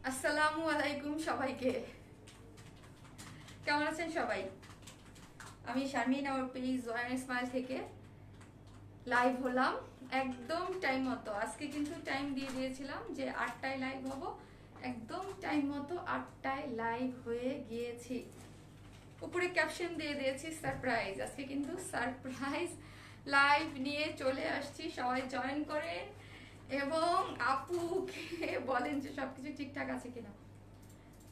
আসসালামু আলাইকুম সবাইকে। কেমন আছেন সবাই? আমি শারমিন, আমার পেজ জয়েন স্মাইল থেকে লাইভ হলাম একদম টাইম মতো। আজকে কিন্তু টাইম দিয়ে দিয়েছিলাম যে 8টায় লাইভ হব, একদম টাইম মতো 8টায় লাইভ হয়ে গিয়েছি। উপরে ক্যাপশন দিয়ে দিয়েছি সারপ্রাইজ। আজকে কিন্তু সারপ্রাইজ লাইভ নিয়ে চলে আসছি, সবাই জয়েন করেন এবং আপুকে বলেন যে সবকিছু ঠিকঠাক আছে কিনা,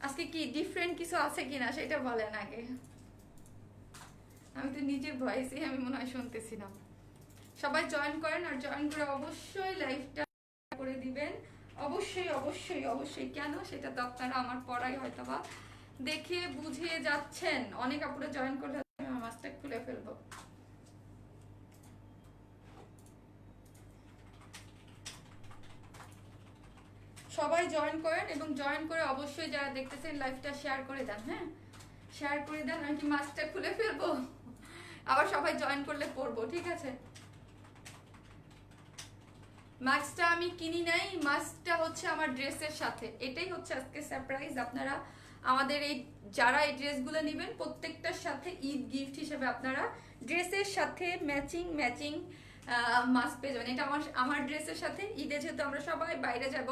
আজকে কি ডিফারেন্ট কিছু আছে কিনা সেটা বলেন আগে। আমি তো নিজের ভয়েসে আমি মনে হয় শুনতেছি না। সবাই জয়েন করেন, আর জয়েন করে অবশ্যই লাইভটা করে দিবেন। অবশ্যই অবশ্যই অবশ্যই, কেন সেটা তো আপনারা আমার পড়াই হয়তো বা দেখে বুঝে যাচ্ছেন। অনেক আপুরা জয়েন করলে আমি আমার মাস্টার খুলে ফেলবো। সবাই জয়েন করেন এবং জয়েন করে অবশ্যই যারা দেখতেছেন লাইভটা শেয়ার করে দেন। হ্যাঁ, শেয়ার করে দেন। আমি কি মাস্টার খুলে ফেলবো? আবার সবাই জয়েন করলে পড়বো, ঠিক আছে? মাস্কটা আমি কিনি নাই, মাস্কটা হচ্ছে আমার ড্রেসের সাথে। এটাই হচ্ছে আজকে সারপ্রাইজ। আপনারা আমাদের এই যারা এই ড্রেসগুলো নেবেন প্রত্যেকটার সাথে ঈদ গিফট হিসেবে আপনারা ড্রেসের সাথে ম্যাচিং ম্যাচিং মাস্ক পেয়ে যাবেন। এটা আমার ড্রেসের সাথে ঈদে যেহেতু আমরা সবাই বাইরে যাব,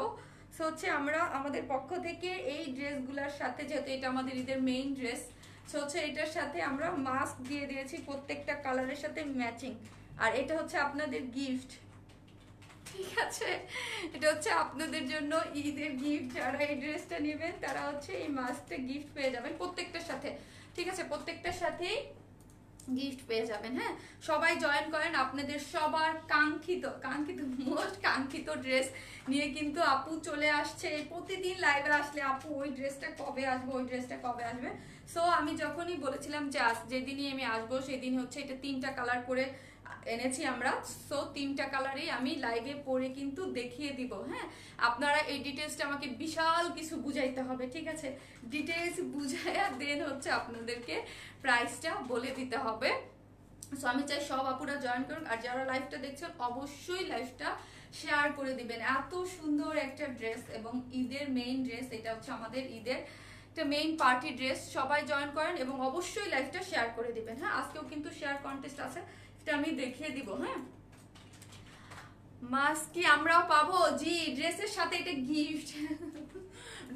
সো হচ্ছে আমরা আমাদের পক্ষ থেকে এই ড্রেসগুলোর সাথে, যেহেতু এটা আমাদের ঈদের মেইন ড্রেস, সো হচ্ছে এটার সাথে আমরা মাস্ক দিয়ে দিয়েছি প্রত্যেকটা কালারের সাথে ম্যাচিং। আর এটা হচ্ছে আপনাদের গিফট, ঠিক আছে? এটা হচ্ছে আপনাদের জন্য ঈদের গিফট। যারা এই ড্রেসটা নেবেন তারা হচ্ছে এই মাস্কটা গিফট পেয়ে যাবেন প্রত্যেকটার সাথে, ঠিক আছে? প্রত্যেকটার সাথেই গিফট পেয়ে যাবেন। হ্যাঁ, সবাই জয়েন করেন। আপনাদের সবার কাঙ্ক্ষিত কাঙ্ক্ষিত মোস্ট কাঙ্ক্ষিত ড্রেস নিয়ে কিন্তু আপু চলে আসছে। প্রতিদিন লাইভে আসলে আপু ওই ড্রেসটা কবে আসবে, ওই ড্রেসটা কবে আসবে। সো আমি যখনই বলেছিলাম যে যেদিনই আমি আসবো সেদিন হচ্ছে এটা 3টা কালার করে এনেছি আমরা। সো 3টা কালারই আমি লাইভে পরে কিন্তু দেখিয়ে দিব। হ্যাঁ, আপনারা এই ডিটেলসটা আমাকে বিশাল কিছু বুঝাইতে হবে, ঠিক আছে? ডিটেলস বুঝাইয়া দেন হচ্ছে আপনাদেরকে প্রাইসটা বলে দিতে হবে। সো আমি চাই সব আপুরা জয়েন করুন, আর যারা লাইভটা দেখছেন অবশ্যই লাইভটা শেয়ার করে দিবেন। এত সুন্দর একটা ড্রেস এবং ঈদের মেইন ড্রেস, এটা হচ্ছে আমাদের ঈদের একটা মেইন পার্টি ড্রেস। সবাই জয়েন করেন এবং অবশ্যই লাইভটা শেয়ার করে দিবেন। হ্যাঁ, আজকেও কিন্তু শেয়ার কন্টেস্ট আছে, সেটা আমি দেখিয়ে দিব। হ্যাঁ, মাস্ক কি আমরাও পাবো? জি, ড্রেসের সাথে এটা গিফট।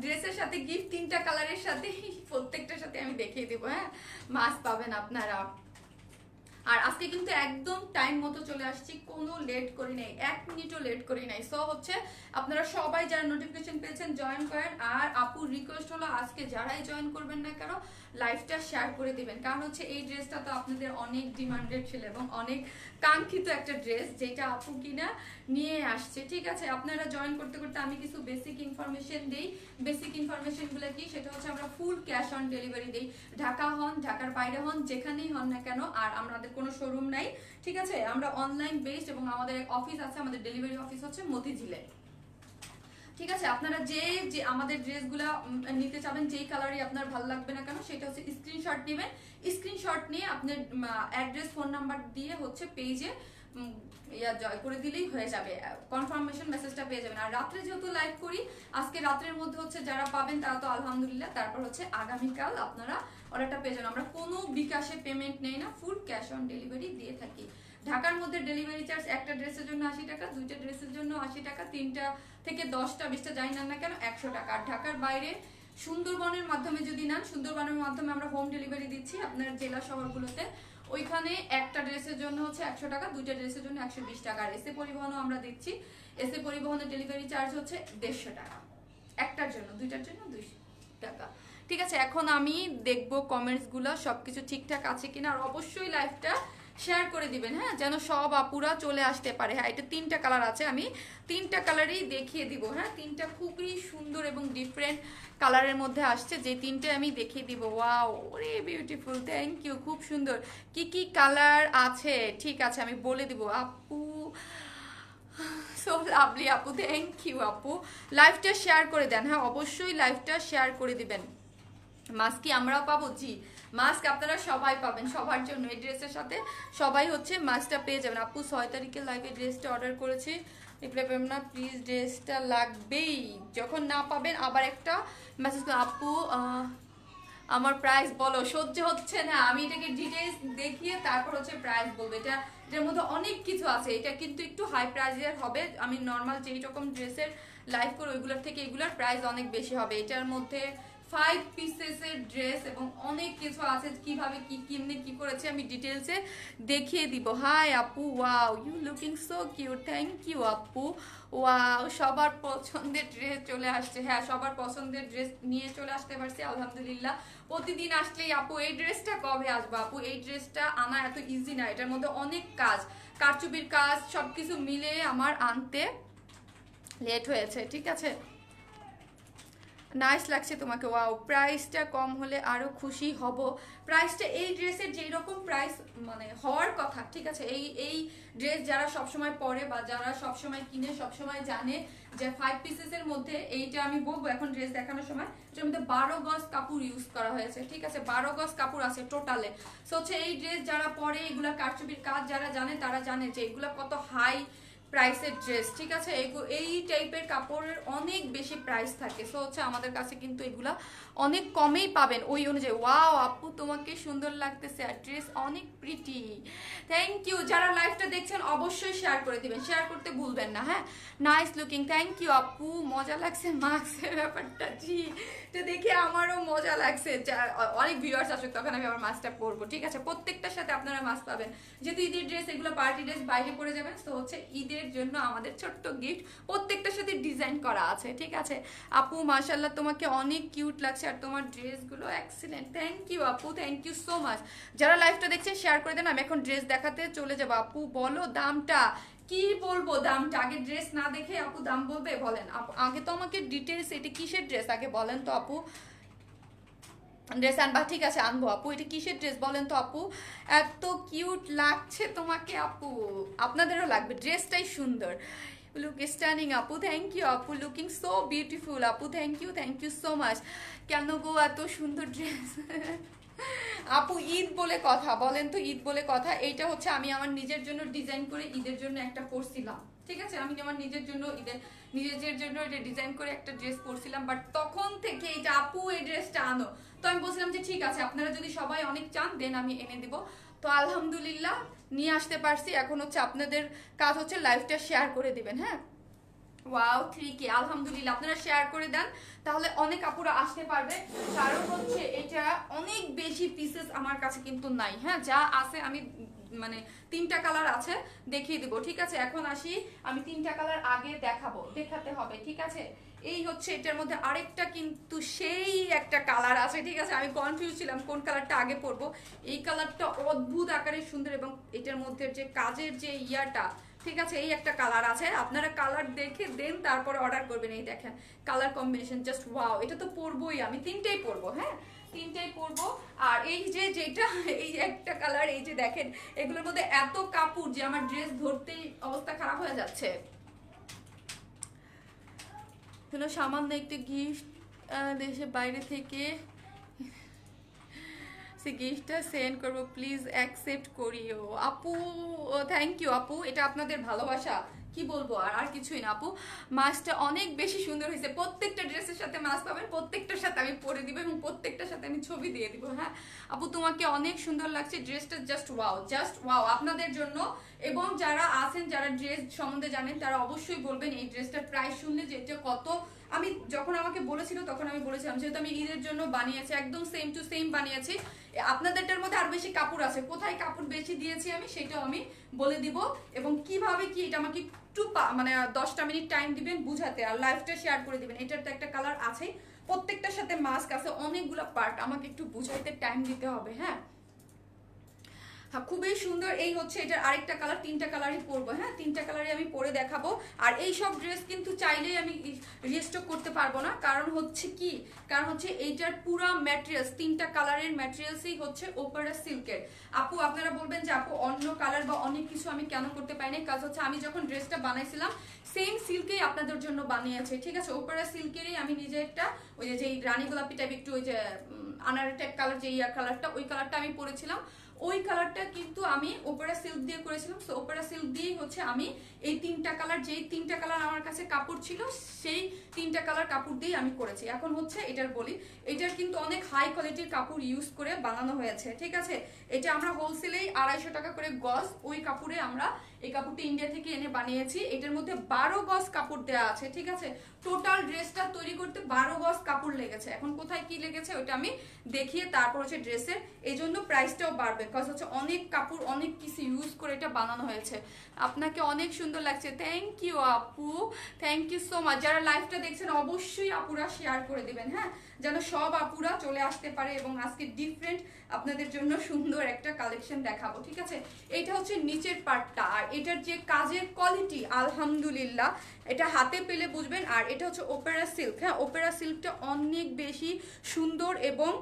ড্রেসের সাথে গিফট 3টা কালারের সাথে প্রত্যেকটার সাথে আমি দেখিয়ে দিব। হ্যাঁ, মাস্ক পাবেন আপনারা। আর আজকে কিন্তু একদম টাইম মতো চলে আসছি, কোনো লেট করি নাই, 1 মিনিটও লেট করি নাই। সো হচ্ছে আপনারা সবাই যারা নোটিফিকেশন পেয়েছেন জয়েন করেন। আর আপুর রিকোয়েস্ট হলো আজকে যারাই জয়েন করবেন না কেন লাইভটা শেয়ার করে দিবেন, কারণ হচ্ছে এই ড্রেসটা তো আপনাদের অনেক ডিমান্ডেড ছিল এবং অনেক কাঙ্ক্ষিত একটা ড্রেস, যেটা আপু কিনা নিয়ে আসছে, ঠিক আছে? আপনারা জয়েন করতে করতে আমি কিছু বেসিক ইনফরমেশন দিই। বেসিক ইনফরমেশনগুলো কি, সেটা হচ্ছে আমরা ফুল ক্যাশ অন ডেলিভারি দিই। ঢাকা হন, ঢাকার বাইরে হন, যেখানেই হন না কেন। আর আমাদের কোনো শোরুম নাই, ঠিক আছে? আমরা অনলাইন বেসড এবং আমাদের অফিস আছে, আমাদের ডেলিভারি অফিস হচ্ছে মতিঝিলে, ঠিক আছে? আপনারা যে আমাদের ড্রেসগুলো নিতে চাবেন, যেই কালারই আপনার ভালো লাগবে না কেন, সেটা হচ্ছে স্ক্রিনশট নেবেন। স্ক্রিনশট নিয়ে আপনার অ্যাড্রেস ফোন নাম্বার দিয়ে হচ্ছে পেজে জয় করে দিলেই হয়ে যাবে, কনফার্মেশন মেসেজটা পেয়ে যাবেন। আর রাত্রে যেহেতু লাইভ করি, আজকে রাত্রের মধ্যে হচ্ছে যারা পাবেন তারা তো আলহামদুলিল্লাহ, তারপর হচ্ছে আগামীকাল আপনারা অর্ডারটা পেয়ে যাবেন। আমরা কোনো বিকাশে পেমেন্ট নেই না, ফুল ক্যাশ অন ডেলিভারি দিয়ে থাকি। ঢাকার মধ্যে ডেলিভারি চার্জ একটা ড্রেসের জন্য 80 টাকা, 2টা ড্রেসের জন্য 80 টাকা, 3টা থেকে 10টা 20টা যাই না না কেন 100 টাকা। আর ঢাকার বাইরে সুন্দরবনের মাধ্যমে যদি নেন, সুন্দরবনের মাধ্যমে আমরা হোম ডেলিভারি দিচ্ছি আপনার জেলা শহরগুলোতে। ওইখানে একটা ড্রেসের জন্য হচ্ছে 100 টাকা, 2টা ড্রেসের জন্য 120 টাকা। আর এসে পরিবহনও আমরা দিচ্ছি। এসে পরিবহনের ডেলিভারি চার্জ হচ্ছে 150 টাকা একটার জন্য, 2টার জন্য 200 টাকা, ঠিক আছে? এখন আমি দেখবো কমেন্টসগুলো সবকিছু ঠিকঠাক আছে কিনা। আর অবশ্যই লাইভটা শেয়ার করে দিবেন, হ্যাঁ, যেন সব আপুরা চলে আসতে পারে। হ্যাঁ, এটা 3টা কালার আছে, আমি 3টা কালারই দেখিয়ে দিব। হ্যাঁ, 3টা খুবই সুন্দর এবং ডিফারেন্ট কালারের মধ্যে আসছে, যে 3টে আমি দেখিয়ে দিব। ওয়াও, ওরে বিউটিফুল, থ্যাংক ইউ, খুব সুন্দর। কি কি কালার আছে ঠিক আছে আমি বলে দিব আপু। সো লাভলি আপু, থ্যাংক ইউ আপু। লাইভটা শেয়ার করে দেন, হ্যাঁ অবশ্যই লাইভটা শেয়ার করে দিবেন। মাস্ক কি আমরাও পাবো? জি, মাস্ক আপনারা সবাই পাবেন, সবার জন্য এই ড্রেসের সাথে সবাই হচ্ছে মাস্কটা পেয়ে যাবেন। আপু 6 তারিখে লাইভে ড্রেসটা অর্ডার করেছি, রিপ্লাই পাবেন না প্লিজ, ড্রেসটা লাগবেই। যখন না পাবেন আবার একটা মেসেজ করুন, আপু আমার প্রাইস বলো। সহ্য হচ্ছে না, আমি এটাকে ডিটেইলস দেখিয়ে তারপর হচ্ছে প্রাইস বলবো। এটার মধ্যে অনেক কিছু আছে, এটা কিন্তু একটু হাই প্রাইসের হবে। আমি নর্মাল যেই রকম ড্রেসের লাইভ করে ওইগুলোর থেকে এগুলোর প্রাইস অনেক বেশি হবে। এটার মধ্যে 5 পিসেসের ড্রেস এবং অনেক কিছু আছে, কিভাবে কি কিনে কি করেছে আমি ডিটেলসে দেখিয়ে দিব। হাই আপু, wow you looking so cute, thank you আপু। ওয়াও, সবার পছন্দের ড্রেস চলে আসছে। হ্যাঁ, সবার পছন্দের ড্রেস নিয়ে চলে আসতে পারছি আলহামদুলিল্লাহ। প্রতিদিন আসলেই আপু এই ড্রেসটা কবে আসবে, আপু এই ড্রেসটা আনা এত ইজি না, এটার মধ্যে অনেক কাজ, কারচুপির কাজ সবকিছু মিলে আমার আনতে লেট হয়েছে। ঠিক আছে, নাইস লাগছে তোমাকে, ওয়াও। প্রাইসটা কম হলে আরো খুশি হব। প্রাইসটা এই ড্রেসের যেই রকম প্রাইস মানে হওয়ার কথা, ঠিক আছে, এই ড্রেস যারা সবসময় পরে বা যারা সবসময় কিনে সবসময় জানে যে 5 পিসেসের মধ্যে এইটা আমি বলবো এখন ড্রেস দেখানোর সময় এটার মধ্যে 12 গজ কাপড় ইউজ করা হয়েছে। ঠিক আছে, 12 গজ কাপড় আছে টোটালে। সো হচ্ছে এই ড্রেস যারা পরে, এগুলা কারচুপির কাজ যারা জানে তারা জানে যে এগুলা কত হাই প্রাইসের ড্রেস। ঠিক আছে, এই টাইপের কাপড়ের অনেক বেশি প্রাইস থাকে। সো হচ্ছে আমাদের কাছে কিন্তু এগুলা অনেক কমেই পাবেন ওই অনুযায়ী। ওয়াও আপু তোমাকে সুন্দর লাগতেছে আর ড্রেস অনেক প্রিটি, থ্যাংক ইউ। যারা লাইভটা দেখছেন অবশ্যই শেয়ার করে দিবেন, শেয়ার করতে ভুলবেন না। হ্যাঁ, নাইস লুকিং, থ্যাংক ইউ আপু। মজা লাগছে মাস্কের ব্যাপারটা, জি এটা দেখে আমারও মজা লাগছে। অনেক ভিউয়ার্স আসুক তখন আমি আমার মাস্কটা পরবো। ঠিক আছে, প্রত্যেকটার সাথে আপনারা মাস্ক পাবেন, যেহেতু ঈদের ড্রেস এগুলো পার্টি ড্রেস বাইরে পরে যাবেন। তো হচ্ছে ঈদের জন্য আমাদের ছোট্ট গিফট প্রত্যেকটার সাথে ডিজাইন করা আছে। ঠিক আছে আপু, মাশাআল্লাহ তোমাকে অনেক কিউট লাগছে আর তোমার ড্রেসগুলো এক্সিলেন্ট, থ্যাংক ইউ আপু, থ্যাংক ইউ সো মাচ। যারা লাইভটা দেখছেন শেয়ার করে দেন, আমি এখন ড্রেস দেখাতে চলে যাবো। আপু বলো দামটা, কি বলবো দামটা, আগে ড্রেস না দেখে আপু দাম বলবে? বলেন আগে তো আমাকে ডিটেলস, এটা কিসের ড্রেস আগে বলেন তো আপু। ড্রেস আনবা, ঠিক আছে আনবো আপু। এটা কিসের ড্রেস বলেন তো আপু? এত কিউট লাগছে তোমাকে আপু, আপনাদেরও লাগবে, ড্রেসটাই সুন্দর। লুক স্ট্যান্ডিং আপু, থ্যাংক ইউ আপু, লুকিং সো বিউটিফুল আপু, থ্যাংক ইউ সো মাচ। কেন গো এত সুন্দর ড্রেস আপু? ঈদ বলে কথা, বলেন তো ঈদ বলে কথা। এইটা হচ্ছে আমি আমার নিজের জন্য ডিজাইন করে ঈদের জন্য একটা পরছিলাম। ঠিক আছে, আমি আমার নিজের জন্য নিজের জন্য এটা ডিজাইন করে একটা ড্রেস পরছিলাম, বাট তখন থেকে এটা আপু এই ড্রেসটা আনো, তো আমি বলছিলাম যে ঠিক আছে আপনারা যদি সবাই অনেক চান দেন আমি এনে দিব। তো আলহামদুলিল্লাহ নিয়ে আসতে পারছি। এখন হচ্ছে আপনাদের কাজ হচ্ছে লাইভটা শেয়ার করে দিবেন। হ্যাঁ, ওয়াও 3K, আলহামদুলিল্লাহ আপনারা শেয়ার করে দেন, তাহলে অনেক আপুরা আসতে পারবে। কারণ হচ্ছে এটা অনেক বেশি পিসেস আমার কাছে কিন্তু নাই। হ্যাঁ, যা আছে আমি মানে 3টা কালার আছে দেখিয়ে দিব। ঠিক আছে, এখন আসি, আমি 3টা কালার আগে দেখাতে হবে। ঠিক আছে, এই হচ্ছে এটার মধ্যে আরেকটা কিন্তু সেই একটা কালার আছে। ঠিক আছে, আমি কনফিউজ ছিলাম কোন কালারটা আগে পরবো। এই কালারটা অদ্ভুত আকারে সুন্দর এবং এটার মধ্যে যে কাজের যে ইয়াটা, ঠিক আছে, এই একটা কালার আছে। আপনারা কালার দেখে দেন তারপরে অর্ডার করবেন। এই দেখেন কালার কম্বিনেশন জাস্ট ওয়াও, এটা তো পরবোই, আমি 3টেই পরবো। হ্যাঁ, 3টেই পরবো। আর এই যে যেটা এই একটা কালার, এই যে দেখেন এগুলোর মধ্যে এত কাপড় যে আমার ড্রেস ধরতেই অবস্থা খারাপ হয়ে যাচ্ছে। হলো সামান্য একটি গিফট দেশের বাইরে থেকে, সে গিফটটা সেন্ড করবো, প্লিজ অ্যাকসেপ্ট করিও আপু। থ্যাংক ইউ আপু, এটা আপনাদের ভালোবাসা, কি বলবো আর কিছুই না আপু। মাস্কটা অনেক বেশি সুন্দর হয়েছে, প্রত্যেকটা ড্রেসের সাথে মাস্ক পাবেন, প্রত্যেকটার সাথে আমি পরে দিব এবং প্রত্যেকটার সাথে আমি ছবি দিয়ে দিব। হ্যাঁ আপু, তোমাকে অনেক সুন্দর লাগছে ড্রেসটা, জাস্ট ওয়াও আপনাদের জন্য। এবং যারা আছেন যারা ড্রেস সম্বন্ধে জানেন তারা অবশ্যই বলবেন এই ড্রেসটার প্রাইস শুনলে যে এটা কত। আমি যখন আমাকে বলেছিল তখন আমি বলেছিলাম যেহেতু আমি ঈদের জন্য বানিয়েছি, একদম সেম টু সেম বানিয়েছি। আপনাদেরটার মধ্যে আর বেশি কাপড় আছে, কোথায় কাপড় বেশি দিয়েছি আমি সেটাও আমি বলে দিব। এবং কিভাবে কি এটা আমাকে একটু মানে 10টা মিনিট টাইম দিবেন বুঝাতে, আর লাইভটা শেয়ার করে দিবেন। এটার তো একটা কালার আছে, প্রত্যেকটার সাথে মাস্ক আছে, অনেকগুলো পার্ট, আমাকে একটু বুঝাইতে টাইম দিতে হবে। হ্যাঁ, খুবই সুন্দর। এই হচ্ছে এটার আরেকটা কালার, 3টা কালারই পরবো। হ্যাঁ, 3টা কালারই আমি পরে দেখাবো। আর এই সব ড্রেস কিন্তু চাইলেই আমি রিস্টক করতে পারবো না, কারণ হচ্ছে এইটার পুরো ম্যাটেরিয়ালস, 3টা কালারের ম্যাটেরিয়ালসই হচ্ছে ওপারা সিল্কের। আপু আপনারা বলবেন যে আপু অন্য কালার বা অনেক কিছু আমি কেন করতে পারি না, কাজ হচ্ছে আমি যখন ড্রেসটা বানাইছিলাম সেম সিল্কেই আপনাদের জন্য বানিয়েছে। ঠিক আছে, ওপারা সিল্কেরই আমি নিজে একটা ওই যে রানী গোলাপি টাইপ একটু ওই যে আনার টাইপ কালার, যে ইয়ার কালারটা, ওই কালারটা আমি পরেছিলাম। ওই কালারটা কিন্তু আমি ওপেরা সিল্ক দিয়ে করেছিলাম। সো ওপেরা সিল্ক দিয়েই হচ্ছে আমি এই 3টা কালার, যেই 3টা কালার আমার কাছে কাপড় ছিল সেই 3টা কালার কাপড় দিয়েই আমি করেছি। এখন হচ্ছে এটার বলি, এটার কিন্তু অনেক হাই কোয়ালিটির কাপড় ইউজ করে বানানো হয়েছে, ঠিক আছে। এটা আমরা হোলসেলেই 250 টাকা করে গজ, ওই কাপড়ে আমরা এই কাপড়টা ইন্ডিয়া থেকে এনে বানিয়েছি। এটার মধ্যে 12 গজ কাপড় দেওয়া আছে, ঠিক আছে। টোটাল ড্রেসটা তৈরি করতে 12 গজ কাপড় লেগেছে। এখন কোথায় কি লেগেছে ওটা আমি দেখিয়ে তারপর হচ্ছে ড্রেসের, এই জন্য প্রাইসটাও বাড়বে, বিকজ হচ্ছে অনেক কাপড় অনেক কিছু ইউজ করে এটা বানানো হয়েছে। আপনাকে অনেক সুন্দর লাগছে, থ্যাংক ইউ আপু, থ্যাংক ইউ সো মাচ। যারা লাইভটা দেখছেন অবশ্যই আপুরা শেয়ার করে দিবেন, হ্যাঁ, যেন সব আপুরা চলে আসতে পারে এবং আজকে ডিফারেন্ট আপনাদের জন্য সুন্দর একটা কালেকশন দেখাবো, ঠিক আছে। এটা হচ্ছে নিচের পার্টটা, আর এটার যে কাজের কোয়ালিটি আলহামদুলিল্লাহ, এটা হাতে পেলে বুঝবেন। আর এটা হচ্ছে ওপেরা সিল্ক, হ্যাঁ, ওপেরা সিল্কটা অনেক বেশি সুন্দর এবং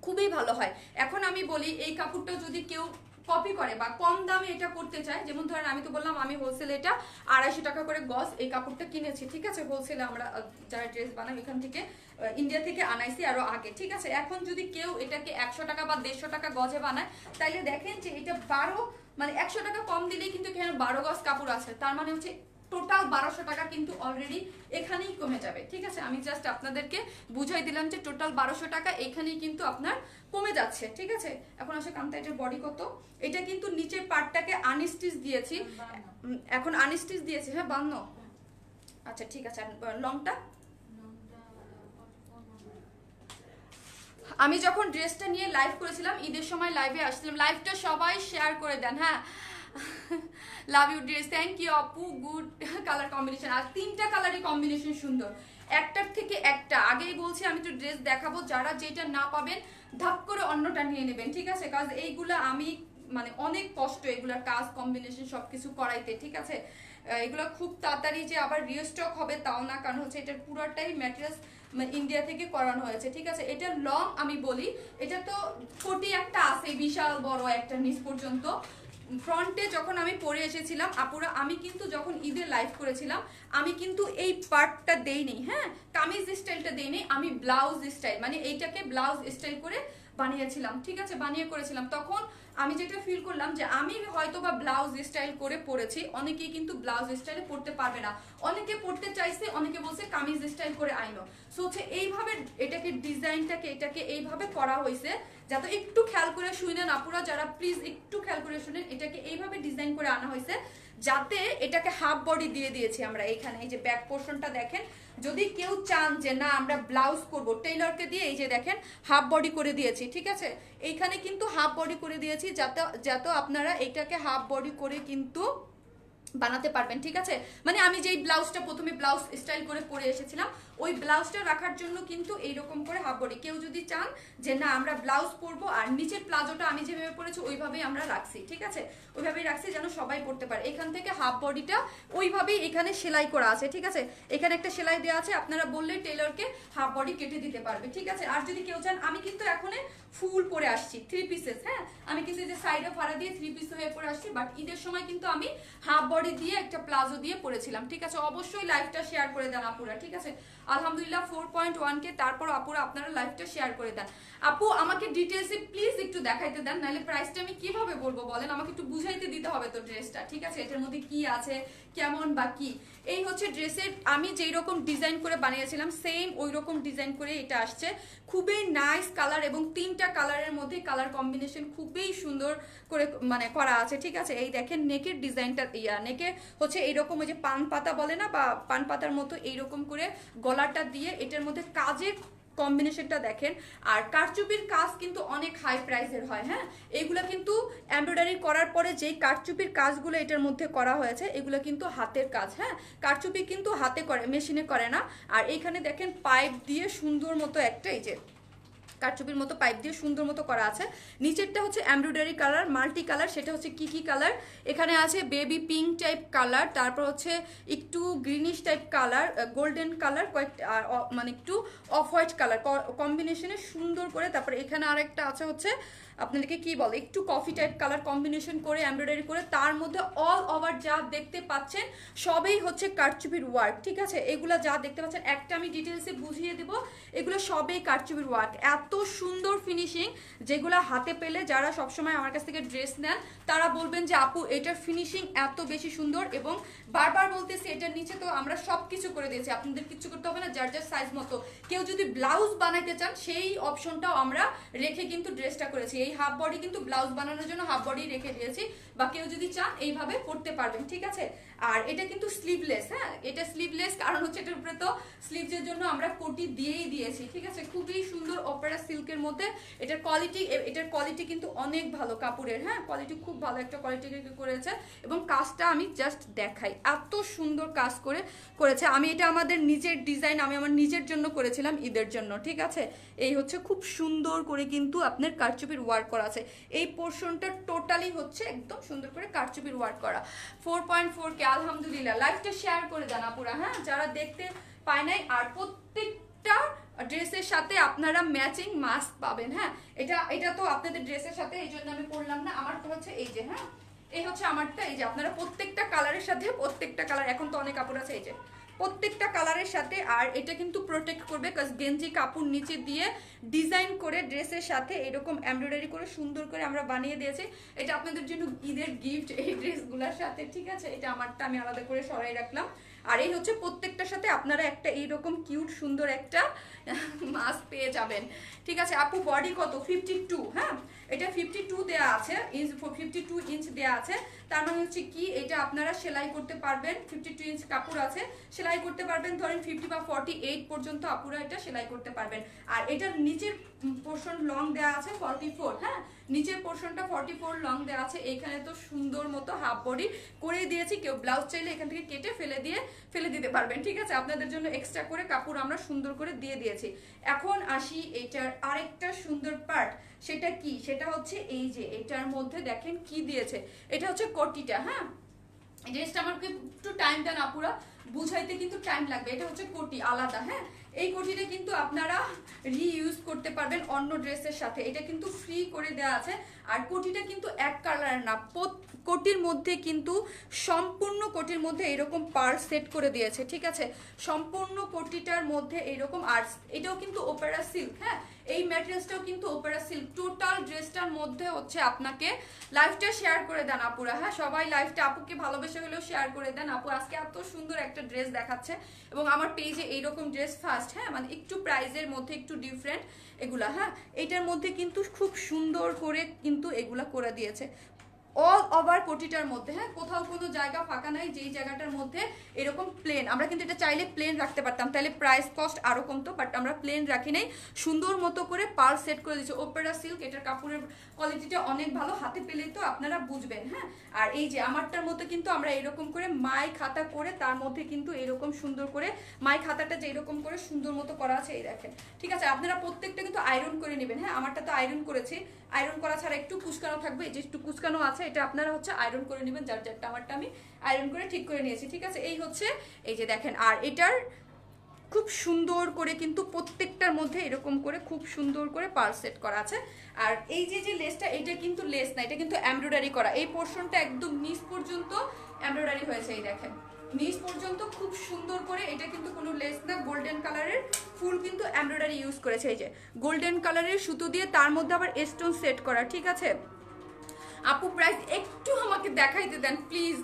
খুবই ভালো হয়। এখন আমি বলি এই কাপড়টা যদি কেউ কপি করে বা কম দামে এটা করতে চায়, যেমন ধরেন আমি তো বললাম আমি হোলসেলে এটা 250 টাকা করে গজ এই কাপড়টা কিনেছি, ঠিক আছে। হোলসেলে আমরা যারা ড্রেস বানাই এখান থেকে ইন্ডিয়া থেকে আনাইছি আরো আগে, ঠিক আছে। এখন যদি কেউ এটাকে 100 টাকা বা 150 টাকা গজে বানায়, তাইলে দেখেন যে এটা 12 মানে 100 টাকা কম দিলেই কিন্তু এখানে 12 গজ কাপড় আছে, তার মানে হচ্ছে টোটাল 1200 টাকা কিন্তু অলরেডি এখানেই কমে যাবে, ঠিক আছে। আমি জাস্ট আপনাদেরকে বুঝাই দিলাম যে টোটাল 1200 টাকা এখানেই কিন্তু আপনার কমে যাচ্ছে, ঠিক আছে। এখন আসে কান্তা, এটার বডি কত? এটা কিন্তু নিচের পার্টটাকে আনস্টিচ দিয়েছি, এখন আনস্টিচ দিয়েছি, হ্যাঁ 52, আচ্ছা ঠিক আছে। লংটা আমি যখন ড্রেসটা নিয়ে লাইভ করেছিলাম ঈদের সময় লাইভে আসছিলাম, লাইভটা সবাই শেয়ার করে দেন, হ্যাঁ। Love you dress, thank you আপু, গুড কালার কম্বিনেশন। আর 3টা কালারই কম্বিনেশন সুন্দর, একটার থেকে একটা। আগেই বলছি আমি তো ড্রেস দেখাবো, যারা যেটা না পাবেন ধাপ করে অন্যটা নিয়ে নেবেন, ঠিক আছে। কাজ এইগুলা আমি মানে অনেক কষ্ট এগুলার কাজ কম্বিনেশন সবকিছু করাইতে, ঠিক আছে। এগুলো খুব তাড়াতাড়ি যে আবার রিস্টক হবে তাও না, কারণ হচ্ছে এটার পুরোটাই ম্যাটেরিয়ালস ইন্ডিয়া থেকে করানো হয়েছে, ঠিক আছে। এটা লং আমি বলি, এটা তো 40 একটা আছে, বিশাল বড় একটা নিচ পর্যন্ত। ফ্রন্টে যখন আমি পরে এসেছিলাম আপুরা, আমি কিন্তু যখন ঈদের লাইভ করেছিলাম আমি কিন্তু এই পার্টটা দেইনি, হ্যাঁ, কামিজ স্টাইলটা দেইনি, আমি ব্লাউজ স্টাইল মানে এইটাকে ব্লাউজ স্টাইল করে বানিয়েছিলাম, ঠিক আছে, বানিয়ে করেছিলাম। তখন আমি যেটা ফিল করলাম যে আমি হয়তো বা ব্লাউজ স্টাইল করে পরেছি, অনেকেই কিন্তু ব্লাউজ স্টাইলে পরতে পারবে না, অনেকে পরতে চাইছে, অনেকে বলছে কামিজ স্টাইল করে আইনো। সো হচ্ছে এইভাবে এটাকে ডিজাইনটাকে এটাকে এইভাবে করা হয়েছে, যাতে একটু খেয়াল করে শুনেন আপুরা, যারা প্লিজ একটু খেয়াল করে শুনেন, এটাকে এইভাবে ডিজাইন করে আনা হয়েছে যাতে এটাকে হাফ বডি দিয়ে দিয়েছি আমরা এইখানে। এই যে ব্যাক পোর্শনটা দেখেন, যদি কেউ চান যে না আমরা ব্লাউজ করবো টেইলরকে দিয়ে, এই যে দেখেন হাফ বডি করে দিয়েছি, ঠিক আছে। এইখানে কিন্তু হাফ বডি করে দিয়েছি যাতে আপনারা এইটাকে হাফ বডি করে কিন্তু বানাতে পারবেন, ঠিক আছে। মানে আমি যেই ব্লাউজটা প্রথমে ব্লাউজ স্টাইল করে পরে এসেছিলাম ওই ব্লাউজটা রাখার জন্য কিন্তু এইরকম করে হাফ বডি, কেউ যদি চান যে না আমরা ব্লাউজ পরবো আর নিচের প্লাজোটা আমি যেভাবে পরেছি ওইভাবেই আমরা রাখছি, ঠিক আছে, ওইভাবেই রাখছি যেন সবাই পরতে পারে। এখান থেকে হাফ বডিটা ওইভাবেই এখানে সেলাই করা আছে, ঠিক আছে, এখানে একটা সেলাই দেওয়া আছে, আপনারা বললে টেইলরকে হাফ বডি কেটে দিতে পারবে, ঠিক আছে। আর যদি কেউ চান, আমি কিন্তু এখন ফুল পরে আসছি 3 পিসেস, হ্যাঁ, আমি কিন্তু এই যে সাইডে ফাড়া দিয়ে 3 পিস হয়ে পরে আসছি, বাট ঈদের সময় কিন্তু আমি হাফ বডি দিয়ে একটা প্লাজো দিয়ে পরেছিলাম, ঠিক আছে। অবশ্যই লাইভটা শেয়ার করে দেন আপুরা, ঠিক আছে। আলহামদুলিল্লাহ 4.1K, তারপর আপুরা আপনারা লাইভটা শেয়ার করে দেন। আপু আমাকে ডিটেইলসে প্লিজ একটু দেখাইতে দেন, নাহলে প্রাইসটা আমি কিভাবে বলবো বলেন, আমাকে একটু বুঝাইতে দিতে হবে তো ড্রেসটা, ঠিক আছে, এটার মধ্যে কি আছে কেমন বা কি। এই হচ্ছে ড্রেসের আমি যেই রকম ডিজাইন করে বানিয়েছিলাম সেম ওই রকম ডিজাইন করে এটা আসছে, খুবই নাইস কালার এবং 3টা কালারের মধ্যে কালার কম্বিনেশন খুবই সুন্দর করে মানে করা আছে, ঠিক আছে। এই দেখেন নেকের ডিজাইনটা, নেকে হচ্ছে এইরকম ওই যে পান পাতা বলে না, বা পান পাতার মতো এইরকম করে গলাটা দিয়ে এটার মধ্যে কাজের কম্বিনেশনটা দেখেন। আর কারচুপির কাজ কিন্তু অনেক হাই প্রাইসের হয়, হ্যাঁ, এগুলো কিন্তু এমব্রয়ডারি করার পরে যেই কারচুপির কাজগুলো এটার মধ্যে করা হয়েছে এগুলো কিন্তু হাতের কাজ, হ্যাঁ, কারচুপি কিন্তু হাতে করে, মেশিনে করে না। আর এইখানে দেখেন পাইপ দিয়ে সুন্দর মতো একটা এই যে কারচুপির মতো পাইপ দিয়ে সুন্দর মতো করা আছে। নিচেরটা হচ্ছে এমব্রয়ডারি কালার, মাল্টি কালার, সেটা হচ্ছে কি কালার, এখানে আছে বেবি পিঙ্ক টাইপ কালার, তারপর হচ্ছে একটু greenish type colour, golden colour, কয়েকটা মানে একটু অফ হোয়াইট কালার কম্বিনেশনে সুন্দর করে। তারপর এখানে আরেকটা আছে হচ্ছে আপনাদেরকে কি বলে একটু কফি টাইপ কালার কম্বিনেশন করে এমব্রয়ডারি করে, তার মধ্যে অল ওভার যা দেখতে পাচ্ছেন সবই হচ্ছে কারচুপির ওয়ার্ক, ঠিক আছে। এগুলো যা দেখতে পাচ্ছেন একটা আমি ডিটেলসে বুঝিয়ে দেবো, এগুলো সবই কারচুপির ওয়ার্ক, এত এত সুন্দর ফিনিশিং, যেগুলো হাতে পেলে যারা সবসময় আমার কাছ থেকে ড্রেস নেন তারা বলবেন যে আপু এটার ফিনিশিং এত বেশি সুন্দর। এবং বারবার বলতেছি এটার নিচে তো আমরা সব কিছু করে দিয়েছি, আপনাদের কিছু করতে হবে না, যার যার সাইজ মতো। কেউ যদি ব্লাউজ বানাইতে চান সেই অপশনটাও আমরা রেখে কিন্তু ড্রেসটা করেছি। এই হাফ বডি কিন্তু ব্লাউজ বানানোর জন্য হাফ বডি রেখে দিয়েছি, বা কেউ যদি চান এইভাবে পরতে পারবেন, ঠিক আছে। আর এটা কিন্তু স্লিভলেস, হ্যাঁ এটা স্লিভলেস, কারণ হচ্ছে এটার উপরে তো স্লিভসের জন্য আমরা কোটি দিয়েই দিয়েছি, ঠিক আছে। খুবই সুন্দর অপেরা সিল্কের মধ্যে এটার কোয়ালিটি কিন্তু অনেক ভালো কাপড়ের, হ্যাঁ কোয়ালিটি খুব ভালো একটা কোয়ালিটি করেছে। এবং কাজটা আমি জাস্ট দেখাই, এত সুন্দর কাজ করেছে। আমি এটা আমাদের নিজের ডিজাইন, আমি আমার নিজের জন্য করেছিলাম ঈদের জন্য, ঠিক আছে। এই হচ্ছে খুব সুন্দর করে কিন্তু আপনার কারচুপির ওয়ার্ক করা আছে। এই পোর্শনটা টোটালি হচ্ছে একদম সুন্দর করে কারচুপির ওয়ার্ক করা। 4.4K, আলহামদুলিল্লাহ। লাইভটা শেয়ার করে দেন আপুরা, হ্যাঁ যারা দেখতে পায় নাই। আর প্রত্যেকটা ড্রেসের সাথে আপনারা ম্যাচিং মাস্ক পাবেন, হ্যাঁ এটা তো আপনাদের ড্রেসের সাথে, এই জন্য আমি পরলাম না। আমার তো হচ্ছে এই যে, হ্যাঁ এই হচ্ছে আমারটা, এই যে আপনারা প্রত্যেকটা কালারের সাথে, প্রত্যেকটা কালার, এখন তো অনেক কাপড় আছে, এই যে প্রত্যেকটা কালারের সাথে। আর এটা কিন্তু প্রোটেক্ট করবে, কারণ গেঞ্জি কাপড় নিচে দিয়ে ডিজাইন করে ড্রেসের সাথে এরকম এমব্রয়ডারি করে সুন্দর করে আমরা বানিয়ে দিয়েছি। এটা আপনাদের জন্য ঈদের গিফট এই ড্রেসগুলোর সাথে, ঠিক আছে। এটা আমারটা আমি আলাদা করে সরাই রাখলাম। আর এই হচ্ছে প্রত্যেকটার সাথে আপনারা একটা এইরকম কিউট সুন্দর একটা মাস্ক পেয়ে যাবেন, ঠিক আছে। আপু বডি কত? 52, হ্যাঁ এটা 52 দেয়া আছে, 52 ইঞ্চ দেয়া আছে। তার মানে হচ্ছে কি, এটা আপনারা সেলাই করতে পারবেন, 52 ইঞ্চ কাপড় আছে, সেলাই করতে পারবেন ধরেন 50 বা 48 পর্যন্ত আপুরা এটা সেলাই করতে পারবেন। আর এটার নিচের পোর্শন লং দেয়া আছে 44, হ্যাঁ নিচের পোর্শনটা 44 লং দেওয়া আছে। এইখানে তো সুন্দর মতো হাফ বডি করে দিয়েছি, কেউ ব্লাউজ চাইলে এখান থেকে কেটে ফেলে দিতে পারবেন, ঠিক আছে। আপনাদের জন্য এক্সট্রা করে কাপড় আমরা সুন্দর করে দিয়ে দিয়েছি। এখন আসি এটার আরেকটা সুন্দর পার্ট, সেটা কি, সেটা হচ্ছে এই যে এটার মধ্যে দেখেন কি দিয়েছে, এটা হচ্ছে কোটিটা, হ্যাঁ এই ড্রেসটা আমাকে একটু টাইম দেন আপুরা, বুঝাইতে কিন্তু টাইম লাগবে। এটা হচ্ছে কোটি আলাদা, হ্যাঁ এই কোটিটা কিন্তু আপনারা রিইউজ করতে পারবেন অন্য ড্রেসের সাথে, এটা কিন্তু ফ্রি করে দেওয়া আছে। আর কোটিটা কিন্তু এক কালার না, কোটির মধ্যে কিন্তু সম্পূর্ণ কোটির মধ্যে এরকম পার সেট করে দিয়েছে, ঠিক আছে। সম্পূর্ণ কোটিটার মধ্যে এরকম, আর এটাও কিন্তু ওপেরা সিল্ক, হ্যাঁ এই ম্যাটেরিয়ালসটাও কিন্তু ওপেরা সিল্ক। টোটাল ড্রেসটার মধ্যে হচ্ছে আপনাকে, লাইভটা শেয়ার করে দেন আপুরা, হ্যাঁ সবাই লাইভটা আপুকে ভালোবেসে হলেও শেয়ার করে দেন। আপু আজকে এত সুন্দর একটা ড্রেস দেখাচ্ছে, এবং আমার পেজে এইরকম ড্রেস ফার্স্ট, হ্যাঁ মানে একটু প্রাইজের মধ্যে একটু ডিফারেন্ট এগুলা, হ্যাঁ এটার মধ্যে কিন্তু খুব সুন্দর করে কিন্তু এগুলা করে দিয়েছে অল ওভার কোটিটার মধ্যে, হ্যাঁ কোথাও কোনো জায়গা ফাঁকা নাই যেই জায়গাটার মধ্যে এরকম প্লেন। আমরা কিন্তু এটা চাইলে প্লেন রাখতে পারতাম, তাহলে প্রাইস কস্ট আরো কমতো, বাট আমরা প্লেন রাখি নাই, সুন্দর মতো করে পার সেট করে দিচ্ছি। ওপেরা সিল্ক, এটার কাপড়ের কোয়ালিটিটা অনেক ভালো, হাতে পেলেই তো আপনারা বুঝবেন, হ্যাঁ। আর এই যে আমারটার মধ্যে কিন্তু আমরা এরকম করে মাই খাতা করে, তার মধ্যে কিন্তু এরকম সুন্দর করে মাই খাতাটা যে এরকম করে সুন্দর মতো করা আছে, এই দেখেন, ঠিক আছে। আপনারা প্রত্যেকটা কিন্তু আয়রন করে নেবেন, হ্যাঁ আমারটা তো আয়রন করেছি, আয়রন করা ছাড়া একটু কুচকানো থাকবে, এই যে একটু কুচকানো আছে, এটা আপনারা হচ্ছে আয়রন করে নেবেন, যার যারটা। আমারটা আমি আয়রন করে ঠিক করে নিয়েছি, ঠিক আছে। এই হচ্ছে এই যে দেখেন, আর এটার খুব সুন্দর করে কিন্তু প্রত্যেকটার মধ্যে এরকম করে খুব সুন্দর করে পার সেট করা আছে। আর এই যে লেসটা, এটা কিন্তু লেস না, এটা কিন্তু এমব্রয়ডারি করা, এই পোর্শনটা একদম নিচ পর্যন্ত এমব্রয়ডারি হয়েছে, এই দেখেন নিচ পর্যন্ত খুব সুন্দর করে। এটা কিন্তু কোনো লেস না, গোল্ডেন কালারের ফুল কিন্তু এমব্রয়ডারি ইউজ করেছে, এই যে গোল্ডেন কালারের সুতো দিয়ে, তার মধ্যে আবার স্টোন সেট করা, ঠিক আছে। আপু প্রাইস একটু আমাকে দেখাইতে দেন প্লিজ,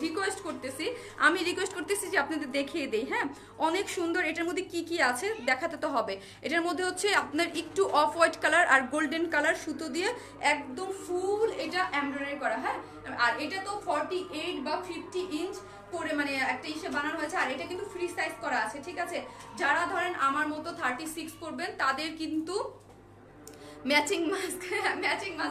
রিকোয়েস্ট করতেছি, আমি রিকোয়েস্ট করতেছি যে আপনাদের দেখিয়ে দেই, হ্যাঁ অনেক সুন্দর। এটার মধ্যে কি কি আছে দেখাতে তো হবে। এটার মধ্যে হচ্ছে আপনার একটু অফ হোয়াইট কালার আর গোল্ডেন কালার সুতো দিয়ে একদম ফুল এটা এমব্রয়ডারি করা, হ্যাঁ। আর এটা তো 48 বা 50 ইঞ্চ করে মানে একটা ইসে বানানো হয়েছে। আর এটা কিন্তু ফ্রি সাইজ করা আছে, ঠিক আছে। যারা ধরেন আমার মতো 36 করবেন তাদের কিন্তু ম্যাচিং মাস্ক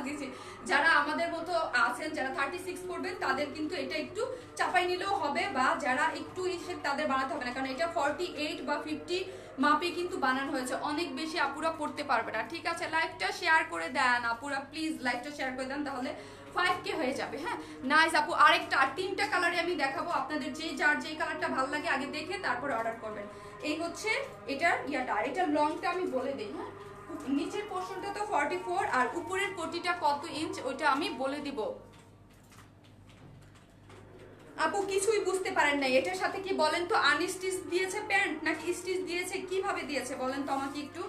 দিয়েছি। যারা আমাদের মতো আছেন, যারা 36 করবেন তাদের কিন্তু এটা একটু চাপাই নিলেও হবে, বা যারা একটু ইসে তাদের বানাতে হবে না, কারণ এটা 48 বা 50 মাপে কিন্তু বানানো হয়েছে, অনেক বেশি আপুরা পড়তে পারবে না, ঠিক আছে। লাইভটা শেয়ার করে দেন আপুরা, প্লিজ লাইভটা শেয়ার করে দেন, তাহলে 5K হয়ে যাবে, হ্যাঁ নাইস আপু। আরেকটা আর 3টা কালারে আমি দেখাবো আপনাদের, যার যেই কালারটা ভালো লাগে আগে দেখে তারপরে অর্ডার করবেন। এই হচ্ছে এটার ইয়াটা, আর এটার লংটা আমি বলে দিই, হ্যাঁ নিচের পোর্শনটা তো 44, আর উপরের কোটিটা কত ইঞ্চ ওইটা আমি বলে দিব। আপু কিছুই বুঝতে পারেন নাই, এটার সাথে কি বলেন তো আনস্টিচ দিয়েছে প্যান্ট নাকি স্টিচ দিয়েছে, কিভাবে দিয়েছে বলেন তো আমাকে একটু।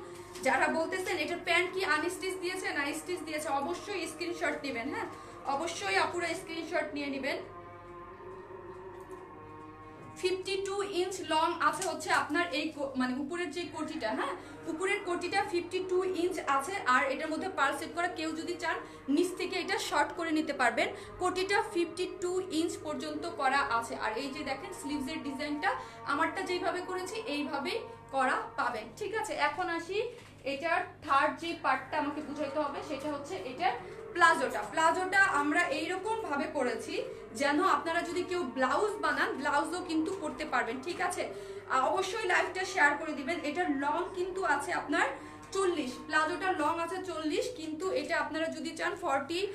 যারা বলতেছেন এটার প্যান্ট কি আনস্টিচ দিয়েছে না স্টিচ দিয়েছে, অবশ্যই স্ক্রিনশট নেবেন। হ্যাঁ অবশ্যই আপুরা স্ক্রিনশট নিয়ে নেবেন। 52 ইঞ্চ লং আছে হচ্ছে আপনার এই মানে উপরের যে কোটিটা, হ্যাঁ উপরের কোটিটা 52 ইঞ্চ আছে। আর এটার মধ্যে পার্ল সেট করা, কেউ যদি চান নিচ থেকে এটা শর্ট করে নিতে পারবেন। কোটিটা 52 ইঞ্চ পর্যন্ত করা আছে। আর এই যে দেখেন স্লিভসের ডিজাইনটা আমারটা যেভাবে করেছি এইভাবেই করা পাবেন, ঠিক আছে। এখন আসি এটার থার্ড যে পার্টটা আমাকে বুঝাইতে হবে, সেটা হচ্ছে এটার প্লাজোটা আমরা এইরকম ভাবে করেছি যেন আপনারা যদি কেউ ব্লাউজ বানান ব্লাউজও কিন্তু করতে পারবেন, ঠিক আছে। অবশ্যই লাইভটা শেয়ার করে দিবেন। এটার লং কিন্তু আছে আপনার 40, প্লাজোটার লং আছে 40, কিন্তু এটা আপনারা যদি চান 42,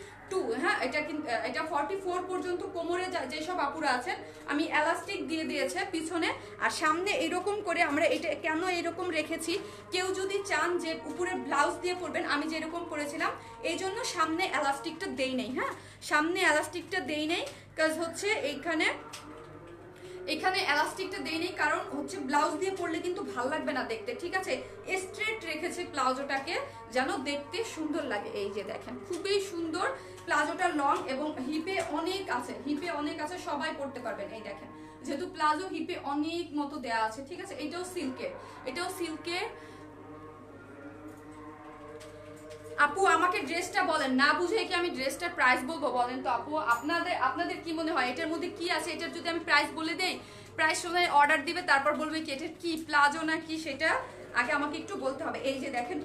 হ্যাঁ এটা কিন্তু এটা 44 পর্যন্ত কোমরে যেসব আপুরা আছেন আমি এলাস্টিক দিয়ে দিয়েছে পিছনে আর সামনে এরকম করে। আমরা এটা কেন এরকম রেখেছি, কেউ যদি চান যে উপরে ব্লাউজ দিয়ে পরবেন আমি যেরকম করেছিলাম, এই জন্য সামনে এলাস্টিকটা দেই নেই। হ্যাঁ সামনে এলাস্টিকটা দেই নেই কাজ হচ্ছে এখানে এলাস্টিকটা দেই নেই, কারণ হচ্ছে ব্লাউজ দিয়ে পরলে কিন্তু ভাল লাগবে না দেখতে, ঠিক আছে। স্ট্রেট রেখেছে প্লাজোটাকে যেন দেখতে সুন্দর লাগে। এই যে দেখেন খুবই সুন্দর প্লাজোটা লং এবং হিপে অনেক আছে, সবাই পরতে পারবেন। এই দেখেন যেহেতু প্লাজো হিপে অনেক মতো দেয়া আছে, ঠিক আছে। এটাও সিল্কের। আপু আমাকে ড্রেসটা বলেন, না বুঝে কি আমি ড্রেসটার প্রাইস বলবো বলেন তো আপু। আপনাদের কি মনে হয় এটার মধ্যে কি আছে, এটার যদি আমি প্রাইস বলে দেই প্রাইস সময় অর্ডার দিবে, তারপর বলবে কি এটা কি প্লাজো না কি, সেটা আগে আমাকে একটু বলতে হবে। এই যে দেখেন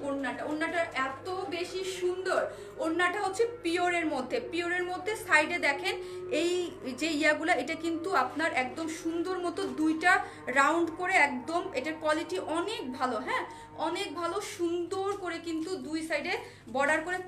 ওড়নাটা এত বেশি সুন্দর। ওড়নাটা হচ্ছে পিওরের মধ্যে সাইডে দেখেন এই যে ইয়াগুলা, এটা কিন্তু আপনার একদম সুন্দর মতো দুইটা রাউন্ড করে একদম, এটার কোয়ালিটি অনেক ভালো। হ্যাঁ অনেক ভালো, সুন্দর করে কিন্তু দুই সাইডে বর্ডার করে,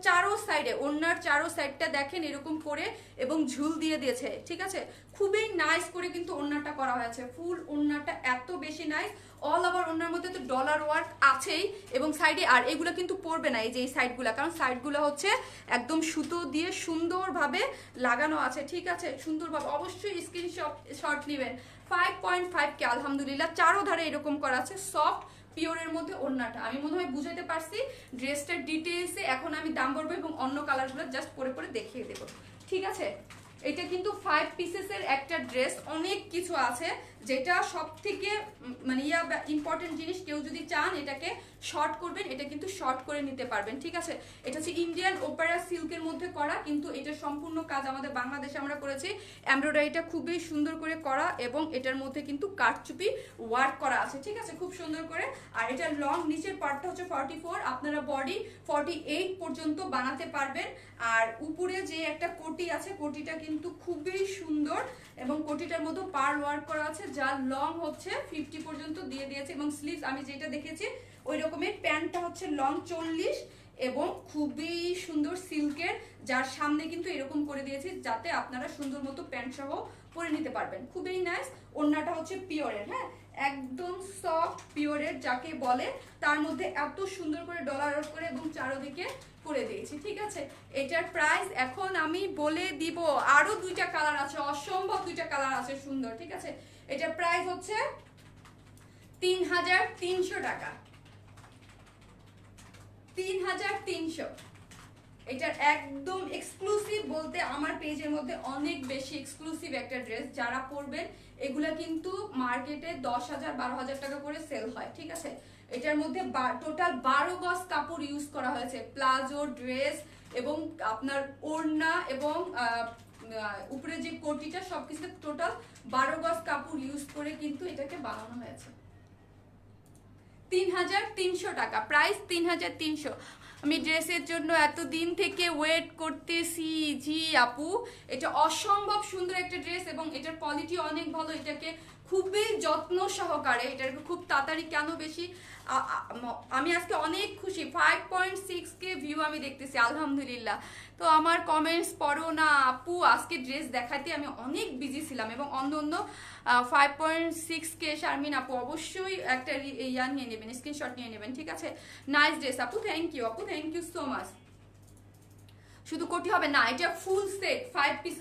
ওড়নার চারো সাইডটা দেখেন এরকম করে এবং ঝুল দিয়ে দিয়েছে, ঠিক আছে। খুবই নাইস করে কিন্তু ওড়নাটা করা হয়েছে, ফুল ওড়নাটা এত বেশি নাইস। অল ওভার ওড়নার মধ্যে তো ডলার ওয়ার্ক আছেই এবং সাইডে, আর এগুলো কিন্তু পড়বে না এই যে এই সাইডগুলো, কারণ সাইডগুলো হচ্ছে একদম সুতো দিয়ে সুন্দরভাবে লাগানো আছে, ঠিক আছে সুন্দরভাবে। অবশ্যই স্ক্রিনশট নেবেন। 5.5 কে আলহামদুলিল্লাহ চারো ধারে এরকম করা আছে, সফট পিওরের মধ্যে ওড়নাটা। আমি মনে হয় বুঝাতে পারছি ড্রেসটার ডিটেইলসে। এখন আমি দাম বলবো এবং অন্য কালারগুলো জাস্ট পরে দেখিয়ে দেবো, ঠিক আছে। এটা কিন্তু 5 পিসেসের একটা ড্রেস, অনেক কিছু আছে যেটা সব থেকে মানে ইম্পর্টেন্ট জিনিস। কেউ যদি চান এটাকে শর্ট করবেন, এটা কিন্তু শর্ট করে নিতে পারবেন, ঠিক আছে। এটা হচ্ছে ইন্ডিয়ান ওপেরা সিল্কের মধ্যে করা, কিন্তু এটার সম্পূর্ণ কাজ আমাদের বাংলাদেশে আমরা করেছি। এমব্রয়ডারিটা খুবই সুন্দর করে করা এবং এটার মধ্যে কিন্তু কারচুপি ওয়ার্ক করা আছে, ঠিক আছে খুব সুন্দর করে। আর এটার লং নিচের পার্টটা হচ্ছে 44, আপনারা বডি 48 পর্যন্ত বানাতে পারবেন। আর উপরে যে একটা কোটি আছে, কোটিটা কিন্তু খুবই সুন্দর এবং কোটিটার মধ্যে পার্ল ওয়ার্ক করা আছে, যার লং হচ্ছে 50 পর্যন্ত দিয়ে দিয়েছে এবং স্লিভস আমি যেটা দেখেছি ওই রকমের। প্যান্টটা হচ্ছে লং 40 এবং খুবই সুন্দর সিল্কের, যার সামনে কিন্তু এরকম করে দিয়েছি যাতে আপনারা সুন্দর মতো প্যান্ট সহ পরে নিতে পারবেন, খুবই নাইস। ওড়নাটা হচ্ছে পিওরের, হ্যাঁ একদম সফট পিওরের যাকে বলে, তার মধ্যে এত সুন্দর করে ডলার করে এবং চারোদিকে করে দিয়েছি, ঠিক আছে। এটার প্রাইস এখন আমি বলে দিব, আরো দুইটা কালার আছে, অসম্ভব দুইটা কালার আছে সুন্দর, ঠিক আছে। এটার প্রাইস হচ্ছে 3300 টাকা, 3300। এটার একদম এক্সক্লুসিভ বলতে আমার পেজের মধ্যে অনেক বেশি এক্সক্লুসিভ একটা ড্রেস, যারা পরবেন এগুলা কিন্তু মার্কেটে 10,000 12,000 টাকা করে সেল হয়, ঠিক আছে। এটার মধ্যে টোটাল 12 গজ কাপড় ইউজ করা হয়েছে, প্লাজো ড্রেস এবং আপনার ওড়না এবং উপরে যে কোটিটা সবকিছু টোটাল 12 গজ কাপড় ইউজ করে কিন্তু এটাকে বানানো হয়েছে। 3300 টাকা প্রাইস, 3300। আমি ড্রেসের জন্য এতদিন থেকে ওয়েট করতেছি, জি আপু এটা অসম্ভব সুন্দর একটা ড্রেস এবং এটার কোয়ালিটি অনেক ভালো। এটাকে খুবই যত্ন সহকারে, এটাকে খুব তাড়াতাড়ি কেন বেশি, আমি আজকে অনেক খুশি। 5.6K ভিউ আমি দেখতেছি আলহামদুলিল্লাহ। তো আমার কমেন্টস পড়ো না আপু, আজকে ড্রেস দেখাতে আমি অনেক বিজি ছিলাম এবং অন্য 5.6K শারমিন আপু অবশ্যই একটা নিয়ে নেবেন, স্ক্রিনশট নিয়ে নেবেন, ঠিক আছে। নাইস ড্রেস আপু, থ্যাংক ইউ আপু, থ্যাংক ইউ সো মাচ। শুধু কোটি হবে না, এটা ফুল সেট 5 পিস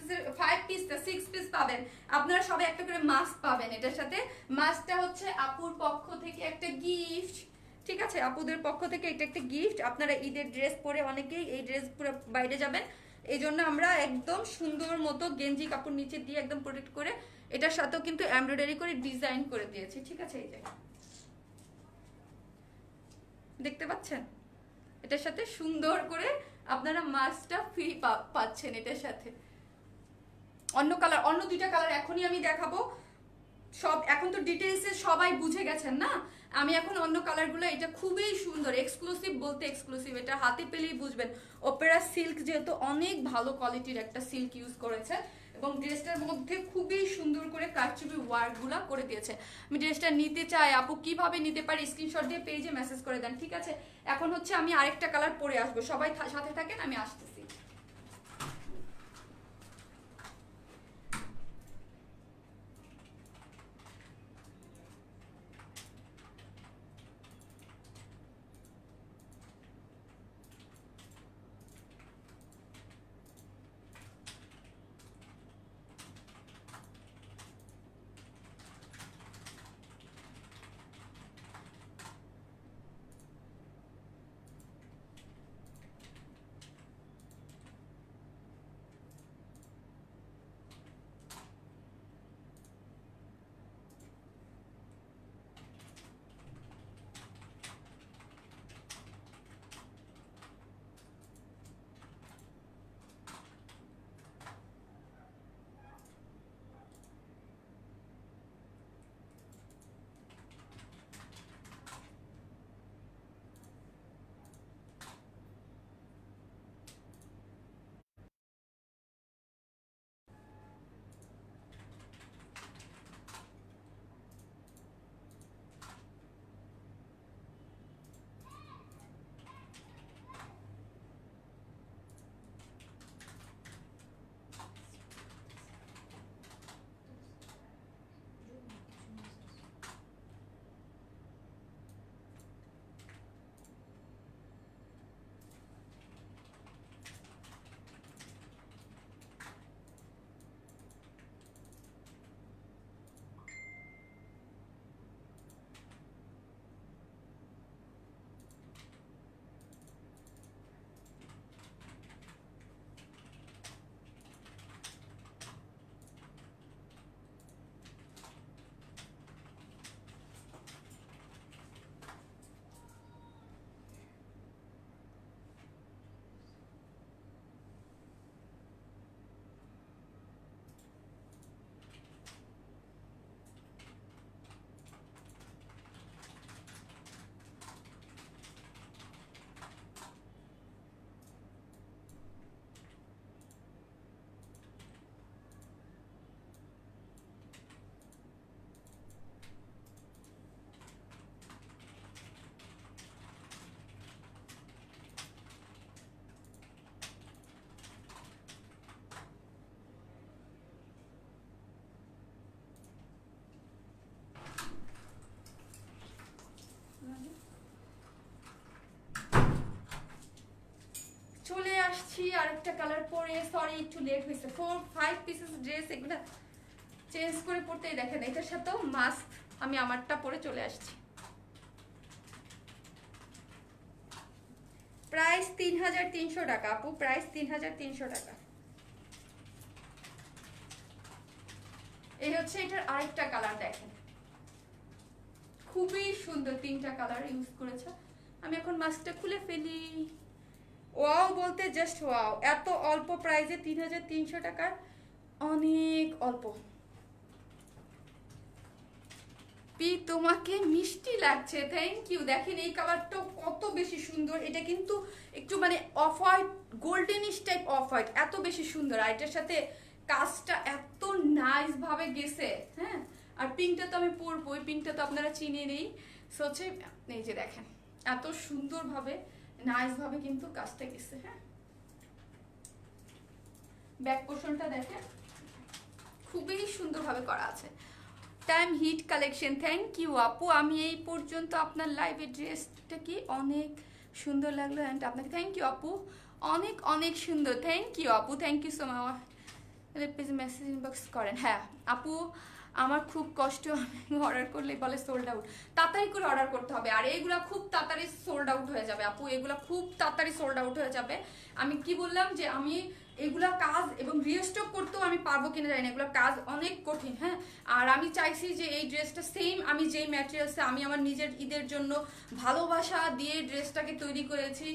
6 পিস পাবেন আপনারা, সবাই একটা করে মাস্ক পাবেন এটার সাথে। মাস্কটা হচ্ছে আপুর পক্ষ থেকে একটা গিফট, ঠিক আছে, আপুদের পক্ষ থেকে এটা একটা গিফট। আপনারা ঈদের ড্রেস পরে অনেকেই এই ড্রেস পরে বাইরে যাবেন, এই জন্য আমরা একদম সুন্দর মতো গেঞ্জি কাপড় নিচে দিয়ে একদম প্রোটেক্ট করে এটার সাথেও কিন্তু এমব্রয়ডারি করে ডিজাইন করে দিয়েছি, ঠিক আছে। এই যে দেখতে পাচ্ছেন, এটার সাথে সুন্দর করে আপনারা মাস্কটা ফ্রি পাচ্ছেন এটার সাথে। অন্য কালার, অন্য দুইটা কালার এখনই আমি দেখাবো, সব এখন তো ডিটেইলসে সবাই বুঝে গেছেন না, আমি এখন অন্য কালারগুলো, এটা খুবই সুন্দর, এক্সক্লুসিভ বলতে এক্সক্লুসিভ, এটা হাতে পেলেই বুঝবেন। অপেরা সিল্ক যেহেতু অনেক ভালো কোয়ালিটির একটা সিল্ক ইউজ করেছে, এবং ড্রেসটার মধ্যে খুবই সুন্দর করে কারচুপি ওয়ার্কগুলো করে দিয়েছে। আমি ড্রেসটা নিতে চাই আপু, কিভাবে নিতে পারি স্ক্রিনশট দিয়ে পেজে মেসেজ করে দেন, ঠিক আছে। এখন হচ্ছে আমি আরেকটা কালার পরে আসবো, সবাই সাথে থাকেন, আমি আসতেছি। চলে আসছি আরেকটা কালার পরে, সরি একটু লেট হয়েছে, 4-5 পিসেস ড্রেস, এগুলো চেঞ্জ করে পড়তেই দেখেন, এটার সাথেও মাস্ক আমি আমারটা পরে চলে আসছি। প্রাইস 3300 টাকা আপু, প্রাইস 3300 টাকা। এই হচ্ছে এটার আরেকটা কালার, দেখেন খুবই সুন্দর, তিনটা কালার ইউজ করেছে। আমি এখন মাস্কটা খুলে ফেলি। ওয়াও বলতে জাস্ট ওয়াও, এত অল্প প্রাইসে 3300 টাকার, অনেক অল্প। পি তোমাকে মিষ্টি লাগছে, থ্যাংক ইউ। দেখেন এই কালারটা কত বেশি সুন্দর, এটা কিন্তু একটু মানে off white, goldenish type of white, এত বেশি সুন্দর। আর এটার সাথে কাজটা এত নাইস ভাবে গেছে, হ্যাঁ। আর পিঙ্কটা তো আমি পরবো, ওই পিঙ্কটা তো আপনারা চিনে নেই, সো হচ্ছে এই যে দেখেন এত সুন্দর ভাবে নাইস ভাবে কিন্তু কাজটা গেছে, হ্যাঁ। ব্যাক পোর্শনটা দেখেন খুবই সুন্দরভাবে করা আছে। Time hit collection, thank you আপু। আমি এই পর্যন্ত আপনার লাইভে ড্রেসটা কি অনেক সুন্দর লাগলো, অ্যান্ড আপনাকে থ্যাংক ইউ আপু, অনেক অনেক সুন্দর, থ্যাংক ইউ আপু, thank you so much. Please message inbox করেন। হ্যাঁ আপু, আমার খুব কষ্ট, আমি অর্ডার করলে বলে সোল্ড আউট। তাড়াতাড়ি করে অর্ডার করতে হবে, আর এইগুলা খুব তাড়াতাড়ি সোল্ড আউট হয়ে যাবে আপু, এগুলা খুব তাড়াতাড়ি সোল্ড আউট হয়ে যাবে। আমি কি বললাম যে আমি এগুলা কাজ এবং রিস্টক করতেও আমি পারবো কিনা জানি না, এগুলো কাজ অনেক কঠিন। হ্যাঁ, আর আমি চাইছি যে এই ড্রেসটা সেম আমি যেই ম্যাটেরিয়ালসে আমি আমার নিজের ঈদের জন্য ভালোবাসা দিয়ে ড্রেসটাকে তৈরি করেছি,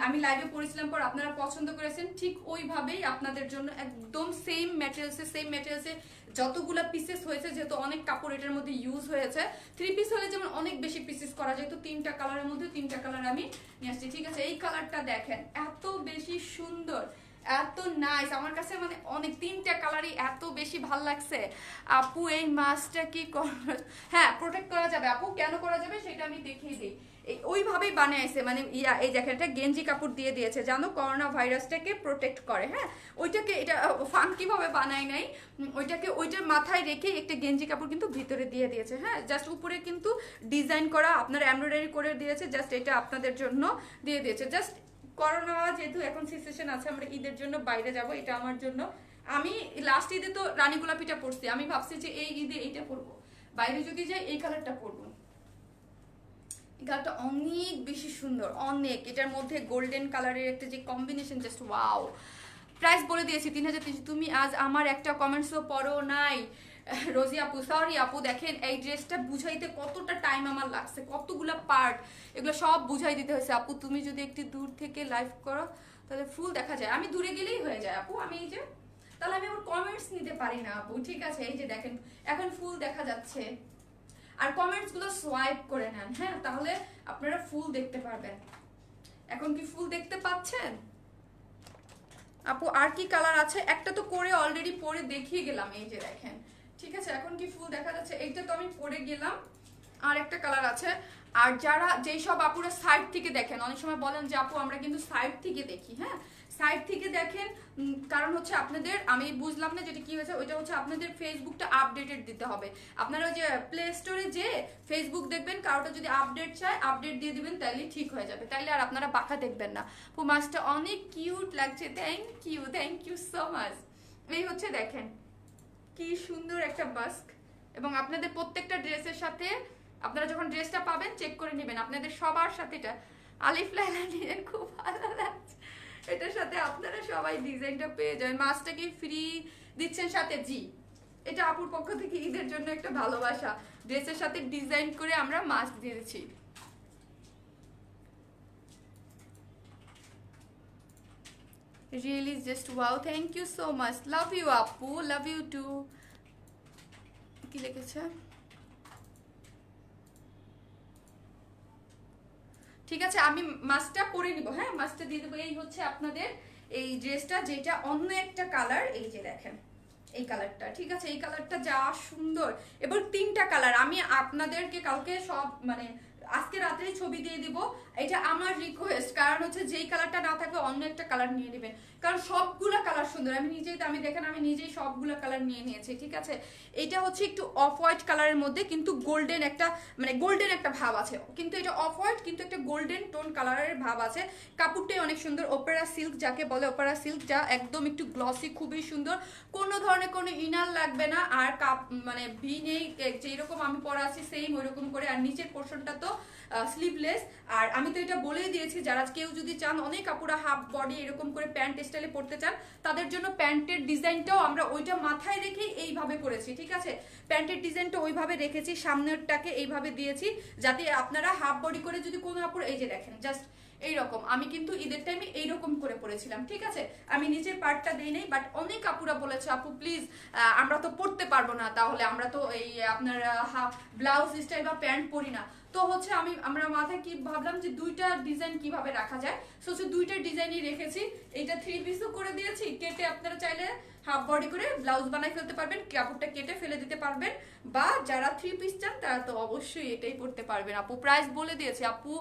আমি লাইভে পড়েছিলাম পর আপনারা পছন্দ করেছেন, ঠিক ওইভাবেই আপনাদের জন্য একদম সেম ম্যাটেরিয়ালসে যতগুলা পিসেস হয়েছে, যেহেতু অনেক কাপড় এটার মধ্যে ইউজ হয়েছে, 3 পিস হলে যেমন অনেক বেশি পিসেস করা যায়, তো 3টা কালারের মধ্যে 3টা কালার আমি নিয়ে আসছি। ঠিক আছে, এই কালারটা দেখেন এত বেশি সুন্দর, এত নাইস, আমার কাছে মানে অনেক 3টা কালারই এত বেশি ভাল লাগছে। আপু এই মাছটা কি হ্যাঁ প্রোটেক্ট করা যাবে আপু, কেন করা যাবে সেটা আমি দেখিয়ে দিই। ওইভাবেই বানিয়েছে, মানে এই দেখেন এটা গেঞ্জি কাপড় দিয়ে দিয়েছে, জানো করোনা ভাইরাসটাকে প্রোটেক্ট করে। হ্যাঁ, ওইটাকে এটা ফাঙ্কি ভাবে বানায় নাই, ওইটার মাথায় রেখে একটা গেঞ্জি কাপড় কিন্তু ভিতরে দিয়ে দিয়েছে। হ্যাঁ, জাস্ট উপরে কিন্তু ডিজাইন করা আপনার এমব্রয়ডারি করে দিয়েছে, জাস্ট এটা আপনাদের জন্য দিয়ে দিয়েছে। জাস্ট করোনা যেহেতু এখন সিচুয়েশন আছে, আমরা ঈদের জন্য বাইরে যাব, এটা আমার জন্য, আমি লাস্ট ঈদে তো রানী গোলাপিটা পরছি, আমি ভাবছি যে এই ঈদে এইটা পরবো, বাইরে যদি যাই এই কালারটা পরবো। এই কালারটা অনেক বেশি সুন্দর, অনেক, এটার মধ্যে গোল্ডেন কালারের একটা যে কম্বিনেশন, জাস্ট ওয়াও। প্রাইস বলে দিয়েছি 3300। তুমি আজ আমার একটা কমেন্টসও পড়ো নাই রোজি আপু, সরি আপু। দেখেন এই ড্রেসটা বুঝাইতে কতটা টাইম আমার লাগছে, কতগুলা পার্ট, এগুলো সব বুঝাই দিতে হয়েছে আপু। তুমি যদি একটু দূর থেকে লাইভ করো তাহলে ফুল দেখা যায়, আমি দূরে গেলেই হয়ে যায় আপু, আমি এই যে তাহলে আমি আমার কমেন্টস নিতে পারি না আপু। ঠিক আছে, এই যে দেখেন এখন ফুল দেখা যাচ্ছে, আর কমেন্টস গুলো সোয়াইপ করে নেন, হ্যাঁ, তাহলে আপনারা ফুল দেখতে পারবেন। এখন কি ফুল দেখতে পাচ্ছেন আপু? আর কি কালার আছে? একটা তো করে অলরেডি পরে দেখিয়ে গেলাম, এই যে দেখেন। ঠিক আছে, এখন কি ফুল দেখা যাচ্ছে? এইটা তো আমি পরে গেলাম, আর একটা কালার আছে। আর যারা যেই সব আপুরা সাইড থেকে দেখেন, অনেক সময় বলেন যে আপু আমরা কিন্তু সাইড থেকে দেখি, হ্যাঁ সাইড থেকে দেখেন, কারণ হচ্ছে আপনাদের, আমি বুঝলাম না যেটা কি হয়েছে, ওইটা হচ্ছে আপনাদের ফেসবুকটা আপডেটেড দিতে হবে। আপনারা যে প্লে স্টোরে যে ফেসবুক দেখবেন, কারোটা যদি আপডেট চায় আপডেট দিয়ে দিবেন, তাইলে ঠিক হয়ে যাবে, তাইলে আর আপনারা বাঁকা দেখবেন না। মাছটা অনেক কিউট লাগছে, থ্যাংক ইউ সো মাচ। এই হচ্ছে দেখেন কি সুন্দর একটা মাস্ক, এবং আপনাদের প্রত্যেকটা ড্রেসের সাথে আপনারা যখন ড্রেসটা পাবেন চেক করে নেবেন, আপনাদের সবার সাথে এটা আলিফ লাইলা ডিজাইন খুব ভালো লাগছে, এটার সাথে আপনারা সবাই ডিজাইনটা পেয়ে যাবেন। মাছটা কি ফ্রি দিচ্ছেন সাথে? জি, এটা আপুর পক্ষ থেকে ঈদের জন্য একটা ভালোবাসা, ড্রেসের সাথে ডিজাইন করে আমরা মাস্ক দিয়ে দিচ্ছি। Really just wow, thank you so much, love you আপু, love you too। কি লিখেছে? ঠিক আছে, আমি মাস্কটা পরে নিব, হ্যাঁ মাস্কটা দিয়ে দেবো। এই হচ্ছে আপনাদের এই ড্রেসটা, যেটা অন্য একটা কালার, এই যে দেখেন এই কালারটা। ঠিক আছে, এই কালারটা যা সুন্দর, এবার 3টা কালার আমি আপনাদেরকে কালকে সব মানে আজকে রাতেই ছবি দিয়ে দিব। এটা আমার রিকোয়েস্ট, কারণ হচ্ছে যেই কালারটা না থাকবে অন্য একটা কালার নিয়ে নেবেন, কারণ সবগুলা কালার সুন্দর। আমি দেখেন আমি নিজেই সবগুলা কালার নিয়ে নিয়েছি। ঠিক আছে, এটা হচ্ছে একটু অফ হোয়াইট কালারের মধ্যে, কিন্তু গোল্ডেন একটা মানে গোল্ডেন একটা ভাব আছে, কিন্তু এটা অফ হোয়াইট কিন্তু একটা গোল্ডেন টোন কালারের ভাব আছে। কাপড়টাই অনেক সুন্দর, ওপেরা সিল্ক যাকে বলে, ওপেরা সিল্ক, যা একদম একটু গ্লসি, খুবই সুন্দর, কোনো ধরনের কোনো ইনার লাগবে না, আর মানে ভি নেই, যেরকম আমি পরা আছি সেম ওইরকম করে। আর নিচের পোর্শনটা তো স্লিভলেস। আর আমি তো এটা বলেই দিয়েছি, যারা কেউ যদি চান, অনেক কাপড়া হাফ বডি এরকম করে প্যান্ট স্টাইলে পরতে চান, তাদের জন্য প্যান্টের ডিজাইনটাও আমরা ওইটা মাথায় রেখেই এইভাবে করেছি। ঠিক আছে, প্যান্টের ডিজাইনটা ওইভাবে রেখেছি, সামনেরটাকে এইভাবে দিয়েছি, যাতে আপনারা হাফ বডি করে যদি কোনো কাপড়, এই যে দেখেন জাস্ট এইরকম, আমি কিন্তু ঈদের টাইমে এইরকম করে পরেছিলাম। ঠিক আছে, আমি নিচের পার্টটা দেই নাই, বাট অনেক আপুরা বলেছে আপু প্লিজ আমরা তো পরতে পারবো না, তাহলে আমরা তো এই আপনার ব্লাউজ স্টাইল বা প্যান্ট পরি না, তো হচ্ছে আমরা মাথায় কি ভাবলাম যে 2টা ডিজাইন কিভাবে রাখা যায়, সো 2টা ডিজাইনই রেখেছি। এইটা 3 পিসও করে দিয়েছি, কেটে আপনারা চাইলে হাফ বডি করে ব্লাউজ বানাই ফেলতে পারবেন, কাপড়টা কেটে ফেলে দিতে পারবেন, বা যারা 3 পিস চান তারা তো অবশ্যই এটাই পরতে পারবেন। আপু প্রাইস বলে দিয়েছি আপু,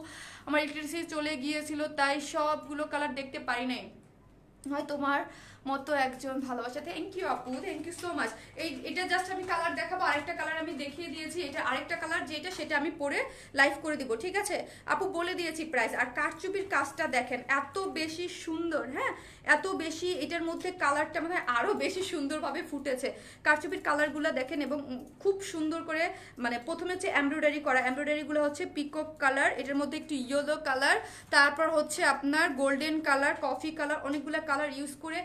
আমার ইলেকট্রিসিটি চলে গিয়েছিল তাই সবগুলো কালার দেখতে পারি নাই, হয় তোমার মতো একজন ভালোবাসা। থ্যাংক ইউ আপু, থ্যাংক ইউ সো মাচ। এটা জাস্ট আমি কালার দেখাবো, আরেকটা কালার আমি দেখিয়ে দিয়েছি, এটা আরেকটা কালার যেটা সেটা আমি পরে লাইভ করে দিব, ঠিক আছে আপু, বলে দিয়েছি প্রাইস। আর কারচুপির কাজটা দেখেন এত বেশি সুন্দর, হ্যাঁ এত বেশি, এটার মধ্যে কালারটা মানে আরো বেশি সুন্দরভাবে ফুটেছে। কারচুপির কালারগুলো দেখেন এবং খুব সুন্দর করে, মানে প্রথমে হচ্ছে এমব্রয়ডারি করা, এমব্রয়ডারিগুলো হচ্ছে পিকক কালার, এটার মধ্যে একটু ইয়েলো কালার, তারপর হচ্ছে আপনার গোল্ডেন কালার, কফি কালার, অনেকগুলো কালার ইউজ করে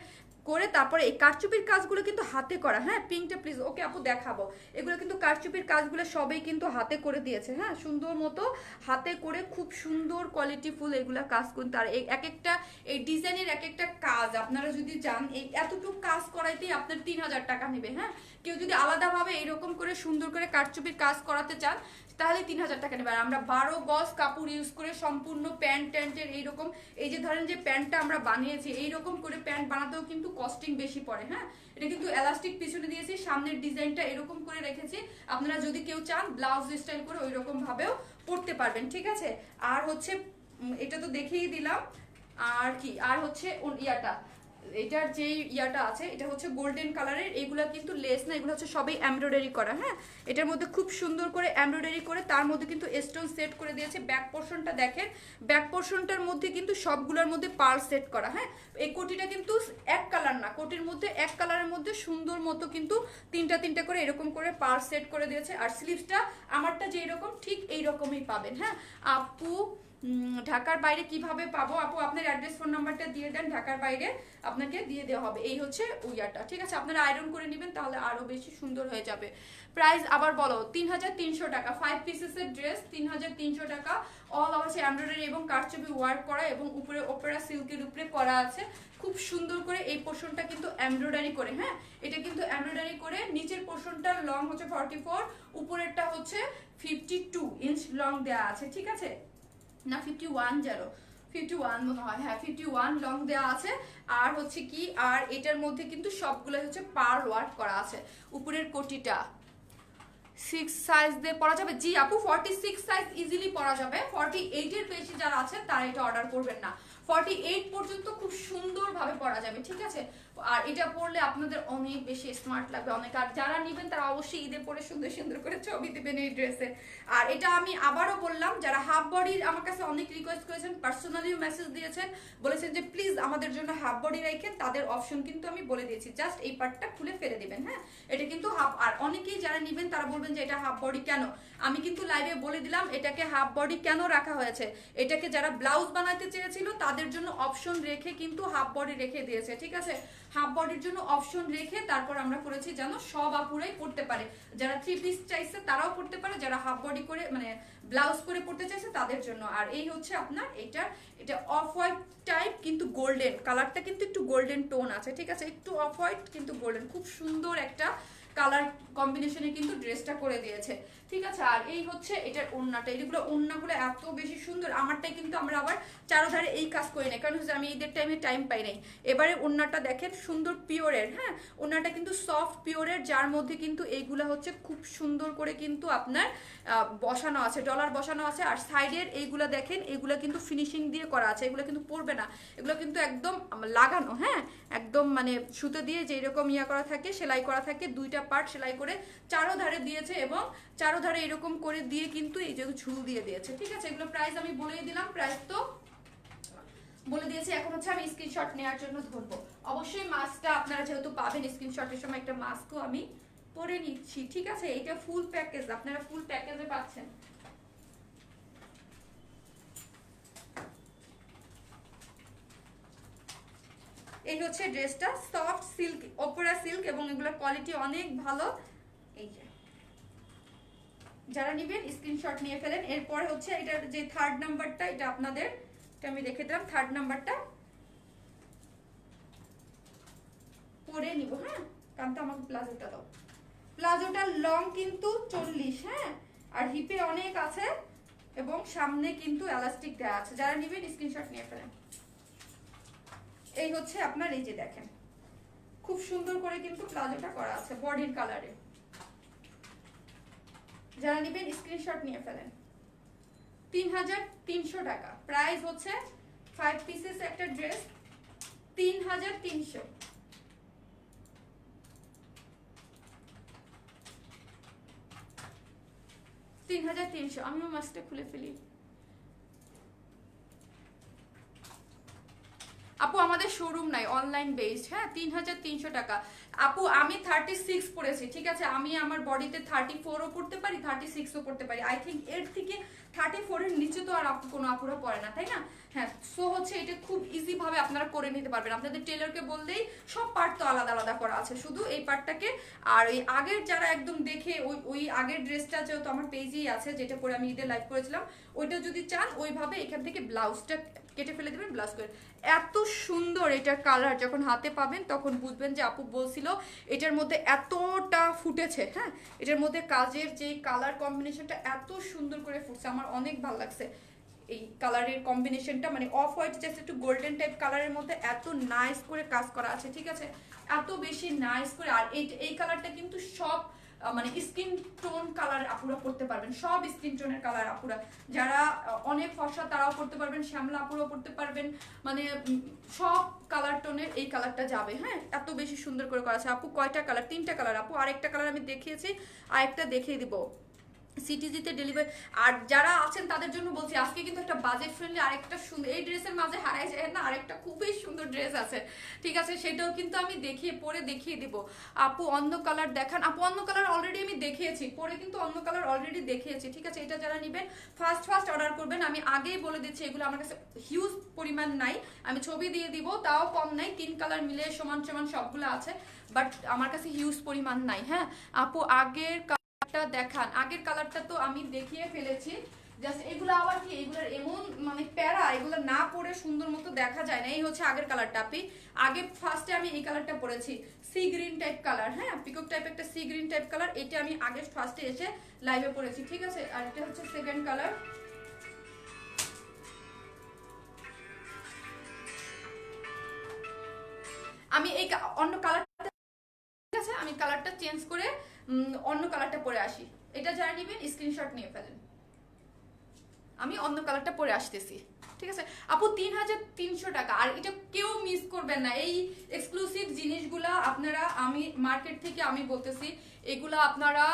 করে তারপরে এই কারচুপির কাজগুলো কিন্তু হাতে করা। হ্যাঁ পিঙ্কটা প্লিজ, ওকে আপু দেখাবো, এগুলো কিন্তু কারচুপির কাজগুলো সবই কিন্তু হাতে করে দিয়েছে, হ্যাঁ সুন্দর মতো হাতে করে, খুব সুন্দর কোয়ালিটি ফুল এগুলা কাজ করতে। আর এই এক একটা এই ডিজাইনের এক একটা কাজ আপনারা যদি যান, এই এতটুকু কাজ করাইতেই আপনার 3000 টাকা নেবে। হ্যাঁ কেউ যদি আলাদাভাবে এইরকম করে সুন্দর করে কারচুপির কাজ করাতে চান তাহলে 3000 টাকা নেবে। আর আমরা 12 গজ কাপড় ইউজ করে সম্পূর্ণ প্যান্ট ট্যান্টের এইরকম, এই যে ধরেন যে প্যান্টটা আমরা বানিয়েছি এইরকম করে প্যান্ট বানাতেও কিন্তু কস্টিং বেশি পড়ে। হ্যাঁ এটা কিন্তু এলাস্টিক পিছনে দিয়েছি, সামনের ডিজাইনটা এরকম করে রেখেছি, আপনারা যদি কেউ চান ব্লাউজ স্টাইল করে ওই রকম ভাবেও পরতে পারবেন, ঠিক আছে। আর হচ্ছে এটা তো দেখিয়ে দিলাম, আর কি আর হচ্ছে ইয়াটা, এটার যে ইয়াটা আছে এটা হচ্ছে গোল্ডেন কালারের, এগুলা কিন্তু লেস না, এগুলো হচ্ছে সবই এমব্রয়ডারি করা। হ্যাঁ এটার মধ্যে খুব সুন্দর করে এমব্রয়ডারি করে তার মধ্যে কিন্তু স্টোন সেট করে দিয়েছে। ব্যাক পোর্শনটা দেখেন, ব্যাক পোর্শনটার মধ্যে কিন্তু সবগুলোর মধ্যে পার্ল সেট করা। হ্যাঁ এই কোটিটা কিন্তু এক কালার না, কোটির মধ্যে এক কালারের মধ্যে সুন্দর মতো কিন্তু তিনটা তিনটা করে এরকম করে পার্ল সেট করে দিয়েছে। আর স্লিভসটা আমারটা যেই রকম ঠিক এই রকমই পাবেন। হ্যাঁ আপু ঢাকার বাইরে কিভাবে পাবো? আপু আপনার অ্যাড্রেস ফোন নাম্বারটা দিয়ে দেন, ঢাকার বাইরে আপনাকে দিয়ে দেওয়া হবে। এই হচ্ছে উইয়াটা, ঠিক আছে আপনারা আয়রন করে নেবেন তাহলে আরো বেশি সুন্দর হয়ে যাবে। প্রাইস আবার বলো, 3300 টাকা, 5 পিসেসের ড্রেস 3300 টাকা, অল হচ্ছে এমব্রয়ডারি এবং কারচুপি ওয়ার্ক করা এবং উপরে ওপেরা সিল্কের উপরে করা আছে খুব সুন্দর করে। এই পোর্শনটা কিন্তু এমব্রয়ডারি করে, হ্যাঁ এটা কিন্তু এমব্রয়ডারি করে, নিচের পোর্শনটা লং হচ্ছে 44, উপরেরটা হচ্ছে 52 ইঞ্চ লং দেয়া আছে, ঠিক আছে না 51 মনে হয়, হ্যাঁ 51 লং দেওয়া আছে। আর হচ্ছে কি, আর এটার মধ্যে কিন্তু সবগুলো হচ্ছে পার্ল ওয়ার্ক করা আছে। উপরের কোটিটা 6 সাইজ দিয়ে পরা যাবে? জি আপু 46 সাইজ ইজিলি পরা যাবে, 48 এর বেশি যারা আছে তারা এটা অর্ডার করবেন না, 48 পর্যন্ত খুব সুন্দরভাবে পরা যাবে, ঠিক আছে। আর এটা পরলে আপনাদের অনেক বেশি স্মার্ট লাগবে অনেক। আর যারা নেবেন তারা অবশ্যই ঈদে পরে সুন্দর সুন্দর করে ছবি দিবেন এই ড্রেসে। আর এটা আমি আবারও বললাম, যারা হাফ বডির আমার কাছে অনেক রিকোয়েস্ট করেছেন, পার্সোনালিও মেসেজ দিয়েছেন, বলেছেন যে প্লিজ আমাদের জন্য হাফ বডি রাখেন, তাদের অপশন কিন্তু আমি বলে দিয়েছি, জাস্ট এই পার্টটা খুলে ফেলে দিবেন। হ্যাঁ এটা কিন্তু হাফ। আর অনেকেই যারা নেবেন তারা বলবেন যে এটা হাফ বডি কেন, আমি কিন্তু লাইভে বলে দিলাম এটাকে হাফ বডি কেন রাখা হয়েছে। এটাকে যারা ব্লাউজ বানাতে চেয়েছিল তাদের জন্য অপশন রেখে কিন্তু হাফ বডি রেখে দিয়েছে, ঠিক আছে। হাফ বডির জন্য অপশন রেখে তারপর আমরা করেছি যেন সব আপুরাই পড়তে পারে, যারা 3 পিস চাইছে তারাও পড়তে পারে, যারা হাফ বডি করে মানে ব্লাউজ করে পড়তে চাইছে তাদের জন্য। আর এই হচ্ছে আপনার এটা অফ হোয়াইট টাইপ কিন্তু গোল্ডেন কালারটা, কিন্তু একটু গোল্ডেন টোন আছে, ঠিক আছে একটু অফ হোয়াইট কিন্তু গোল্ডেন, খুব সুন্দর একটা কালার কম্বিনেশনে কিন্তু ড্রেসটা করে দিয়েছে, ঠিক আছে। আর এই হচ্ছে এটার ওড়নাটা, এইগুলো ওড়নাগুলো এত বেশি সুন্দর। আমারটাই কিন্তু আমরা আবার চারোধারে এই কাজ করি না, কারণ হচ্ছে আমি ঈদের টাইম পাই নাই। এবারে ওড়নাটা দেখেন সুন্দর পিওরের, হ্যাঁ ওড়নাটা কিন্তু সফট পিওরের, যার মধ্যে কিন্তু এইগুলা হচ্ছে খুব সুন্দর করে কিন্তু আপনার বসানো আছে, ডলার বসানো আছে। আর সাইডের এইগুলা দেখেন, এইগুলা কিন্তু ফিনিশিং দিয়ে করা আছে, এগুলো কিন্তু পরবে না, এগুলো কিন্তু একদম লাগানো, হ্যাঁ একদম মানে সুতো দিয়ে যেরকম ইয়া করা থাকে, সেলাই করা থাকে, দুইটা পার্ট সেলাই করে চারোধারে দিয়েছে এবং চারোধারে এরকম করে দিয়ে কিন্তু এই যে ঝুল দিয়ে দিয়েছে, ঠিক আছে। এগুলো প্রাইস আমি বলেই দিলাম, প্রাইস তো বলে দিয়েছি। এখন হচ্ছে আমি স্ক্রিনশট নেওয়ার জন্য ধরবো, অবশ্যই মাস্কটা আপনারা যেহেতু পাবেন স্ক্রিনশটের সময় একটা মাস্কও আমি পরে নিচ্ছি, ঠিক আছে। এটা ফুল প্যাকেজ, আপনারা ফুল প্যাকেজে পাচ্ছেন। এই হচ্ছে ড্রেসটা, সফট সিল্ক, ওপেরা সিল্ক এবং এগুলোর কোয়ালিটি অনেক ভালো। এই যে যারা নেবেন স্ক্রিনশট নিয়ে ফেলেন। এরপরে হচ্ছে এটার যে থার্ড নাম্বারটা, এটা আপনাদের এটা আমি রেখে দিলাম, থার্ড নাম্বারটা পরে নিব, হ্যাঁ কারণ তো আমাকে প্লাজোটা দাও। প্লাজোটার লং কিন্তু 40, হ্যাঁ আর হিপে অনেক আছে এবং সামনে কিন্তু এলাস্টিক দেওয়া আছে, যারা নেবেন স্ক্রিনশট নিয়ে ফেলেন। এই হচ্ছে আপনার এই যে দেখেন খুব সুন্দর করে কিন্তু প্লাজোটা করা আছে বডির কালারে, যারা নেবেন স্ক্রিনশট নিয়ে ফেলেন। 3300 টাকা প্রাইস হচ্ছে, 5 পিসেস একটা ড্রেস 3300, 3300, আমিও মাস্কটা খুলে ফেলি। আপু আমাদের শোরুম নাই, অনলাইন বেসড, হ্যাঁ 3300 টাকা। আপু আমি 36 পরেছি, ঠিক আছে, আমি আমার বডিতে 34ও পড়তে পারি, 36ও পড়তে পারি। আই থিঙ্ক এর থেকে 34 এর নিচে তো আর কোনো আপুরা পড়ে না, তাই না? হ্যাঁ, সো হচ্ছে এটা খুব ইজি ভাবে আপনারা করে নিতে পারবেন। আপনাদের টেলরকে বললেই, সব পার্ট তো আলাদা আলাদা করা আছে, শুধু এই পার্টটাকে। আর ওই আগের যারা একদম দেখে ওই আগের ড্রেসটা যেহেতু আমার পেজেই আছে, যেটা পরে আমি ঈদের লাইভ করেছিলাম, ওইটা যদি চান ওইভাবে এখান থেকে ব্লাউজটা কেটে ফেলে দেবেন, ব্লাউজ করে। এত সুন্দর এটার কালার, যখন হাতে পাবেন তখন বুঝবেন যে আপু বলছিল এটার মধ্যে এতটা ফুটেছে। হ্যাঁ, এটার মধ্যে কাজের যে কালার কম্বিনেশনটা এত সুন্দর করে ফুটছে, আমার অনেক ভালো লাগছে এই কালারের কম্বিনেশনটা। মানে অফ হোয়াইট জাস্ট একটু গোল্ডেন টাইপ কালারের মধ্যে এত নাইস করে কাজ করা আছে, ঠিক আছে, এত বেশি নাইস করে। আর এই কালারটা কিন্তু সব মানে স্কিন টোন কালার আপুরা পড়তে পারবেন, সব স্কিন টোনের কালার আপুরা, যারা অনেক ফর্সা তারাও পড়তে পারবেন, শ্যামলা আপুরাও পড়তে পারবেন, মানে সব কালার টোনের এই কালারটা যাবে। হ্যাঁ, এত বেশি সুন্দর করে করা আছে। আপু কয়টা কালার? 3টা কালার আপু, আরেকটা কালার আমি দেখিয়েছি, আরেকটা দেখিয়ে দিব সিটিজিতে ডেলিভারি। আর যারা আছেন তাদের জন্য বলছি, আজকে কিন্তু একটা বাজেট ফ্রেন্ডলি আরেকটা সুন্দর, এই ড্রেসের মাঝে হারাই যায় না, আরেকটা খুবই সুন্দর ড্রেস আছে, ঠিক আছে, সেটাও কিন্তু আমি পরে দেখিয়ে দিব। আপু অন্য কালার দেখান। আপু অন্য কালার অলরেডি আমি দেখিয়েছি, পরে কিন্তু অন্য কালার অলরেডি দেখিয়েছি, ঠিক আছে। এটা যারা নেবেন ফার্স্ট অর্ডার করবেন। আমি আগেই বলে দিচ্ছি, এগুলো আমার কাছে হিউজ পরিমাণ নাই, আমি ছবি দিয়ে দিব, তাও কম নাই, 3 কালার মিলে সমান সমান সবগুলো আছে, বাট আমার কাছে হিউজ পরিমাণ নাই। হ্যাঁ আপু আগের দেখান। আগের কালারটা তো আমি দেখিয়ে ফেলেছি, জাস্ট এগুলো আবার কি, এগুলোর এমন মানে প্যারা, এগুলো না পরে সুন্দর মতো দেখা যায় না। এই হচ্ছে আগের কালারটা। আপনি আগে ফার্স্টে আমি এই কালারটা পরেছি, সি গ্রিন টাইপ কালার, হ্যাঁ পিকক টাইপ একটা সি গ্রিন টাইপ কালার, এটা আমি আগে ফার্স্টে এসে লাইভে পরেছি, ঠিক আছে। আর এটা হচ্ছে সেকেন্ড কালার। আমি এই অন্য কালারটা, ঠিক আছে, আমি কালারটা চেঞ্জ করে অন্য কালারটা পরে আসি। এটা যারা নেবেন স্ক্রিনশট নিয়ে ফেলেন, আমি অন্য কালারটা পরে আসতেছি, ঠিক আছে। আপু 3300 টাকা। আর এটা কেউ মিস করবেন না, এই এক্সক্লুসিভ জিনিসগুলা আপনারা, আমি মার্কেট থেকে আমি বলতেছি, এগুলা আপনারা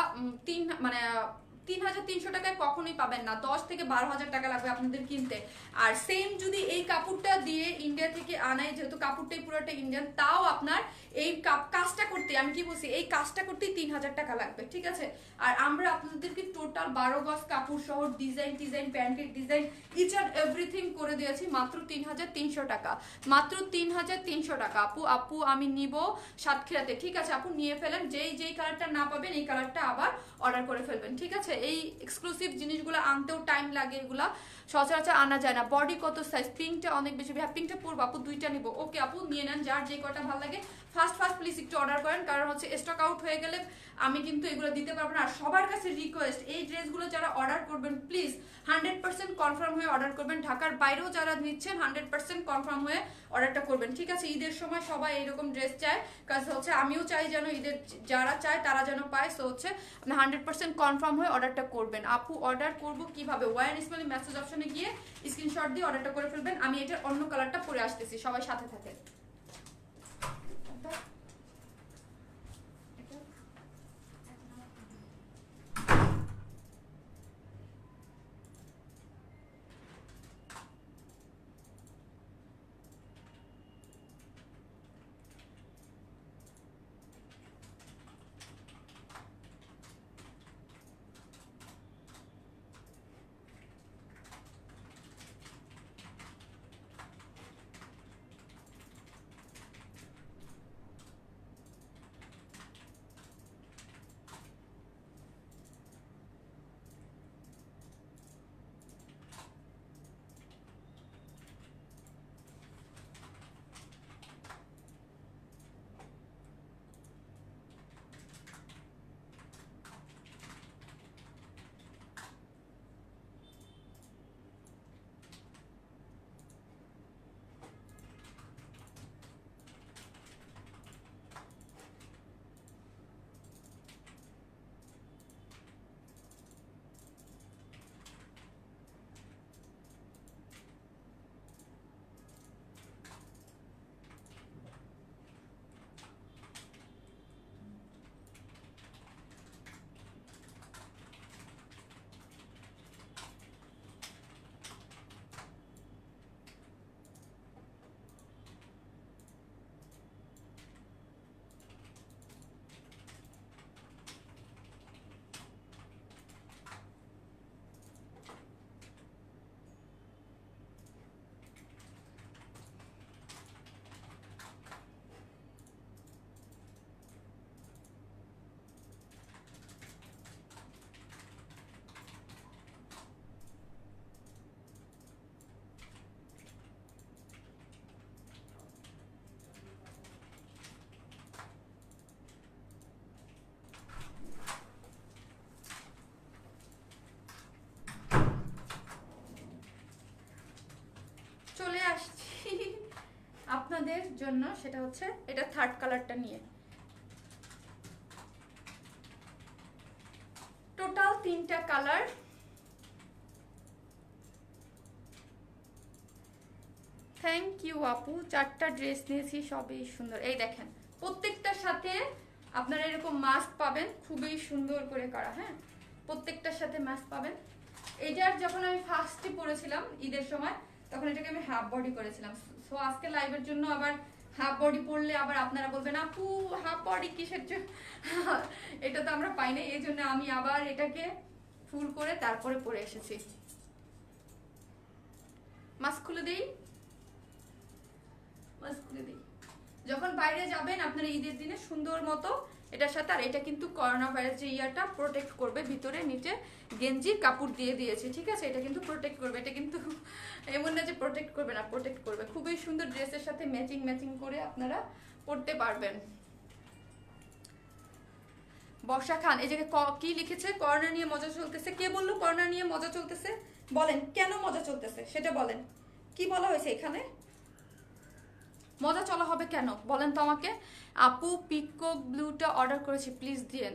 3300 টাকায় কখনোই পাবেন না, 10 থেকে 12,000 টাকা লাগবে আপনাদের কিনতে। আর সেম যদি এই কাপড়টা দিয়ে ইন্ডিয়া থেকে আনাই, যেহেতু কাপড়টাই পুরোটা ইন্ডিয়ান, তাও আপনার এই কাজটা করতে, আমি কি বলছি, এই কাজটা করতেই 3000 টাকা লাগবে, ঠিক আছে। আর আমরা আপনাদেরকে টোটাল 12 গজ কাপড় সহ ডিজাইন প্যান্টের ডিজাইন ইচ অ্যান্ড এভরিথিং করে দিয়েছি মাত্র 3300 টাকা, মাত্র 3300 টাকা। আপু আমি নিব সাতক্ষীরাতে, ঠিক আছে আপু নিয়ে ফেলেন। যেই কালারটা না পাবেন এই কালারটা আবার অর্ডার করে ফেলবেন, ঠিক আছে। এই এক্সক্লুসিভ জিনিসগুলো আনতেও টাইম লাগে, এগুলা সচরাচর আনা যায় না। বডি কত সাইজ? পিঙ্কটা অনেক বেশি, পিঙ্কটা পরবো আপু, 2টা নিব। ওকে আপু নিয়ে নেন, যার যে কটা ভালো লাগে। ফার্স্ট প্লিজ একটু অর্ডার করেন, কারণ হচ্ছে স্টক আউট হয়ে গেলে আমি কিন্তু এগুলো দিতে পারবো না। আর সবার কাছে রিকোয়েস্ট, এই ড্রেসগুলো যারা অর্ডার করবেন প্লিজ 100% কনফার্ম হয়ে অর্ডার করবেন। ঢাকার বাইরেও যারা নিচ্ছেন 100% কনফার্ম হয়ে অর্ডারটা করবেন, ঠিক আছে। ঈদের সময় সবাই এরকম ড্রেস চায়, কাজ হচ্ছে আমিও চাই যেন ঈদের যারা চায় তারা যেন পায়, সো হচ্ছে আপনি 100% কনফার্ম হয়ে অর্ডারটা করবেন। আপু অর্ডার করবো কিভাবে? ওয়ান ইসমাইলি মেসেজ অপশনে গিয়ে স্ক্রিনশট দিয়ে অর্ডারটা করে ফেলবেন। আমি এটার অন্য কালারটা পরে আসতেছি, সবাই সাথে থাকে। জন্য, সেটা হচ্ছে এটা থার্ড কালারটা নিয়ে। টোটাল 3টা কালার। থ্যাংক ইউ আপু, 4টা ড্রেস নিয়েছি, সবই সুন্দর। এই দেখেন প্রত্যেকটার সাথে আপনারা এরকম মাস্ক পাবেন, খুবই সুন্দর করে করা। হ্যাঁ, প্রত্যেকটার সাথে মাস্ক পাবেন। এটার যখন আমি ফার্স্টে পরেছিলাম ঈদের সময়, তখন এটাকে আমি হাফ বডি করেছিলাম। সো আজকে লাইভের জন্য আবার হাফ বডি পরলে আবার আপনারা বলবেন আপু হাফ বডি কিসের জন্য, এটা তো আমরা পাই না, এই জন্য আমি আবার এটাকে ফুল করে তারপরে পরে এসেছি। মাস্ক খুলে দিই, মাস্ক খুলে দিই। যখন বাইরে যাবেন আপনারা ঈদের দিনে সুন্দর মতো এটার সাথে, আর এটা কিন্তু করোনা ভাইরাস যে ইয়াটা প্রোটেক্ট করবে, ভিতরে নিচে গেঞ্জি কাপড় দিয়ে দিয়েছে, ঠিক আছে? এটা কিন্তু প্রোটেক্ট করবে, এটা কিন্তু এমন না যে প্রোটেক্ট করবে না, প্রোটেক্ট করবে। খুবই সুন্দর, ড্রেসের সাথে ম্যাচিং ম্যাচিং করে আপনারা পরতে পারবেন। বর্ষা খান এই জায়গায় কি লিখেছে? করোনা নিয়ে মজা চলতেছে। কে বললো করোনা নিয়ে মজা চলতেছে? বলেন কেন মজা চলতেছে সেটা বলেন। কি বলা হয়েছে এখানে? মজা চলা হবে কেন বলেন তো আমাকে। আপু পিকক ব্লুটা অর্ডার করেছি, প্লিজ দিয়েন।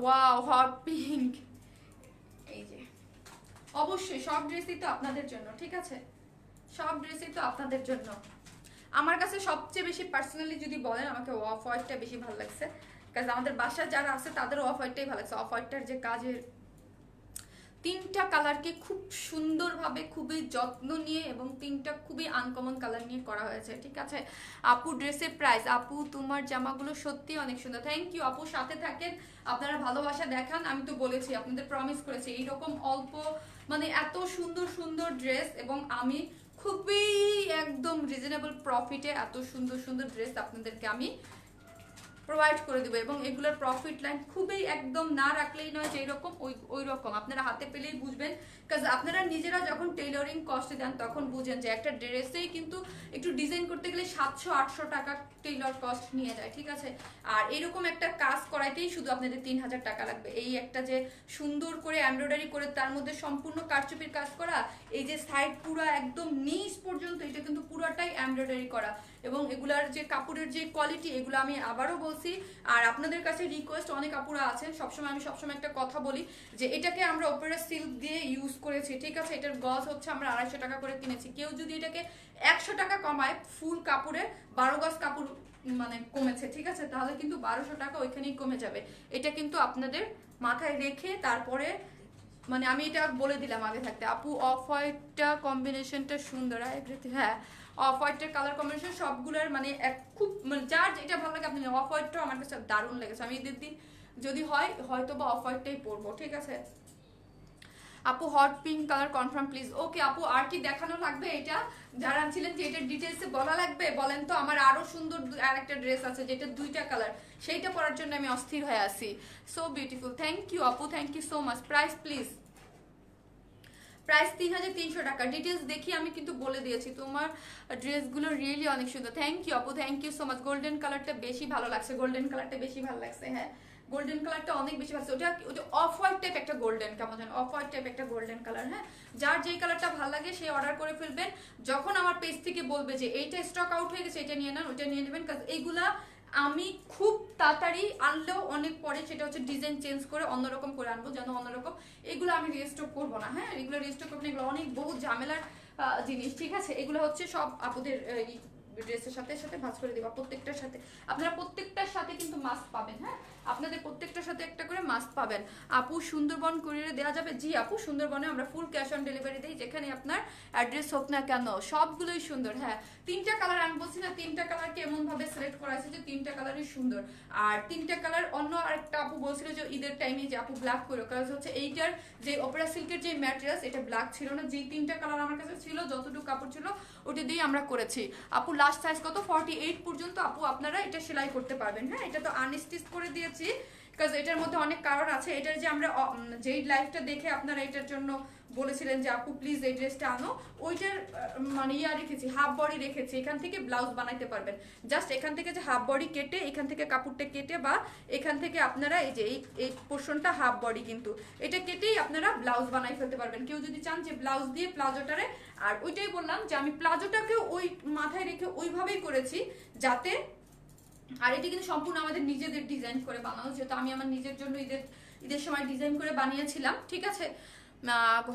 Wow hot pink. এই যে অবশ্যই সব ড্রেসই তো আপনাদের জন্য, ঠিক আছে? সব ড্রেসই তো আপনাদের জন্য। আমার কাছে সবচেয়ে বেশি পার্সোনালি যদি বলেন, আমাকে অফ হোয়াইটটা বেশি ভালো লাগছে, কারণ আমাদের বাসায় যারা আছে তাদের অফ হোয়াইটটাই ভালো লাগছে। অফ হোয়াইটটার যে কাজের 3টা কালারকে খুব সুন্দরভাবে, খুবই যত্ন নিয়ে এবং 3টা খুবই আনকমন কালার নিয়ে করা হয়েছে, ঠিক আছে? আপু ড্রেসের প্রাইস, আপু তোমার জামাগুলো সত্যি অনেক সুন্দর। থ্যাংক ইউ আপু, সাথে থাকেন, আপনারা ভালোবাসা দেখান। আমি তো বলেছি, আপনাদের প্রমিস করেছি এইরকম অল্প মানে এত সুন্দর সুন্দর ড্রেস, এবং আমি খুবই একদম রিজনেবল প্রফিটে এত সুন্দর সুন্দর ড্রেস আপনাদেরকে আমি প্রোভাইড করে দেবো। এবং এগুলোর প্রফিট লাইন খুবই একদম না রাখলেই নয়, যে এরকম ওই রকম আপনারা হাতে পেলেই বুঝবেন। কারণ আপনারা নিজেরা যখন টেইলরিং কস্টে দেন তখন বুঝেন যে একটা ড্রেসেই কিন্তু একটু ডিজাইন করতে গেলে 700-800 টাকা টেইলর কস্ট নিয়ে যায়, ঠিক আছে? আর এরকম একটা কাজ করাইতেই শুধু আপনাদের 3000 টাকা লাগবে। এই একটা যে সুন্দর করে এমব্রয়ডারি করে তার মধ্যে সম্পূর্ণ কারচুপির কাজ করা, এই যে সাইড পুরো একদম নিচ পর্যন্ত, এটা কিন্তু পুরোটাই এমব্রয়ডারি করা। এবং এগুলার যে কাপড়ের যে কোয়ালিটি, এগুলো আমি আবারও বলছি। আর আপনাদের কাছে রিকোয়েস্ট, অনেক আপুরা আছেন, আমি সবসময় একটা কথা বলি যে এটাকে আমরা ওপরে সিল্ক দিয়ে ইউজ করেছি, ঠিক আছে? এটার গজ হচ্ছে আমরা 250 টাকা করে কিনেছি। কেউ যদি এটাকে 100 টাকা কমায়, ফুল কাপড়ে 12 গজ কাপড় মানে কমেছে, ঠিক আছে? তাহলে কিন্তু 1200 টাকা ওইখানেই কমে যাবে। এটা কিন্তু আপনাদের মাথায় রেখে তারপরে মানে আমি এটা বলে দিলাম আগে থাকতে। আপু অফ হোয়াইটটা কম্বিনেশনটা সুন্দর, হ্যাঁ অফ হোয়াইটের কালার কম্বিনেশন সবগুলোর মানে খুব মানে যার যেটা ভালো লাগে আপনি। অফ হোয়াইটটাও আমার কাছে দারুণ লেগেছে। আমি ঈদের দিন যদি হয়তো বা অফ হোয়াইটটাই পরবো, ঠিক আছে? আপু hot pink colour confirm please. Okay আপু, আর কি দেখানো লাগবে? এটা যারা ছিলেন যে এটার ডিটেলসে বলা লাগবে বলেন তো। আমার আরো সুন্দর আর একটা ড্রেস আছে যেটা 2টা কালার, সেইটা পরার জন্য আমি অস্থির হয়ে আছি। সো বিউটিফুল, থ্যাংক ইউ আপু, thank you so much. Price please. Price 3300 টাকা। ডিটেলস দেখি আমি কিন্তু বলে দিয়েছি। তোমার ড্রেসগুলো রিয়েলি অনেক সুন্দর। থ্যাংক ইউ আপু, thank you so much. Golden কালারটা বেশি ভালো লাগছে, গোল্ডেন কালারটা বেশি ভালো লাগছে। হ্যাঁ গোল্ডেন কালারটা অনেক বেশি ভালো। ওটা অফ হোয়াইট টাইপ একটা গোল্ডেন, কেমন জানো অফ হোয়াইট টাইপ একটা গোল্ডেন কালার। হ্যাঁ যার যেই কালারটা ভালো লাগে সে অর্ডার করে ফেলবেন। যখন আমার পেজ থেকে বলবে যে এইটা স্টক আউট হয়ে গেছে, এটা নিয়ে নেন, ওইটা নিয়ে নেবেন। কারণ এইগুলা আমি খুব তাড়াতাড়ি আনলেও অনেক পরে সেটা হচ্ছে ডিজাইন চেঞ্জ করে অন্যরকম করে আনবো, যেন অন্যরকম। এগুলো আমি রিস্টক করবো না। হ্যাঁ এগুলো রিস্টক করবো না, এগুলো অনেক বহু ঝামেলার জিনিস, ঠিক আছে? এগুলো হচ্ছে সব আপুদের ড্রেসের সাথে সাথে ভাঁজ করে দেবা। প্রত্যেকটার সাথে আপনারা প্রত্যেকটার সাথে কিন্তু মাস্ক পাবেন। হ্যাঁ আপনাদের প্রত্যেকটার সাথে একটা করে মাস্ক পাবেন। আপু সুন্দরবন কুরিয়ারে দেওয়া যাবে? জি আপু, সুন্দরবনে আমরা ফুল ক্যাশ অন ডেলিভারি দিই, যেখানে আপনার অ্যাড্রেস হোক না কেন। সবগুলোই সুন্দর। হ্যাঁ 3টা কালার আমি বলছি না, 3টা কালারকে এমন ভাবে সিলেক্ট করা আছে যে 3টা কালারই সুন্দর। আর 3টা কালার অন্য আরেকটা আপু বলছিল যে ঈদের টাইমে যে আপু ব্ল্যাক করো, কারণ হচ্ছে এইটার যে অপেরা সিল্কের যে ম্যাটেরিয়ালস এটা ব্ল্যাক ছিল না। যে 3টা কালার আমার কাছে ছিল, যতটুকু কাপড় ছিল ওটা দিয়ে আমরা করেছি। আপু লাস্ট সাইজ কত? 48 পর্যন্ত আপু আপনারা এটা সেলাই করতে পারবেন। হ্যাঁ এটা তো আনস্টিচ করে দিয়েছি, বিকজ এটার মধ্যে অনেক কারণ আছে। এটার যে আমরা যেই লাইভটা দেখে আপনারা এটার জন্য বলেছিলেন যে আপু প্লিজ এই ড্রেসটা আনো, ওইটার মানে রেখেছি, হাফ বডি রেখেছি, এখান থেকে ব্লাউজ বানাইতে পারবেন। জাস্ট এখান থেকে যে হাফ বডি কেটে, এখান থেকে কাপড়টা কেটে, বা এখান থেকে আপনারা এই যে এই পোর্শনটা হাফ বডি, কিন্তু এটা কেটেই আপনারা ব্লাউজ বানাই ফেলতে পারবেন। কেউ যদি চান যে ব্লাউজ দিয়ে প্লাজোটারে, আর ওইটাই বললাম যে আমি প্লাজোটাকেও ওই মাথায় রেখে ওইভাবেই করেছি যাতে, আর এটা কিন্তু সম্পূর্ণ আমাদের নিজেদের ডিজাইন করে বানানো, যেহেতু আমি আমার নিজের জন্য ঈদের সময় ডিজাইন করে বানিয়েছিলাম, ঠিক আছে।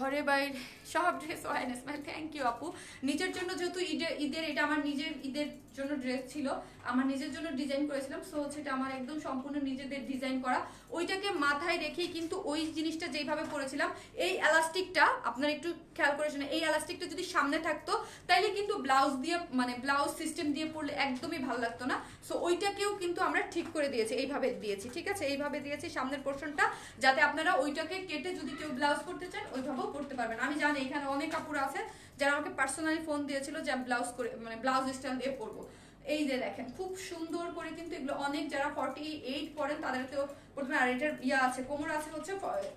ঘরে বাইরে সব ড্রেস ওয়াইনেস মাই থ্যাংক ইউ আপু। নিজের জন্য যেহেতু ঈদের এটা আমার নিজের ঈদের জন্য ড্রেস ছিল, আমার নিজের জন্য ডিজাইন করেছিলাম, সো সেটা আমার একদম সম্পূর্ণ নিজেদের ডিজাইন করা। ওইটাকে মাথায় রেখেই কিন্তু ওই জিনিসটা যেইভাবে পরেছিলাম, এই এলাস্টিকটা আপনারা একটু খেয়াল করেছেন, এই এলাস্টিকটা যদি সামনে থাকতো তাইলে কিন্তু ব্লাউজ দিয়ে মানে ব্লাউজ সিস্টেম দিয়ে পরলে একদমই ভালো লাগতো না। সো ওইটাকেও কিন্তু আমরা ঠিক করে দিয়েছি, এইভাবে দিয়েছি, ঠিক আছে, এইভাবে দিয়েছি সামনের পোর্শনটা, যাতে আপনারা ওইটাকে কেটে যদি কেউ ব্লাউজ করতে চান ওইভাবেও করতে পারবেন। আমি জানি এখানে অনেক কাপড় আছে যারা আমাকে পার্সোনালি ফোন দিয়েছিল যে আমি ব্লাউজ করে মানে ব্লাউজ স্টাইল দিয়ে পরবো। এই যে দেখেন খুব সুন্দর করে, কিন্তু এগুলো অনেক যারা 48 পরেন তাদেরকেও পড়তে পারেন। আর এটার আছে কোমর আছে হচ্ছে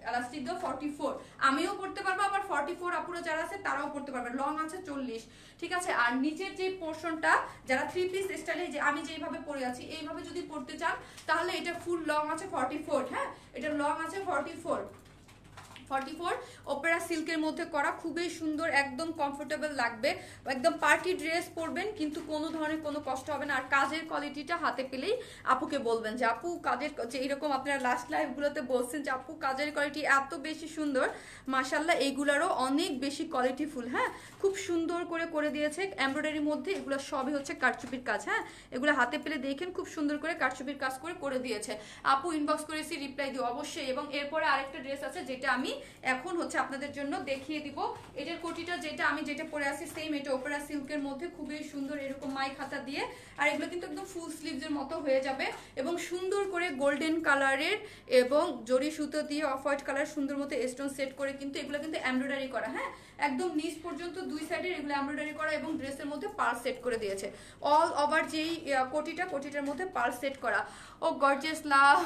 এলাস্টিক দিয়ে 44, আমিও পড়তে পারবো, আবার 44 আপুরা যারা আছে তারাও পড়তে পারবে, লং আছে 40, ঠিক আছে। আর নিচের যে পোর্শনটা যারা 3 পিস স্টাইলে, যে আমি যেইভাবে পরে আছি এইভাবে যদি পড়তে চান তাহলে এটা ফুল লং আছে 44, হ্যাঁ এটা লং আছে 44 ওপেরা সিল্কের মধ্যে করা, খুবই সুন্দর, একদম কমফোর্টেবল লাগবে, একদম পার্টি ড্রেস পরবেন কিন্তু কোনো ধরনের কোনো কষ্ট হবে না। আর কাজের কোয়ালিটিটা হাতে পেলেই আপুকে বলবেন যে আপু কাজের, যে এরকম আপনারা লাস্ট লাইভগুলোতে বলছেন যে আপু কাজের কোয়ালিটি এত বেশি সুন্দর, মাশাল্লাহ এইগুলারও অনেক বেশি কোয়ালিটিফুল, হ্যাঁ খুব সুন্দর করে করে দিয়েছে এমব্রয়ডারির মধ্যে, এগুলো সবই হচ্ছে কারচুপির কাজ, হ্যাঁ এগুলো হাতে পেলে দেখেন খুব সুন্দর করে কারচুপির কাজ করে করে দিয়েছে। আপু ইনবক্স করেছি, রিপ্লাই দিও অবশ্যই। এবং এরপরে আরেকটা ড্রেস আছে যেটা আমি এখন হচ্ছে আপনাদের জন্য দেখিয়ে দিব। এটার কোটিটা যেটা আমি যেটা পরে আছি সেম, এটা ওপেরা সিল্কের মধ্যে খুবই সুন্দর, এরকম মাই খাতা দিয়ে, আর এগুলো কিন্তু একদম ফুল স্লিভস এর মতো হয়ে যাবে, এবং সুন্দর করে গোল্ডেন কালারের এবং জরি সুতো দিয়ে অফ হোয়াইট কালার সুন্দর মতো স্টোন সেট করে, কিন্তু এগুলো কিন্তু এমব্রয়ডারি করা, হ্যাঁ একদম নিচ পর্যন্ত দুই সাইডের এগুলো এমব্রয়ডারি করা, এবং ড্রেসের মধ্যে পার্ল সেট করে দিয়েছে অল ওভার, যেই কোটিটার মধ্যে পার্ল সেট করা। ও গর্জিয়াস লাভ,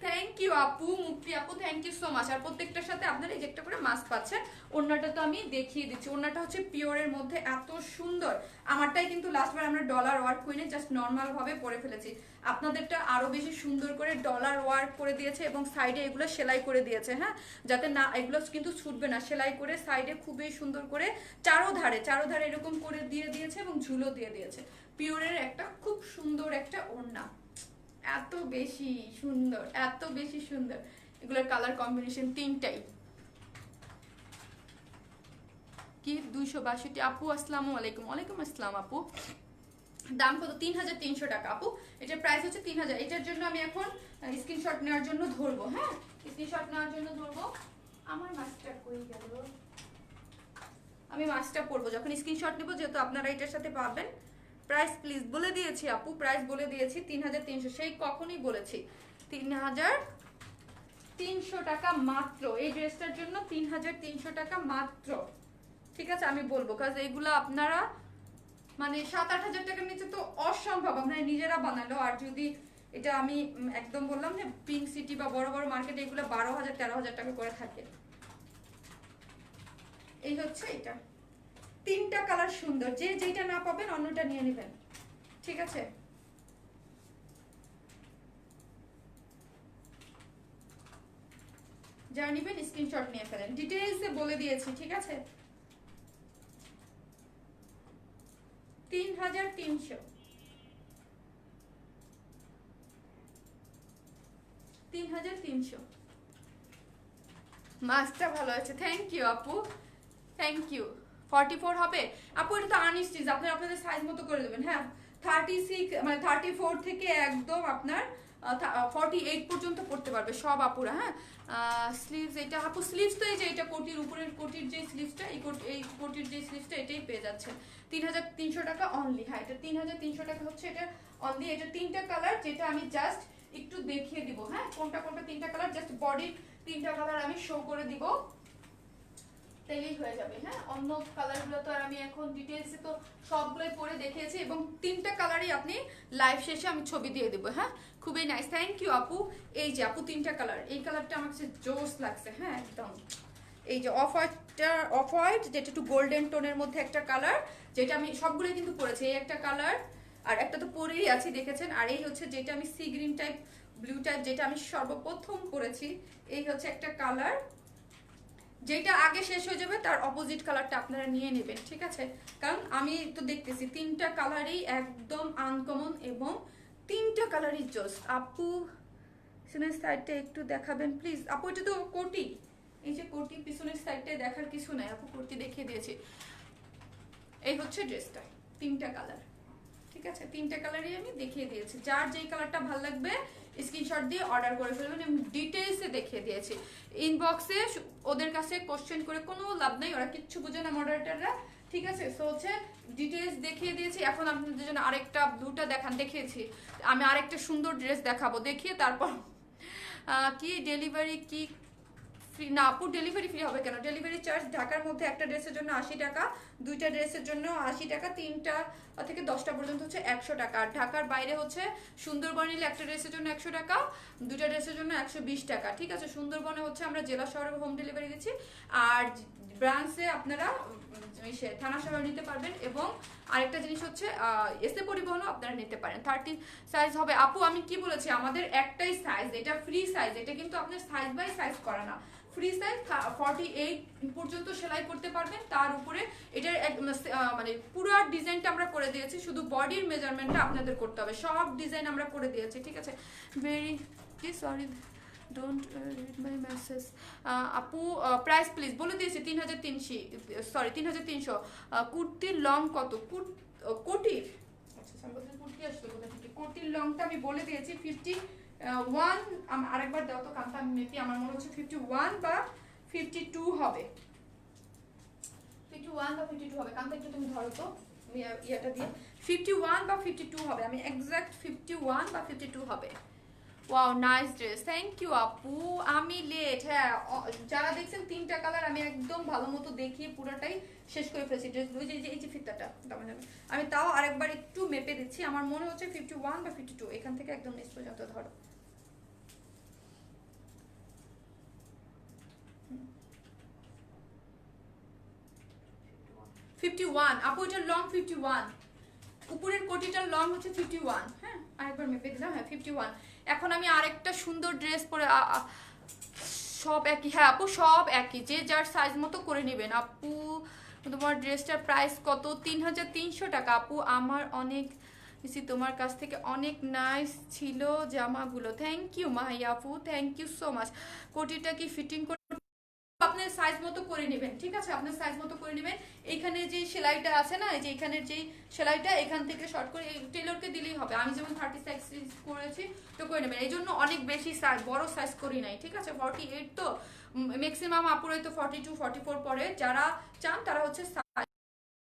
থ্যাংক ইউ আপু, মুক্তি আপু থ্যাংক ইউ সো মাচ। আর প্রত্যেকটার সাথে আপনারা এই যে একটা করে মাস্ক পাচ্ছেন। ওড়নাটা তো আমি দেখিয়ে দিচ্ছি, ওড়নাটা হচ্ছে পিওরের মধ্যে এত সুন্দর। আমারটাই কিন্তু লাস্টবার আমরা ডলার ওয়ার্ক করিনি, জাস্ট নর্মাল ভাবে পরে ফেলেছি, আপনাদেরটা আরো বেশি সুন্দর করে ডলার ওয়ার্ক করে দিয়েছে, এবং সাইডে এগুলো সেলাই করে দিয়েছে, হ্যাঁ যাতে না এগুলো কিন্তু ছুটবে না, সেলাই করে সাইডে খুবই সুন্দর করে চারোধারে এরকম করে দিয়ে দিয়েছে, এবং ঝুলো দিয়ে দিয়েছে। পিওরের একটা খুব সুন্দর একটা ওড়না, এত বেশি সুন্দর, এত বেশি সুন্দর। এগুলোর কালার কম্বিনেশন তিনটাই। কি 262 আপু, আসসালামু আলাইকুম। ওয়ালাইকুম আসসালাম আপু। দাম কত? 3300 টাকা আপু, এটার প্রাইস হচ্ছে 3000। এটার জন্য আমি এখন স্ক্রিনশট নেওয়ার জন্য ধরবো, হ্যাঁ স্ক্রিনশট নেওয়ার জন্য ধরবো। আমার মাস্কটা কই গেল? আমি মাস্কটা পরবো যখন স্ক্রিনশট নেবো, যেহেতু আপনারা এটার সাথে পাবেন। প্রাইস প্লিজ বলে দিয়েছি আপু, প্রাইস বলে দিয়েছি 3300, সেই কখনই বলেছি 3300 টাকা মাত্র। এই ড্রেসটার জন্য 3300 টাকা মাত্র, ঠিক আছে আমি বলবো, কারণ এইগুলো আপনারা মানে 7-8 হাজার টাকার নিচে তো অসম্ভব, আপনারা নিজেরা বানালো। আর যদি এটা আমি একদম বললাম যে পিঙ্ক সিটি বা বড় বড় মার্কেটে এগুলো 12,000-13,000 টাকা করে থাকে। এই হচ্ছে এটা, তিনটা কালার সুন্দর, যে যেটা না পাবেন অন্যটা নিয়ে নেবেন, ঠিক আছে। যারা নেবেন স্ক্রিনশট নিয়ে ফেলেন, ডিটেইলসে বলে দিয়েছি, ঠিক আছে। 3300, 3300। মাছটা ভালো আছে, থ্যাংক ইউ আপু, থ্যাংক ইউ। 44 হবে আপু, এটা তো আনস্টিচ, আপনারা আপনাদের সাইজ মতো করে দেবেন, হ্যাঁ 36 মানে 34 থেকে একদম আপনার 48 পর্যন্ত পড়তে পারবে সব আপুরা, হ্যাঁ। স্লিভস, এটা আপু স্লিভস তো এই যে এটা কোটির উপরের কোটির যে স্লিভসটা, এই কোটির যে স্লিভসটা এটাই পেয়ে যাচ্ছে 3300 টাকা অনলি, হ্যাঁ এটা 3300 টাকা হচ্ছে এটা অনলি। এটা তিনটা কালার, যেটা আমি জাস্ট একটু দেখিয়ে দিব, হ্যাঁ কোনটা কোনটা তিনটা কালার, জাস্ট বডির তিনটা কালার আমি শো করে দিব। তাইলেই হয়ে যাবে। হ্যাঁ, অন্য কালারগুলো তো আর আমি এখন ডিটেলসে তো সবগুলোই পরে দেখিয়েছি, এবং তিনটা কালারই আপনি লাইভ শেষে আমি ছবি দিয়ে দেবো। হ্যাঁ, খুবই নাইস, থ্যাংক ইউ আপু। এই যে আপু তিনটা কালার, এই কালারটা আমার কাছে জোস লাগছে। হ্যাঁ একদম, এই যে অফ হোয়াইট যেটা একটু গোল্ডেন টোনের মধ্যে একটা কালার, যেটা আমি সবগুলো কিন্তু পরেছি। এই একটা কালার, আর একটা তো পরেই আছি দেখেছেন, আর এই হচ্ছে যেটা আমি sea green type blue type যেটা আমি সর্বপ্রথম করেছি, এই হচ্ছে একটা কালার। যেটা আগে শেষ হয়ে যাবে তার অপোজিট কালারটা আপনারা নিয়ে নেবেন, ঠিক আছে? কারণ আমি তো দেখতেছি তিনটা কালারই একদম আনকমন, এবং তিনটা কালারই জোস। আপু পিছনের সাইডটা একটু দেখাবেন প্লিজ আপু। এটা তো কোটি, এই যে কোটি, পিছনের সাইডটায় দেখার কিছু নাই আপু, কোটি দেখিয়ে দিয়েছি। এই হচ্ছে ড্রেসটা, তিনটা কালার, ঠিক আছে? তিনটা কালারই আমি দেখিয়ে দিয়েছি। যার যেই কালারটা ভালো লাগবে স্ক্রিনশট দিয়ে অর্ডার করে ফেলবেন। আমি ডিটেইলসে দেখিয়ে দিয়েছি। ইনবক্সে ওদের কাছে কোশ্চেন করে কোনো লাভ নাই, ওরা কিচ্ছু বুঝে না মডারেটররা, ঠিক আছে? সো হচ্ছে ডিটেইলস দেখিয়ে দিয়েছি। এখন আপনাদের জন্য আরেকটা ব্লুটা দেখিয়েছি, আমি আরেকটা সুন্দর ড্রেস দেখাবো, দেখিয়ে তারপর কি ডেলিভারি কি ফ্রি না আপু? ডেলিভারি ফ্রি হবে কেন? ডেলিভারি চার্জ ঢাকার মধ্যে একটা ড্রেসের জন্য 80 টাকা, দুইটা ড্রেসের জন্য 80 টাকা, 3টা থেকে 10টা পর্যন্ত হচ্ছে 100 টাকা। আর ঢাকার বাইরে হচ্ছে সুন্দরবন নিলে একটা ড্রেসের জন্য 100 টাকা, দুইটা ড্রেসের জন্য 120 টাকা, ঠিক আছে? সুন্দরবনে হচ্ছে আমরা জেলা শহরে হোম ডেলিভারি দিচ্ছি, আর ব্রাঞ্চে আপনারা থানা শহর নিতে পারবেন। এবং আরেকটা জিনিস হচ্ছে এসে পরিবহনও আপনারা নিতে পারেন। 30 সাইজ হবে আপু। আমি কি বলেছি, আমাদের একটাই সাইজ, এটা ফ্রি সাইজ, এটা কিন্তু আপনার সাইজ বাই সাইজ করা না, ফ্রি সাইজ 48 পর্যন্ত সেলাই করতে পারবেন। তার উপরে এটার মানে পুরো ডিজাইনটা আমরা করে দিয়েছি, শুধু বডির মেজারমেন্টটা আপনাদের করতে হবে, সব ডিজাইন আমরা করে দিয়েছি, ঠিক আছে? Very sorry, don't read my message. আপু প্রাইস প্লিজ বলে দিয়েছি, 3300। কুর্তির লং কত? কোটির, আচ্ছা কুর্তি আসলে কোথা থেকে? কোটির লংটা আমি বলে দিয়েছি 51। আরেকবার দাও তো কান্তা, মেপি, আমার মনে হচ্ছে 51 বা 52 হবে, 51 বা 52 হবে। কান্তা একটু তুমি ধরো তো ইয়েটা দিয়ে, 51 বা 52 হবে, আমি এক্সাক্ট 51 বা 52 হবে। Wow nice dress, thank you আপু। আমি লেট, হ্যাঁ যারা দেখছেন তিনটা কালার আমি একদম ভালো মতো দেখিয়ে পুরোটাই শেষ করে ফেলেছি ড্রেসগুলো। এই যে ফিতাটা আমি তাও আরেকবার একটু মেপে দিচ্ছি, আমার মনে হচ্ছে 51 বা 52, এখান থেকে একদম নিচ পর্যন্ত ধরো। 51 আপু, এটার লং 51, উপরের কোটিটার লং হচ্ছে 51। হ্যাঁ আরেকবার মেপে দিলাম, হ্যাঁ 51। এখন আমি আরেকটা সুন্দর ড্রেস পরে, সব একই, হ্যাঁ আপু সব একই, যে যার সাইজ মতো করে নেবেন। আপু তোমার ড্রেসটার প্রাইস কত? 3300 টাকা আপু। আমার অনেক তোমার কাছ থেকে অনেক নাইস ছিল জামাগুলো, থ্যাংক ইউ মাহিয়া আপু, থ্যাংক ইউ সো মাচ। কোটিটা কি ফিটিং করে আপনার সাইজ মতো করে নেবেন, ঠিক আছে? আপনার সাইজ মতো করে নেবেন। এইখানে যে সেলাইটা আছে না, এই যে এখানের যে সেলাইটা, এখান থেকে শর্ট করে টেলরকে দিলেই হবে। আমি যেমন 36 করেছি তো করে নেবেন। এই জন্য অনেক বেশি সাইজ, বড় সাইজ করি নাই, ঠিক আছে? 48 তো ম্যাক্সিমাম আপুরাই তো 42 44 পরে, যারা চান তারা হচ্ছে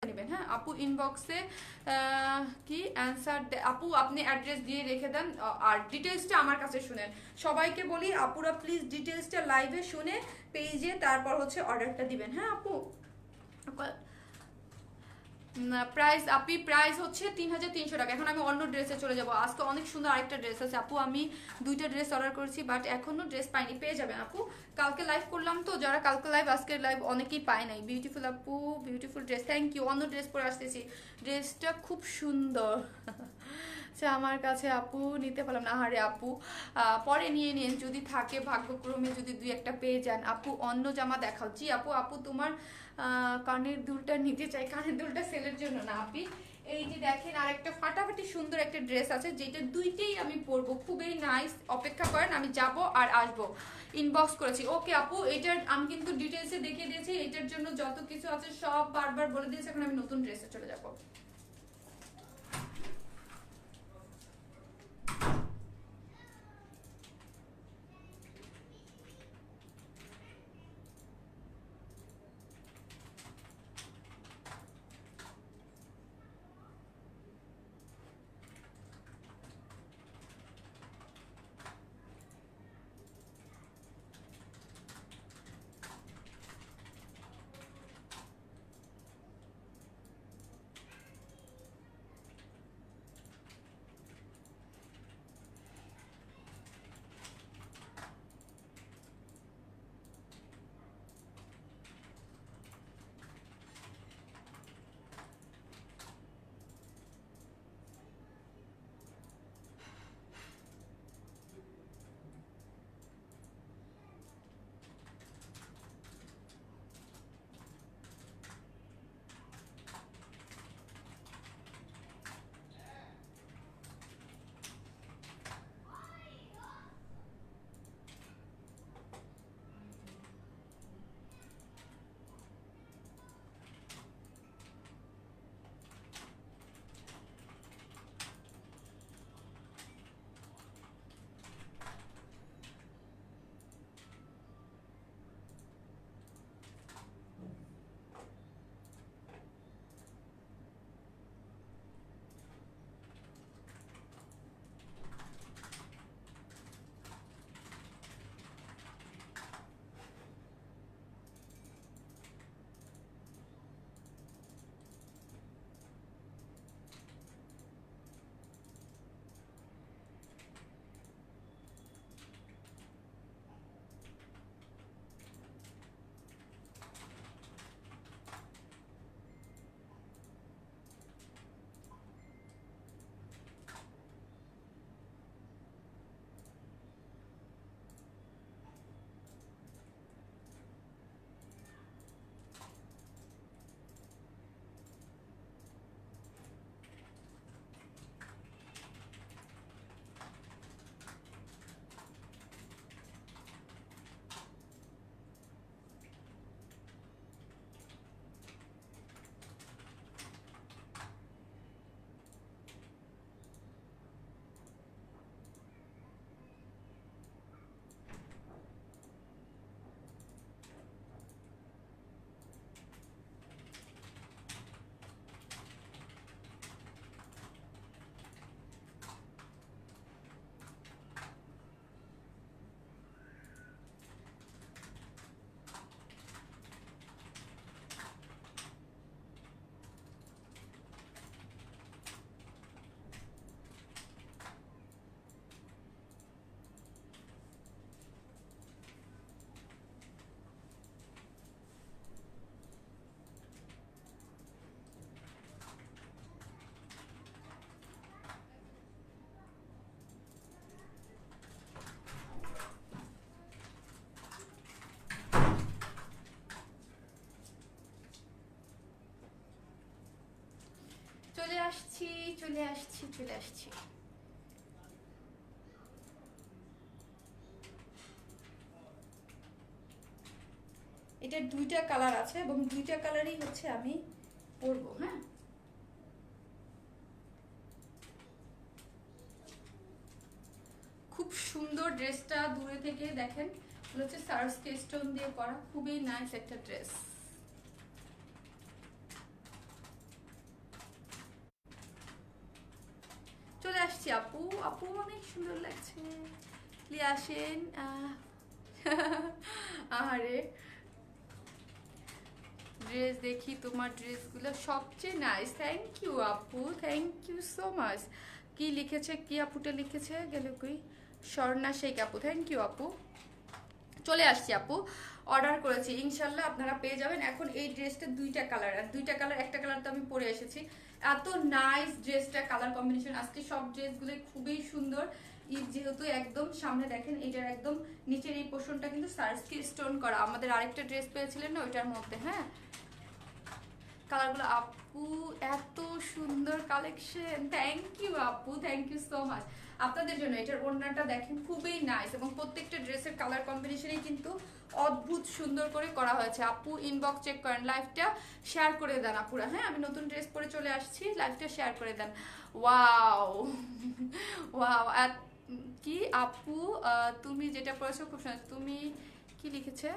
নেবেন। হ্যাঁ আপু ইনবক্সে কি অ্যান্সার আপু, আপনি অ্যাড্রেস দিয়ে রেখে দেন, আর ডিটেলসটা আমার কাছে শুনেন। সবাইকে বলি আপুরা প্লিজ ডিটেলসটা লাইভে শুনে পেজে তারপর হচ্ছে অর্ডারটা দিবেন। হ্যাঁ আপু প্রাইস আপি, প্রাইস হচ্ছে 3300 টাকা। এখন আমি অন্য ড্রেসে চলে যাব। আজকে অনেক সুন্দর আরেকটা ড্রেস আছে আপু, আমি দুইটা ড্রেস অর্ডার করেছি বাট এখনো ড্রেস পাইনি, পেয়ে যাবেন আপু। কালকে লাইভ করলাম তো, যারা কালকে লাইভ আজকের লাইভ অনেকেই পায় নাই। বিউটিফুল আপু, বিউটিফুল ড্রেস, থ্যাংক ইউ। অন্য ড্রেস পরে আসতেছি, ড্রেসটা খুব সুন্দর। আচ্ছা আমার কাছে আপু নিতে পারলাম না, আরে আপু পরে নিয়ে নিন যদি থাকে ভাগ্যক্রমে, যদি দুই একটা পেয়ে যান। আপু অন্য জামা দেখাও। জি আপু, আপু তোমার কানের দুলটা নিতে চাই। কানের দুলটা সেলের জন্য না আপি, এই যে দেখেন আরেকটা ফাটাফাটি সুন্দর একটা ড্রেস আছে, যেটা দুইটাই আমি পরবো, খুবই নাইস। অপেক্ষা করেন, আমি যাব আর আসবো। ইনবক্স করেছি, ওকে আপু। এটার আমি কিন্তু ডিটেলসে দেখিয়ে দিয়েছি, এটার জন্য যত কিছু আছে সব বারবার বলে দিয়েছি। এখন আমি নতুন ড্রেসে চলে যাবো। চলে আসছি চলে আসছি চলে আসছি। এটা দুইটা কালার আছে এবং দুইটা কালারই হচ্ছে আমি পরবো। হ্যাঁ, খুব সুন্দর ড্রেসটা, দূরে থেকে দেখেন হচ্ছে সার্সকে স্টোন দিয়ে করা, খুবই নাইস একটা ড্রেস। চলে আসছি আপু, আপু অনেক সুন্দর লাগছে, প্লিজ আসেন। আরে ড্রেস দেখি, তোমার ড্রেসগুলো সবচেয়ে নাইস। থ্যাংক ইউ আপু, থ্যাংক ইউ সো মাচ। কি লিখেছে, কি আপুটা লিখেছে গেল কই, স্বর্ণা শেখ আপু, থ্যাংক ইউ আপু। চলে আসছি আপু, অর্ডার করেছি, ইনশাল্লাহ আপনারা পেয়ে যাবেন। এখন এই ড্রেসটা দুইটা কালার, আর দুইটা কালার, একটা কালার তো আমি পরে এসেছি। এত নাইস ড্রেসটা, কালার কম্বিনেশন, আজকে সব ড্রেসগুলো খুবই সুন্দর। ঈদ যেহেতু একদম সামনে, দেখেন এটার একদম নিচের এই পোর্শনটা কিন্তু সার্সকি স্টোন করা। আমাদের আরেকটা ড্রেস পেয়েছিলেন না ওইটার মধ্যে। হ্যাঁ, কালারগুলো আপু এত সুন্দর কালেকশন, থ্যাংক ইউ আপু, থ্যাংক ইউ সো মাচ। আপনাদের জন্য এটার ওড়নাটা দেখেন খুবই নাইস, এবং প্রত্যেকটা ড্রেসের কালার কম্বিনেশনই কিন্তু অদ্ভুত সুন্দর করে করা হয়েছে। আপু ইনবক্স চেক করেন, লাইভটা শেয়ার করে দেন আপুরা। হ্যাঁ, আমি নতুন ড্রেস পরে চলে আসছি, লাইভটা শেয়ার করে দেন। ওয়াও ওয়াও, কি আপু তুমি যেটা পড়েছো খুব সুন্দর। তুমি কি লিখেছে,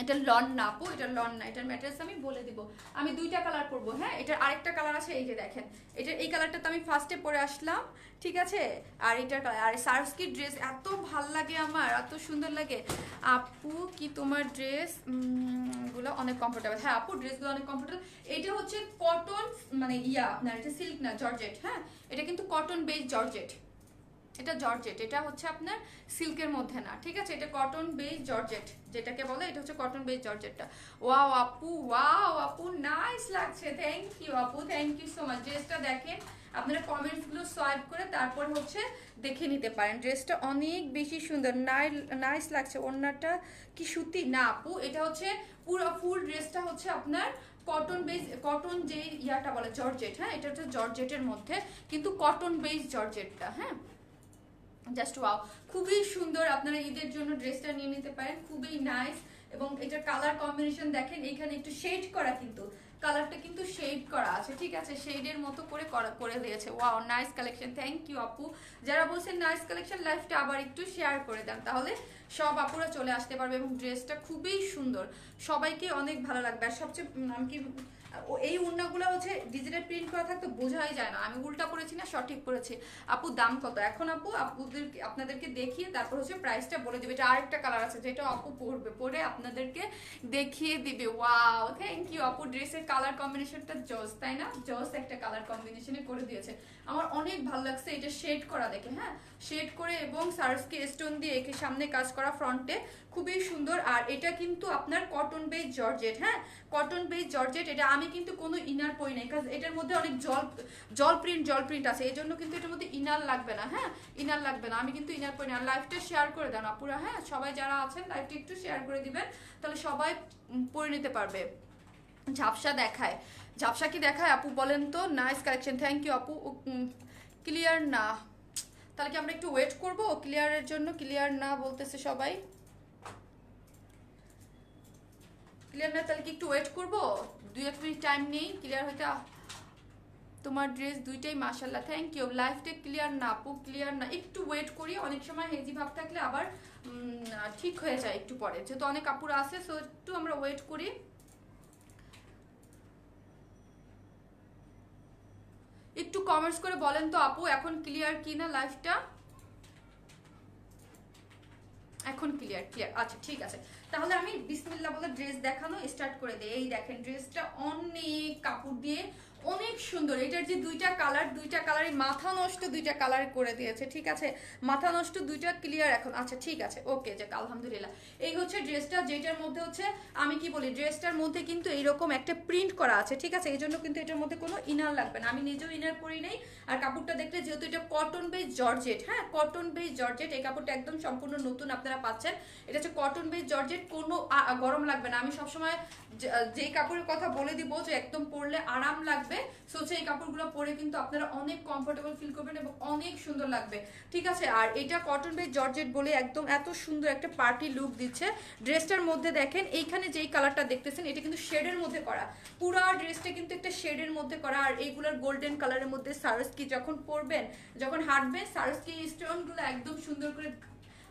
এটা লন না আপু, এটা লন না, এটার ম্যাটেরিয়ালস আমি বলে দিব। আমি দুইটা কালার পরবো। হ্যাঁ, এটার আরেকটা কালার আছে, এই যে দেখেন, এটার এই কালারটা তো আমি ফার্স্টে পরে আসলাম, ঠিক আছে। আর এটার কালার, আর সার্সকি ড্রেস এত ভাল লাগে আমার, এত সুন্দর লাগে আপু। কি তোমার ড্রেস গুলো অনেক কমফোর্টেবল? হ্যাঁ আপু, ড্রেসগুলো অনেক কমফোর্টেবল। এটা হচ্ছে কটন, মানে ইয়া না, এটা সিল্ক না, জর্জেট। হ্যাঁ, এটা কিন্তু কটন বেস জর্জেট, এটা জর্জেট, এটা হচ্ছে আপনার সিল্কের মধ্যে না, ঠিক আছে। এটা কটন বেস জর্জেট যেটাকে বলে, এটা হচ্ছে কটন বেস জর্জেটটা। ওয়াও আপু, ওয়াও আপু, নাইস লাগছে, থ্যাংক ইউ আপু, থ্যাংক ইউ সো মাচ। ড্রেসটা দেখেন, আপনারা কমেন্টসগুলো সোয়াইপ করে তারপর হচ্ছে দেখে নিতে পারেন। ড্রেসটা অনেক বেশি সুন্দর, নাইস লাগছে। ওড়নাটা কি সুতি? না আপু, এটা হচ্ছে পুরো ফুল ড্রেসটা হচ্ছে আপনার কটন বেস, কটন যে ইয়াটা বলে জর্জেট। হ্যাঁ, এটা হচ্ছে জর্জেটের মধ্যে, কিন্তু কটন বেস জর্জেটটা। হ্যাঁ, জাস্ট ওয়াও, খুবই সুন্দর। আপনারা ঈদের জন্য ড্রেসটা নিয়ে নিতে পারেন, খুবই নাইস। এবং এটার কালার কম্বিনেশন দেখেন, এখানে একটু শেড করা, কিন্তু কালারটা কিন্তু শেড করা আছে, ঠিক আছে, শেডের মতো করে করে দিয়েছে। Wow, nice collection, thank you আপু। যারা বলছেন নাইস কালেকশন, লাইভটা আবার একটু শেয়ার করে দেন, তাহলে সব আপুরা চলে আসতে পারবে। এবং ড্রেসটা খুবই সুন্দর, সবাইকে অনেক ভালো লাগবে। আর সবচেয়ে কি, এই ওড়নাগুলো হচ্ছে ডিজিটাল প্রিন্ট করা থাকতে বোঝাই যায় না আমি উল্টা পড়েছি না সঠিক পড়েছি। আপু দাম কত? এখন আপু আপনাদেরকে দেখিয়ে তারপর হচ্ছে প্রাইসটা বলে দিবে। এটা আরেকটা কালার আছে যেটা আপু পরবে, পরে আপনাদেরকে দেখিয়ে দিবে। ওয়াও, থ্যাংক ইউ আপু। ড্রেসের কালার কম্বিনেশনটা জস, তাই না? জস একটা কালার কম্বিনেশনে করে দিয়েছে, আমার অনেক ভালো লাগছে। এটা শেড করা দেখে, হ্যাঁ, শেড করে এবং সার্সকে স্টোন দিয়ে একে সামনে কাজ করা, ফ্রন্টে খুবই সুন্দর। আর এটা কিন্তু আপনার কটন বেস জর্জেট। হ্যাঁ, কটন বেস জর্জেট। এটা আমি কিন্তু কোনো ইনার পরি নাই, কারণ এটার মধ্যে অনেক জল প্রিন্ট আছে, এই জন্য কিন্তু এটার মধ্যে ইনার লাগবে না। হ্যাঁ, ইনার লাগবে না, আমি কিন্তু ইনার পরি না। লাইভটা শেয়ার করে দেন আপুরা। হ্যাঁ, সবাই যারা আছেন লাইভটা একটু শেয়ার করে দিবেন, তাহলে সবাই পরে নিতে পারবে। ঝাপসা দেখায়, ঝাপসা কি দেখায় আপু বলেন তো? নাইস কালেকশন, থ্যাংক ইউ আপু। ক্লিয়ার না, তাহলে কি আমরা একটু ওয়েট করবো ক্লিয়ারের জন্য? ক্লিয়ার না বলতেছে সবাই, ক্লিয়ার না, তাহলে কি একটু ওয়েট করবো? 2-1 মিনিট টাইম নেই ক্লিয়ার হতে। তোমার ড্রেস দুইটাই মাশাল্লাহ, থ্যাংক ইউ। লাইফটা ক্লিয়ার না আপু, ক্লিয়ার না, একটু ওয়েট করি। অনেক সময় হেজি ভাব থাকলে আবার ঠিক হয়ে যায় একটু পরে, যেহেতু অনেক কাপড় আছে, সো একটু আমরা ওয়েট করি। একটু কমেন্টস করে বলেন তো আপু এখন ক্লিয়ার কি না লাইফটা? এখন ক্লিয়ার, ক্লিয়ার, আচ্ছা ঠিক আছে। তাহলে আমি বিসমিল্লাহ বলে ড্রেস দেখানো স্টার্ট করে দিই। এই দেখেন, ড্রেসটা অনেক কাপড় দিয়ে অনেক সুন্দর। এটার যে দুইটা কালার, দুইটা কালারই মাথা নষ্ট, দুইটা কালার করে দিয়েছে, ঠিক আছে, মাথা নষ্ট দুইটা ক্লিয়ার এখন। আচ্ছা ঠিক আছে, ওকে, যাক আলহামদুলিল্লাহ। এই হচ্ছে ড্রেসটা, যেটার মধ্যে হচ্ছে আমি কি বলি, ড্রেসটার মধ্যে কিন্তু এইরকম একটা প্রিন্ট করা আছে, ঠিক আছে, এই জন্য কিন্তু এটার মধ্যে কোনো ইনার লাগবে না। আমি নিজেও ইনার পরি নেই। আর কাপড়টা দেখলে, যেহেতু এটা কটন বেস জর্জেট, হ্যাঁ, কটন বেস জর্জেট, এই কাপড়টা একদম সম্পূর্ণ নতুন আপনারা পাচ্ছেন। এটা হচ্ছে কটন বেস জর্জেট, কোনো গরম লাগবে না। আমি সবসময় যেই কাপড়ের কথা বলে দিব যে একদম পরলে আরাম লাগবে, আসবে। সো এই কাপড়গুলো পরে কিন্তু আপনারা অনেক কমফোর্টেবল ফিল করবেন এবং অনেক সুন্দর লাগবে, ঠিক আছে। আর এটা কটন বেস জর্জেট বলে একদম এত সুন্দর একটা পার্টি লুক দিচ্ছে ড্রেসটার মধ্যে। দেখেন এইখানে যেই কালারটা দেখতেছেন এটা কিন্তু শেডের মধ্যে করা, পুরা ড্রেসটা কিন্তু একটা শেডের মধ্যে করা। আর এইগুলোর গোল্ডেন কালারের মধ্যে সারস্কি যখন পরবেন, যখন হাঁটবেন, সারস্কি স্টোনগুলো একদম সুন্দর করে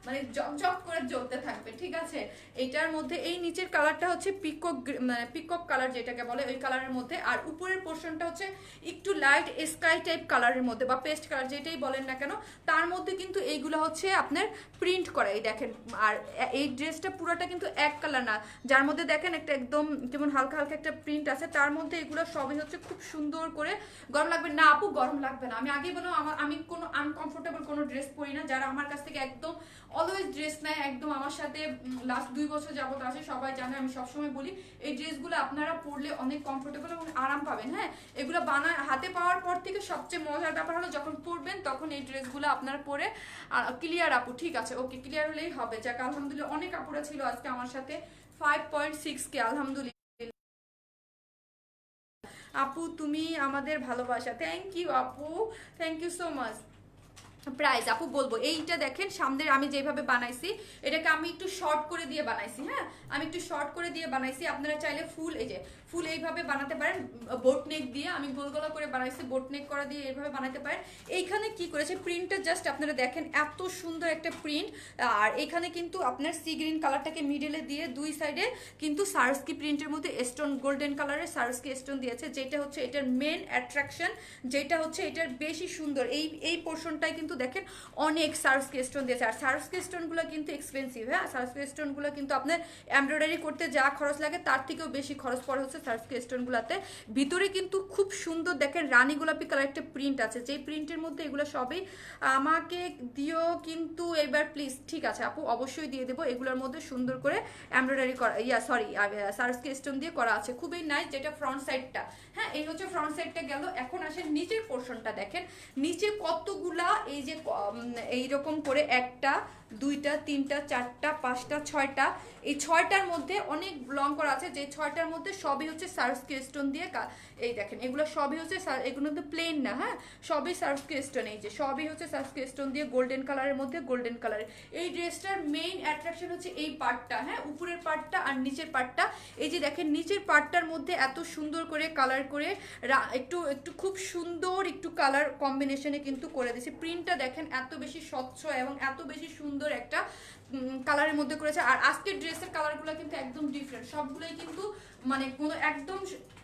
মানে জকজক করে জ্বলতে থাকবে, ঠিক আছে। এটার মধ্যে এই নিচের কালারটা হচ্ছে পিকক, মানে পিকক কালার যেটাকে বলে ওই কালারের মধ্যে। আর উপরের পোর্শনটা হচ্ছে একটু লাইট স্কাই টাইপ কালারের মধ্যে বা পেস্ট কালার যেটাই বলেন না কেন, তার মধ্যে কিন্তু এইগুলো হচ্ছে আপনার প্রিন্ট করা, এই দেখেন। আর এই ড্রেসটা পুরোটা কিন্তু এক কালার না, যার মধ্যে দেখেন একটা একদম যেমন হালকা হালকা একটা প্রিন্ট আছে, তার মধ্যে এগুলো সবই হচ্ছে খুব সুন্দর করে। গরম লাগবে না আপু? গরম লাগবে না। আমি আগেই বললাম আমি কোনো আনকমফোর্টেবল কোনো ড্রেস পরি না। যারা আমার কাছ থেকে একদম অলওয়েজ ড্রেস নেয়, একদম আমার সাথে লাস্ট 2 বছর যাবত আছে, সবাই জানে আমি সবসময় বলি এই ড্রেসগুলো আপনারা পরলে অনেক কমফোর্টেবল এবং আরাম পাবেন। হ্যাঁ, এগুলো হাতে পাওয়ার পর থেকে সবচেয়ে মজার ব্যাপার হলো যখন পরবেন তখন এই ড্রেসগুলো আপনারা পরে ক্লিয়ার। আপু ঠিক আছে, ওকে, ক্লিয়ার হলেই হবে। যাক আলহামদুলিল্লাহ, অনেক আপুরা ছিল আজকে আমার সাথে। 5.6K আলহামদুলিল্লাহ। আপু তুমি আমাদের ভালোবাসা, থ্যাংক ইউ আপু, thank you so much. Price আপু বলবো, এইটা দেখেন সামনের আমি যেভাবে বানাইছি এটাকে আমি একটু শর্ট করে দিয়ে বানাইছি। হ্যাঁ, আমি একটু শর্ট করে দিয়ে বানাইছি। আপনারা চাইলে ফুল, এই যে ফুল এইভাবে বানাতে পারেন, বোট নেক দিয়ে আমি গোল গলা করে বানাইছি, বোট নেক করা দিয়ে এইভাবে বানাতে পারেন। এইখানে কি করেছে প্রিন্টটা জাস্ট আপনারা দেখেন, এত সুন্দর একটা প্রিন্ট। আর এখানে কিন্তু আপনার সি গ্রিন কালারটাকে মিডলে দিয়ে দুই সাইডে কিন্তু সারস্কি প্রিন্টের মধ্যে স্টোন, গোল্ডেন কালারের সারস্কি স্টোন দিয়েছে, যেটা হচ্ছে এটার মেন অ্যাট্রাকশন, যেটা হচ্ছে এটার বেশি সুন্দর। এই পোর্শনটাই কিন্তু দেখেন অনেক সারস্কি স্টোন দিয়েছে। আর সারস্কি স্টোনগুলো কিন্তু এক্সপেন্সিভ। হ্যাঁ, সারস্কি স্টোনগুলো কিন্তু আপনার এমব্রয়ডারি করতে যা খরচ লাগে তার থেকেও বেশি খরচ পড়ে হচ্ছে সারস্কি স্টোনগুলোতে। ভিতরে কিন্তু খুব সুন্দর দেখেন রানী গোলাপি কালার একটা প্রিন্ট আছে, যেই প্রিন্টের মধ্যে এগুলো সবই আমাকে দিও কিন্তু এবার প্লিজ। ঠিক আছে আপু, অবশ্যই দিয়ে দেবো। এগুলোর মধ্যে সুন্দর করে এমব্রয়ডারি করা, সারস্কি স্টোন দিয়ে করা আছে, খুবই নাইস। যেটা ফ্রন্ট সাইডটা, হ্যাঁ এই হচ্ছে ফ্রন্ট সাইডটা গেল। এখন আসেন নিচের পোর্শনটা দেখেন, নিচে কতগুলা এই যে এইরকম করে 1টা 2টা 3টা 4টা 5টা 6টা, এই 6টার মধ্যে অনেক লং করা আছে, যে 6টার মধ্যে সবই হচ্ছে সারস্কি স্টোন দিয়ে। এই দেখেন এগুলো সবই হচ্ছে, এগুলো তো প্লেন না, হ্যাঁ সবই সারস্কি স্টোন। এই যে সবই হচ্ছে সারস্কি স্টোন দিয়ে গোল্ডেন কালারের মধ্যে, গোল্ডেন কালারের। এই ড্রেসটার মেইন অ্যাট্রাকশন হচ্ছে এই পার্টটা, হ্যাঁ উপরের পার্টটা আর নিচের পার্টটা। এই যে দেখেন নিচের পার্টটার মধ্যে এত সুন্দর করে কালার করে একটু একটু খুব সুন্দর একটু কালার কম্বিনেশনে কিন্তু করে দিয়েছে। প্রিন্টটা দেখেন এত বেশি স্বচ্ছ এবং এত বেশি সুন্দর একটা কালারের মধ্যে করেছে। আর আজকের ড্রেসের কালারগুলো কিন্তু একদম ডিফারেন্ট, সবগুলোই কিন্তু মানে কোনো একদম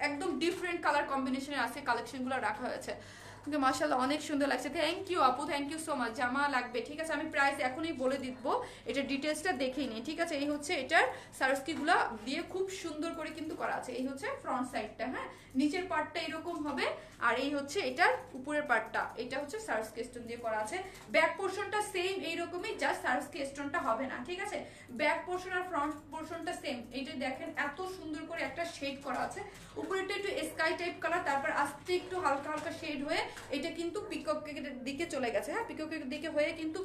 একদম ডিফারেন্ট কালার কম্বিনেশনের আছে কালেকশনগুলো রাখা হয়েছে। কিন্তু মাশাআল্লাহ অনেক সুন্দর লাগছে। থ্যাংক ইউ আপু, থ্যাংক ইউ সো মাচ। জামা লাগবে, ঠিক আছে আমি প্রাইস এখনই বলে দিব, এটা ডিটেলসটা দেখেই নিই, ঠিক আছে। এই হচ্ছে এটার সারস্কিগুলো দিয়ে খুব সুন্দর করে কিন্তু করা আছে। এই হচ্ছে ফ্রন্ট সাইডটা, হ্যাঁ নিচের পার্টটা এরকম হবে। আর এই হচ্ছে এটার উপরের পার্টটা, এটা হচ্ছে সারস্কি স্টোন দিয়ে করা আছে। ব্যাক পোর্শনটা সেম এইরকমই, জাস্ট সারস্কি স্টোনটা হবে না, ঠিক আছে। ব্যাক পোর্শন আর ফ্রন্ট পোর্শনটা সেম। এইটা দেখেন এত সুন্দর করে একটা শেড করা আছে। উপরেরটা একটু স্কাই টাইপ কালার, তারপর আস্তে একটু হালকা হালকা শেড হয়ে এটা কিন্তু পিককের দিকে চলে গেছে। হ্যাঁ পিককের দিকে হয়ে কিন্তু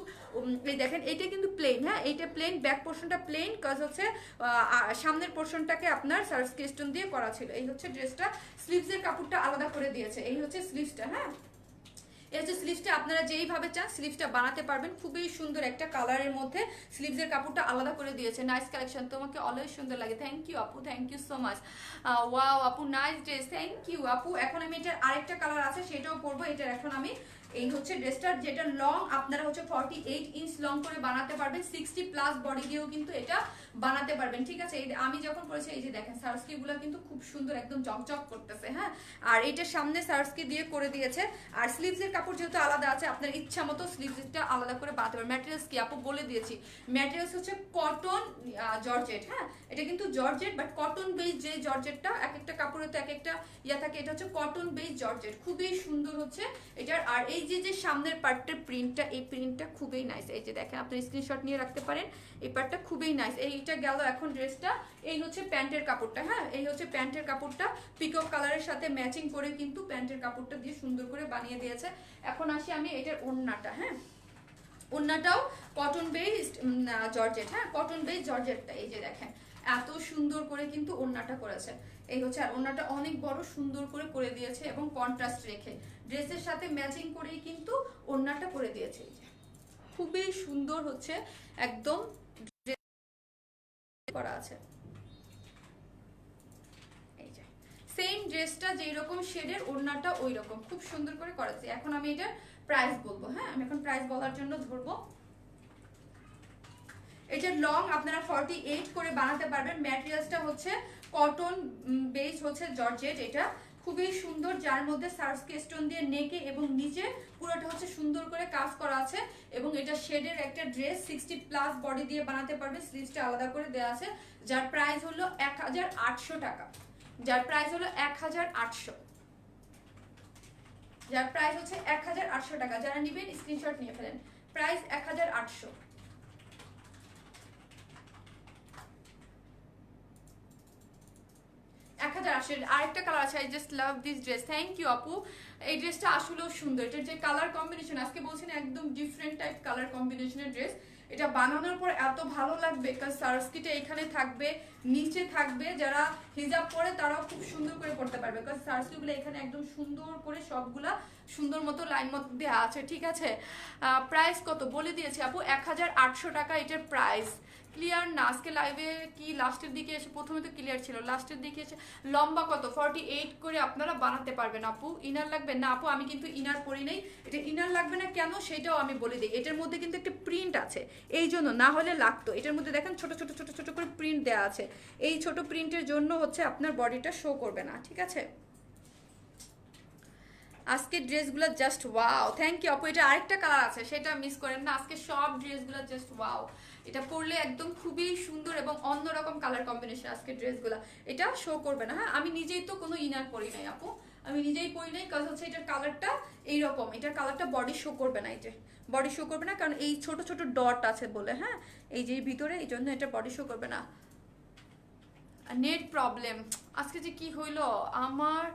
এই দেখেন এটা কিন্তু প্লেন, হ্যাঁ এইটা প্লেন, ব্যাক পোর্শনটা প্লেন, কাজ হচ্ছে সামনের পোর্শনটাকে আপনার সারস্কি স্টোন দিয়ে করা ছিল। এই হচ্ছে ড্রেসটা। স্লিভসের কাপড়টা আলাদা করে দিয়েছে, এই হচ্ছে স্লিভসটা। হ্যাঁ এই হচ্ছে স্লিভসটা, আপনারা যেইভাবে চান স্লিভসটা বানাতে পারবেন। খুবই সুন্দর একটা কালারের মধ্যে স্লিভসের কাপড়টা আলাদা করে দিয়েছে। নাইস কালেকশন, তোমাকে অলওয়েজ সুন্দর লাগে। থ্যাংক ইউ আপু, thank you so much. Wow আপু নাইস ড্রেস, থ্যাংক ইউ আপু। এখন আমি এটার আরেকটা কালার আছে সেটাও পরবো। এটার এখন আমি এই হচ্ছে ড্রেসটার যেটা লং আপনারা হচ্ছে 48 ইঞ্চ লং করে বানাতে পারবেন, 60+ বডি দিয়েও কিন্তু এটা বানাতে পারবেন, ঠিক আছে। এই আমি যখন করেছি এই যে দেখেন সারস্কি গুলো কিন্তু খুব সুন্দর একদম চকচক করতেছে। হ্যাঁ আর এটা সামনে সারস্কি দিয়ে করে দিয়েছে। আর স্লিভসের কাপড় যেহেতু আলাদা আছে, আপনার ইচ্ছা মতো স্লিভসটা আলাদা করে বানাতে পারবেন। ম্যাটেরিয়ালস কি আপু বলে দিয়েছি, ম্যাটেরিয়ালস হচ্ছে কটন জর্জেট। হ্যাঁ এটা কিন্তু জর্জেট বাট কটন বেস, যে জর্জেটটা এক একটা কাপড়ে তো এক একটা ইয়া থাকে, এটা হচ্ছে কটন বেস জর্জেট, খুবই সুন্দর হচ্ছে এটার। আর এই যে সামনের পার্টটার প্রিন্টটা, এই প্রিন্টটা খুবই নাইস। এই যে দেখেন আপনি স্ক্রিনশট নিয়ে রাখতে পারেন, এই পার্টটা খুবই নাইস। এইটা গেল এখন ড্রেসটা। এই হচ্ছে প্যান্টের কাপড়টা, হ্যাঁ এই হচ্ছে প্যান্টের কাপড়টা, পিকক কালারের সাথে ম্যাচিং করে কিন্তু প্যান্টের কাপড়টা দিয়ে সুন্দর করে বানিয়ে দিয়েছে। এখন আসি আমি এটার ওড়নাটা। হ্যাঁ ওড়নাটাও কটন বেসড জর্জেট, হ্যাঁ কটন বেসড জর্জেটটা। এই যে দেখেন এত সুন্দর করে কিন্তু ওড়নাটা করেছে। এই হচ্ছে, আর ওনাটা অনেক বড় সুন্দর করে দিয়েছে এবং কন্ট্রাস্ট রেখে ড্রেসের সাথে ম্যাচিং করেই কিন্তু ওনাটা করে দিয়েছে। এই যে খুবই সুন্দর হচ্ছে একদম করা আছে। এই যে সেম ড্রেসটা যেই রকম শেডের ওড়নাটা ওই রকম খুব সুন্দর করে করেছে। এখন আমি এটার প্রাইস বলবো। হ্যাঁ, আমি এখন প্রাইস বলার জন্য ধরবো। এটা লং আপনারা 48 করে বানাতে পারবেন। ম্যাটেরিয়ালসটা হচ্ছে কটন বেস হচ্ছে জর্জেট। এটা খুবই সুন্দর, যার মধ্যে সার্সকে স্টোন দিয়ে নেকে এবং নিচে পুরোটা হচ্ছে সুন্দর করে কাজ করা আছে এবং এটা শেডের একটা ড্রেস 60+ বডি দিয়ে বানাতে পারবে। স্লিভসটা আলাদা করে দেওয়া আছে, যার প্রাইস হলো 1800 টাকা। যার প্রাইস হলো 1800, যার প্রাইস হচ্ছে 1800 টাকা। যারা নেবেন স্ক্রিনশট নিয়ে ফেলেন। প্রাইস 1800। 1080। আরেকটা কালার আছে, I just love this dress. Thank you আপু। এই ড্রেসটা আসলেও সুন্দর। এটার যে কালার কম্বিনেশন আজকে বলছি না, একদম ডিফারেন্ট টাইপ কালার কম্বিনেশনের ড্রেস। এটা বানানোর পর এত ভালো লাগবে, কারণ সার্সকিটা এখানে থাকবে, নিচে থাকবে। যারা হিজাব পরে তারাও খুব সুন্দর করে পড়তে পারবে, কারণ সার্সকিগুলো এখানে একদম সুন্দর করে সবগুলা সুন্দর মতো লাইন মতো দেওয়া আছে। ঠিক আছে, প্রাইস কত বলে দিয়েছি আপু, 1800 টাকা এটার প্রাইস। ক্লিয়ার না আজকে লাইভে কি লাস্টের দিকে এসে, প্রথমে তো ক্লিয়ার ছিল, লাস্টের দিকে এসে লম্বা কত 48 করে আপনারা বানাতে পারবেন। আপু ইনার লাগবে না? আপু আমি কিন্তু ইনার পরি নাই। এটা ইনার লাগবে না কেন সেটাও আমি বলে দিই। এটার মধ্যে কিন্তু একটা প্রিন্ট আছে, এই জন্য, না হলে লাগতো। এটার মধ্যে দেখেন ছোট ছোট ছোট ছোট করে প্রিন্ট দেওয়া আছে। এই ছোট প্রিন্টের জন্য হচ্ছে আপনার বডিটা শো করবে না। ঠিক আছে, আজকে ড্রেসগুলো জাস্ট ওয়াও। থ্যাংক ইউ আপু। এটা আরেকটা কালার আছে, সেটা মিস করেন না। আজকে সব ড্রেসগুলো জাস্ট ওয়াও। এটা পরলে একদম খুবই সুন্দর এবং অন্যরকম কালার কম্বিনেশন আজকে ড্রেসগুলো। এটা শো করবে না। হ্যাঁ, আমি নিজেই তো কোনো ইনার পরি নাই আপু, আমি নিজেই পরি নাই, কারণ হচ্ছে এটার কালারটা এইরকম। এটার কালারটা বডি শো করবে না, এই যে বডি শো করবে না, কারণ এই ছোট ছোট ডট আছে বলে। হ্যাঁ, এই যে ভিতরে, এই জন্য এটা বডি শো করবে না। নেট প্রবলেম আজকে যে কি হইলো আমার,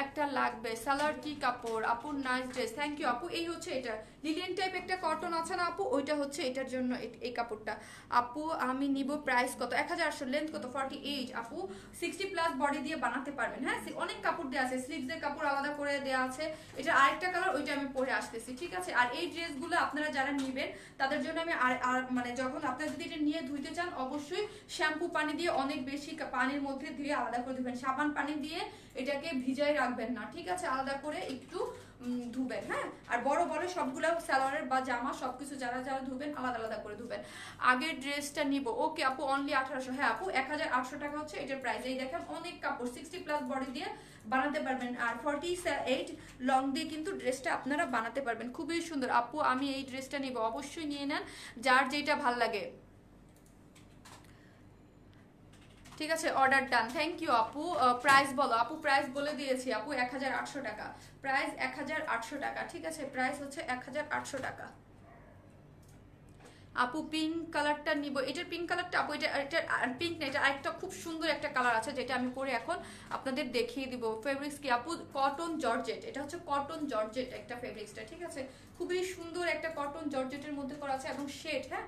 একটা লাগবে। সালোয়ার কি কাপড় আপু? Nice dress. থ্যাংক ইউ আপু। এই হচ্ছে এটা লিলেন টাইপ একটা কটন আছে না আপু, ওইটা হচ্ছে এটার জন্য এই কাপড়টা। আপু আমি নিব, প্রাইস কত? 1800। লেন্থ কত? 48। আপু 60+ বডি দিয়ে বানাতে পারবেন। হ্যাঁ, অনেক কাপড় দেওয়া আছে, স্লিভসের কাপড় আলাদা করে দেওয়া আছে। এটা আরেকটা কালার, ওইটা আমি পরে আসতেছি। ঠিক আছে, আর এই ড্রেসগুলো আপনারা যারা নেবেন তাদের জন্য আমি আর মানে যখন আপনারা যদি এটা নিয়ে ধুইতে চান, অবশ্যই শ্যাম্পু পানি দিয়ে অনেক বেশি পানির মধ্যে ধুয়ে আলাদা করে ধুবেন। সাবান পানি দিয়ে এটাকে ভিজাই রাখবেন না। ঠিক আছে, আলাদা করে একটু ধুবেন। হ্যাঁ, আর বড় বড় সবগুলো সালোয়ারের বা জামা সবকিছু যারা যারা ধুবেন আলাদা আলাদা করে ধুবেন। আগের ড্রেসটা নিব। ওকে আপু, অনলি 1800। হ্যাঁ আপু, 1800 টাকা হচ্ছে এটার প্রাইস। এই দেখেন অনেক কাপড়, 60+ বডি দিয়ে বানাতে পারবেন, আর 48 লং দিয়ে কিন্তু ড্রেসটা আপনারা বানাতে পারবেন। খুবই সুন্দর আপু, আমি এই ড্রেসটা নিব। অবশ্যই নিয়ে নেন যার যেটা ভাল লাগে। ঠিক আছে, অর্ডার ডান। থ্যাংক ইউ আপু। প্রাইস বলো আপু। প্রাইস বলে দিয়েছি আপু, 1800 টাকা। প্রাইস 1800 টাকা। ঠিক আছে, প্রাইস হচ্ছে 1800 টাকা। আপু পিঙ্ক কালারটা নিব। এটার পিঙ্ক কালারটা আপু, এটা পিঙ্ক না, এটা আরেকটা খুব সুন্দর একটা কালার আছে, যেটা আমি পরে এখন আপনাদের দেখিয়ে দিব। ফেব্রিক্স কি আপু? Cotton georgette. এটা হচ্ছে কটন জর্জেট একটা ফেব্রিক্সটা। ঠিক আছে, খুবই সুন্দর একটা কটন জর্জেটের মধ্যে করা আছে এবং শেড। হ্যাঁ,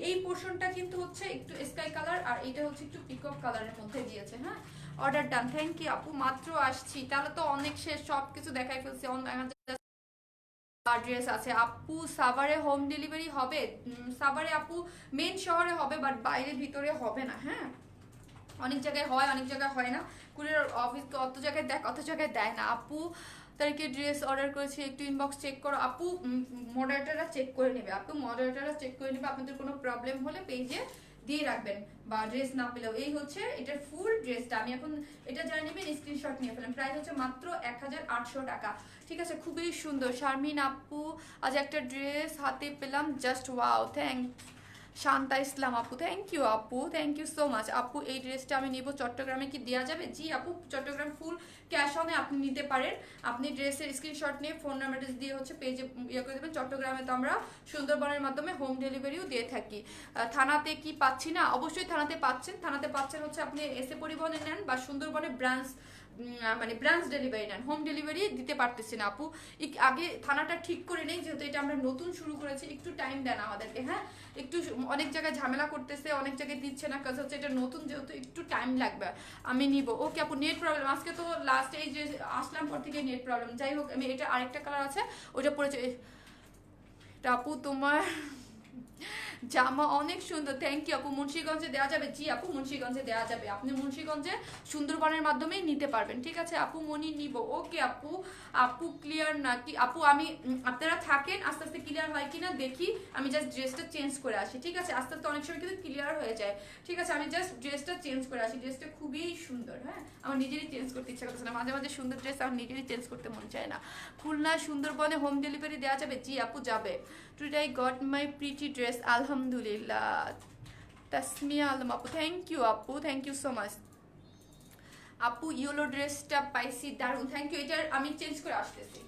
এই পোর্শনটা কিন্তু হচ্ছে একটু স্কাই কালার, আর এটা হচ্ছে একটু পিকক কালারের মধ্যে দিয়েছে। হ্যাঁ, অর্ডার ডান। থ্যাংক ইউ আপু। মাত্র আসছি, তাহলে তো অনেক শেষ, সব কিছু দেখাই ফেলছি। ড্রেস আছে আপু। সাভারে হোম ডেলিভারি হবে? সাভারে আপু মেন শহরে হবে, বাট বাইরে ভিতরে হবে না। হ্যাঁ, অনেক জায়গায় হয়, অনেক জায়গায় হয় না। কুরিয়ার অফিস অত জায়গায় দেয়, কত জায়গায় দেয় না। আপু তারিখে ড্রেস অর্ডার করেছি, একটু ইনবক্স চেক করো। আপু মডারেটাররা চেক করে নেবে। আপু মডারেটাররা চেক করে নেবে। আপনাদের কোনো প্রবলেম হলে পেজে দিয়ে রাখবেন, বা ড্রেস না পেলেও। এই হচ্ছে এটার ফুল ড্রেসটা। আমি এখন এটা যারা নেবেন স্ক্রিনশট নিয়ে ফেলেন। প্রাইস হচ্ছে মাত্র 1800 টাকা। ঠিক আছে, খুবই সুন্দর। শারমিন আপু, আজ একটা ড্রেস হাতে পেলাম, জাস্ট ওয়াও। থ্যাংক শান্তা ইসলাম আপু। থ্যাংক ইউ আপু, থ্যাংক ইউ সো মাচ আপু। এই ড্রেসটা আমি নিব। চট্টগ্রামে কি দেওয়া যাবে? জি আপু, চট্টগ্রাম ফুল ক্যাশ অনে আপনি নিতে পারেন। আপনি ড্রেসের স্ক্রিনশট নিয়ে ফোন নাম্বার দিয়ে হচ্ছে পেজে ইয়ে করে দেবেন। চট্টগ্রামে তো আমরা সুন্দরবনের মাধ্যমে হোম ডেলিভারিও দিয়ে থাকি। থানাতে কি পাচ্ছি না? অবশ্যই থানাতে পাচ্ছেন। থানাতে পাচ্ছেন হচ্ছে আপনি এসে পরিবহনে নেন, বা সুন্দরবনে ব্রাঞ্চ মানে ব্রাঞ্চ ডেলিভারি নেন, হোম ডেলিভারি দিতে পারতেছি না আপু। আগে থানাটা ঠিক করে নেই, যেহেতু এটা আমরা নতুন শুরু করেছি, একটু টাইম দেন আমাদেরকে, হ্যাঁ একটু অনেক জায়গায় ঝামেলা করতেছে, অনেক জায়গায় দিচ্ছে না, কাজ হচ্ছে এটা নতুন যেহেতু একটু টাইম লাগবে। আমি নিব। ওকে আপু, নেট প্রবলেম আজকে তো লাস্ট, এই যে আসলাম পর থেকে নেট প্রবলেম। যাই হোক, আমি এটা আরেকটা কালার আছে ওইটা পরেছে। আপু তোমার জামা অনেক সুন্দর, থ্যাংক ইউ আপু। মুন্সিগঞ্জে দেওয়া যাবে? জি আপু, মুন্সিগঞ্জে দেওয়া যাবে। আপনি মুন্সিগঞ্জে সুন্দরবনের মাধ্যমেই নিতে পারবেন, ঠিক আছে আপু। মনি নিব। ওকে আপু। আপু ক্লিয়ার নাকি আপু? আমি আপনারা থাকেন, আস্তে আস্তে ক্লিয়ার হয় কিনা দেখি। আমি জাস্ট ড্রেসটা চেঞ্জ করে আসি, ঠিক আছে? আস্তে আস্তে অনেক সময় কিন্তু ক্লিয়ার হয়ে যায়, ঠিক আছে? আমি জাস্ট ড্রেসটা চেঞ্জ করে আসি। ড্রেসটা খুবই সুন্দর, হ্যাঁ আমার নিজেরই চেঞ্জ করতে ইচ্ছা করতেছে না, মাঝে মাঝে সুন্দর ড্রেস আমার নিজেরই চেঞ্জ করতে মন চায় না। খুলনা সুন্দরবনে হোম ডেলিভারি দেওয়া যাবে? জি আপু যাবে। Today I got my pretty dress, alhamdulillah. Tasmia Alam আপু, থ্যাংক ইউ আপু, থ্যাংক ইউ সো মাচ আপু। ইয়েলো ড্রেসটা পাইছি, দারুন, থ্যাংক ইউ। এটার আমি চেঞ্জ করে আসতেছি।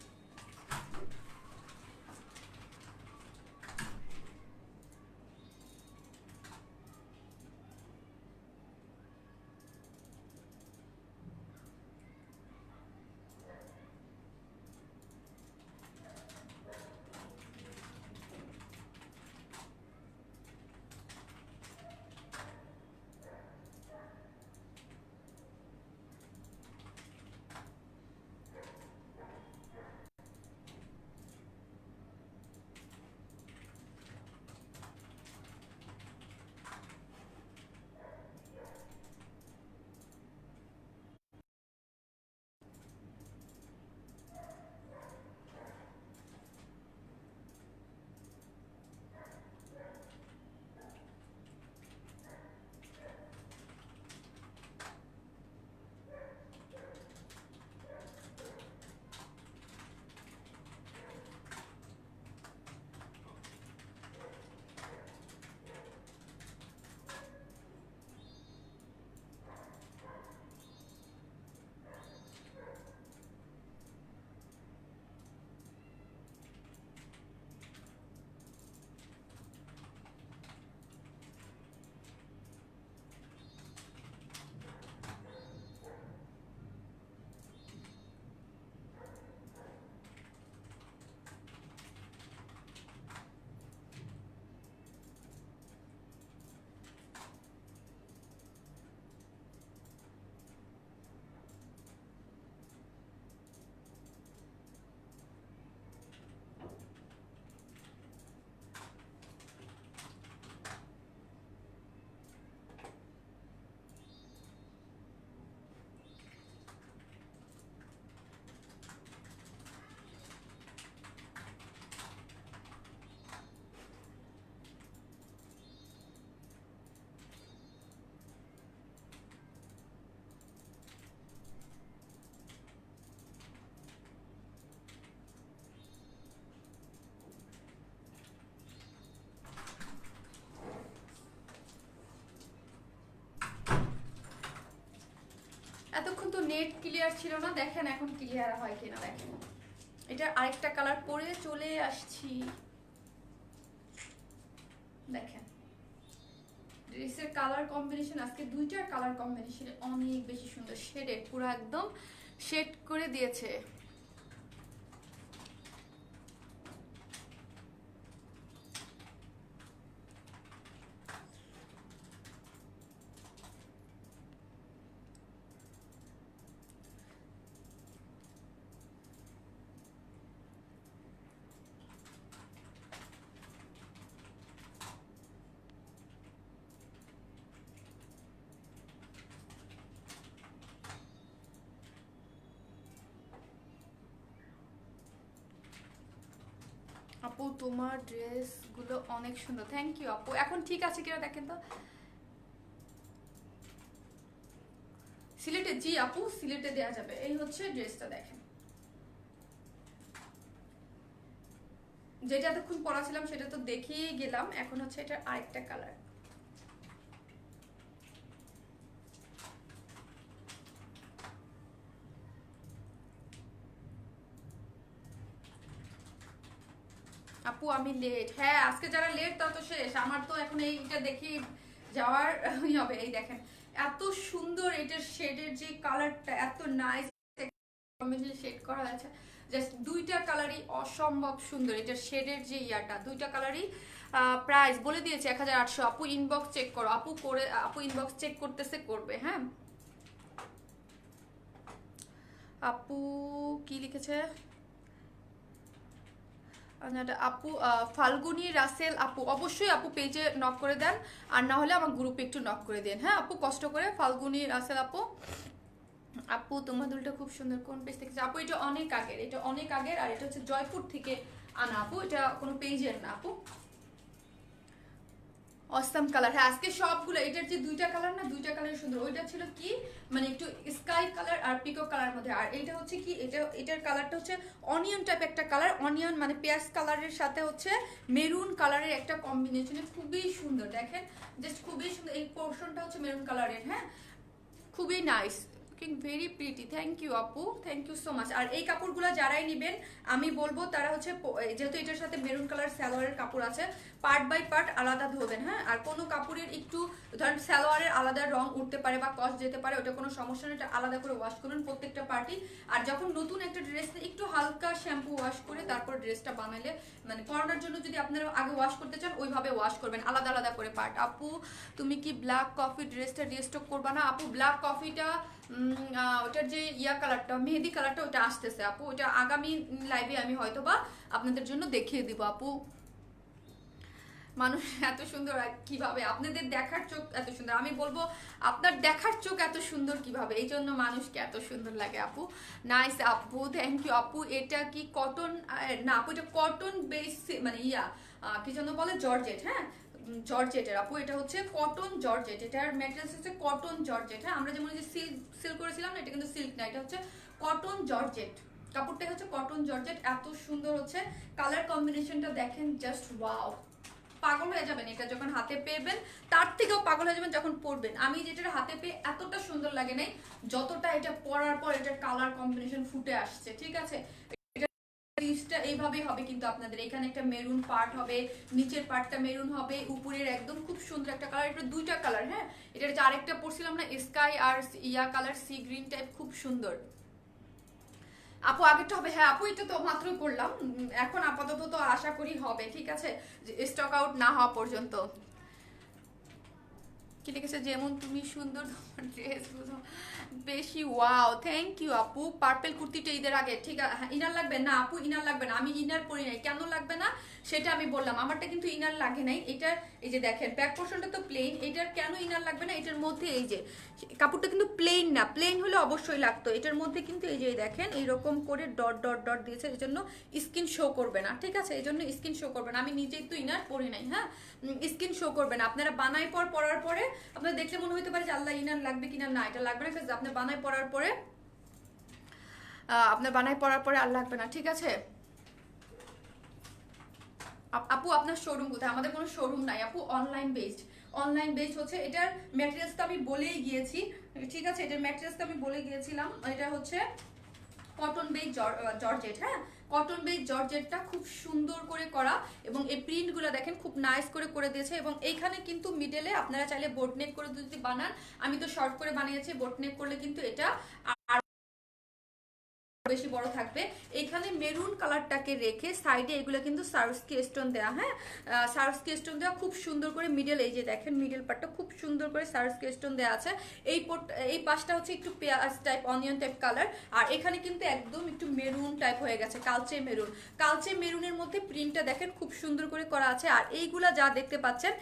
এতক্ষণ তো নেট ক্লিয়ার ছিল না, দেখেন এখন ক্লিয়ার হয় কিনা দেখেন। এটা আরেকটা কালার পরে চলে আসছি, দেখেন ড্রেসের কালার কম্বিনেশন আজকে দুইটার কালার কম্বিনেশন অনেক বেশি সুন্দর, শেডেড, পুরো একদম শেড করে দিয়েছে। আপু তোমার ড্রেসগুলো অনেক সুন্দর, থ্যাংক ইউ আপু। এখন ঠিক আছে কিনা দেখেন তো। সিলেটে? জি আপু সিলেটে দেওয়া যাবে। এই হচ্ছে ড্রেসটা, দেখেন যেটা এতক্ষণ পরা ছিলাম সেটা তো দেখিয়ে গেলাম, এখন হচ্ছে এটার আরেকটা কালার। আপু আমি লেট, হ্যাঁ আজকে যারা লেট তা তো শেষ, আমার তো এখন এইটা দেখি যাওয়ার হবে। এই দেখেন এত সুন্দর এটার শেডের যে কালারটা, এত নাইস কম্বিনেশন শেড করা আছে, জাস্ট দুইটা কালারই অসম্ভব সুন্দর। এটার শেডের যে ইয়াটা, দুইটা কালারই প্রাইস বলে দিয়েছে 1800। আপু ইনবক্স চেক করো, আপু ইনবক্স চেক করতেছে, করবে হ্যাঁ। আপু কি লিখেছে আপু? ফাল্গুনি রাসেল আপু, অবশ্যই আপু পেজে নক করে দেন, আর না হলে আমার গ্রুপে একটু নক করে দেন হ্যাঁ আপু, কষ্ট করে। ফাল্গুনি রাসেল আপু, আপু তোমার দুলটা খুব সুন্দর, কোন পেজ থেকে? আপু এটা অনেক আগের, এটা অনেক আগের, আর এটা হচ্ছে জয়পুর থেকে আনা আপু, এটা কোনো পেজের না আপু। অসাম কালার, হ্যাঁ আজকে সবগুলো, এটার যে দুইটা কালার না, দুইটা কালার সুন্দর। ওইটা ছিল কি মানে একটু স্কাই কালার আর পিকক কালার মধ্যে, আর এইটা হচ্ছে কি এটার কালারটা হচ্ছে অনিয়ন টাইপ একটা কালার, অনিয়ন মানে পেঁয়াজ কালারের সাথে হচ্ছে মেরুন কালারের একটা কম্বিনেশনে, খুবই সুন্দর দেখেন, জাস্ট খুবই সুন্দর। এই পোর্শনটা হচ্ছে মেরুন কালারের, হ্যাঁ খুবই nice, very pretty. Thank you আপু, থ্যাংক ইউ সো মাচ। আর এই কাপড়গুলো যারাই নেবেন আমি বলবো তারা হচ্ছে, যেহেতু এটার সাথে মেরুন কালার সালোয়ারের কাপড় আছে, পার্ট বাই পার্ট আলাদা ধোবেন হ্যাঁ। আর কোনো কাপড়ের একটু ধরেন সালোয়ারের আলাদা রং উঠতে পারে বা কস যেতে পারে, ওটা কোনো সমস্যা নেই, এটা আলাদা করে ওয়াশ করুন প্রত্যেকটা পার্টি। আর যখন নতুন একটা ড্রেস একটু হালকা শ্যাম্পু ওয়াশ করে তারপর ড্রেসটা বানাইলে, মানে পরানোর জন্য যদি আপনারা আগে ওয়াশ করতে চান ওইভাবে ওয়াশ করবেন, আলাদা আলাদা করে পার্ট। আপু তুমি কি ব্ল্যাক কফি ড্রেসটা রিস্টক করবা না? আপু ব্ল্যাক কফিটা ওটার যে ইয়া কালারটা, মেহেদি কালারটা, ওটা আসতেছে আপু, ওটা আগামী লাইভে আমি হয়তো বা আপনাদের জন্য দেখিয়ে দিব আপু। মানুষ এত সুন্দর কিভাবে, আপনাদের দেখার চোখ এত সুন্দর, আমি বলবো আপনার দেখার চোখ এত সুন্দর কিভাবে, এই জন্য মানুষকে এত সুন্দর লাগে আপু। নাইস আপু, থ্যাংক ইউ আপু। এটা কি কটন? না আপু এটা কটন বেস, মানে ইয়া কি যেন বলে, জর্জেট, হ্যাঁ জর্জেটের আপু, এটা হচ্ছে কটন জর্জেট, এটার ম্যাটেরিয়ালস হচ্ছে কটন জর্জেট, হ্যাঁ আমরা যেমন যে সিল্ক করেছিলাম না, এটা কিন্তু সিল্ক না, এটা হচ্ছে কটন জর্জেট, কাপড়টা হচ্ছে কটন জর্জেট, এত সুন্দর হচ্ছে কালার কম্বিনেশনটা দেখেন, জাস্ট ওয়াও, পাগল হয়ে যাবেন এটা যখন হাতে পেবেন, তার থেকেও পাগল হয়ে যাবেন যখন পরবেন। আমি যেটা হাতে পেয়ে এতটা সুন্দর লাগে নাই যতটা এটা পরার পর এটার কালার কম্বিনেশন ফুটে আসছে, ঠিক আছে। এইভাবেই হবে কিন্তু আপনাদের, এখানে একটা মেরুন পার্ট হবে, নিচের পার্টটা মেরুন হবে, উপরের একদম খুব সুন্দর একটা কালার, এটা দুইটা কালার হ্যাঁ। এটার যে আরেকটা পরছিলাম না স্কাই আর ইয়া কালার, সি গ্রিন টাইপ, খুব সুন্দর আপু। আগেরটা হবে, হ্যাঁ আপু এটা তো মাত্রই করলাম, এখন আপাতত তো আশা করি হবে, ঠিক আছে, স্টক আউট না হওয়া পর্যন্ত। কি লিখেছে, যেমন তুমি সুন্দর তোমার ড্রেস গুলো বেশি, ওয়াও থ্যাংক ইউ আপু। পার্পল কুর্তিটা ঈদের আগে, ঠিক আছে। ইনার লাগবে না আপু, ইনার লাগবে না, আমি ইনার পরি নাই, কেন লাগবে না সেটা আমি বললাম, আমারটা কিন্তু ইনার লাগে নাই। এটার এই যে দেখেন ব্যাক পোর্শনটা তো প্লেন, এটার কেন ইনার লাগবে না, এটার মধ্যে এই যে কাপড়টা কিন্তু প্লেন না, প্লেন হলে অবশ্যই লাগতো। এটার মধ্যে কিন্তু এই যে দেখেন এইরকম করে ডট ডট ডট দিয়েছে, এই জন্য স্কিন শো করবে না, ঠিক আছে, এই জন্য স্কিন শো করবে না। আমি নিজেই তো ইনার পরি নাই, হ্যাঁ স্কিন শো করবে না। আপনারা বানাই পরার পরে আপনারা দেখলে মনে হতে পারে যে আল্লাহ ইনার লাগবে কিনা, না এটা লাগবে না, আপনার বানাই পরার পরে আর লাগবে না, ঠিক আছে। আপু আপনার শোরুম কোথায়? আমাদের কোনো শোরুম নাই আপু, অনলাইন বেসড হচ্ছে। এটার ম্যাটেরিয়ালসটা আমি বলেই গিয়েছি, ঠিক আছে, এটার ম্যাটেরিয়ালসটা আমি বলে গিয়েছিলাম, এটা হচ্ছে কটন বেস জর্জেট, হ্যাঁ কটন বেস জর্জেটটা খুব সুন্দর করে করা, এবং এই প্রিন্টগুলো দেখেন খুব নাইস করে দিয়েছে। এবং এইখানে কিন্তু মিডলে আপনারা চাইলে বোট নেক করে যদি বানান, আমি তো শর্ট করে বানিয়েছি, বোট নেক করলে কিন্তু এটা বেশি বড় থাকবে। এখানে মেরুন কালারটাকে রেখে সাইডে এগুলো কিন্তু সার্ভসকি স্টোন দেওয়া, হ্যাঁ সার্ভসকি স্টোন দেওয়া খুব সুন্দর করে, মিডল এই যে দেখেন মিডল পার্টটা খুব সুন্দর করে সার্ভসকি স্টোন দেওয়া আছে। এই পাশটা হচ্ছে একটু পেঁয়াজ টাইপ, অনিয়ন টাইপ কালার, আর এখানে কিন্তু একদম একটু মেরুন টাইপ হয়ে গেছে, কালচে মেরুনের মধ্যে প্রিন্টটা দেখেন খুব সুন্দর করে করা আছে। আর এইগুলা যা দেখতে পাচ্ছেন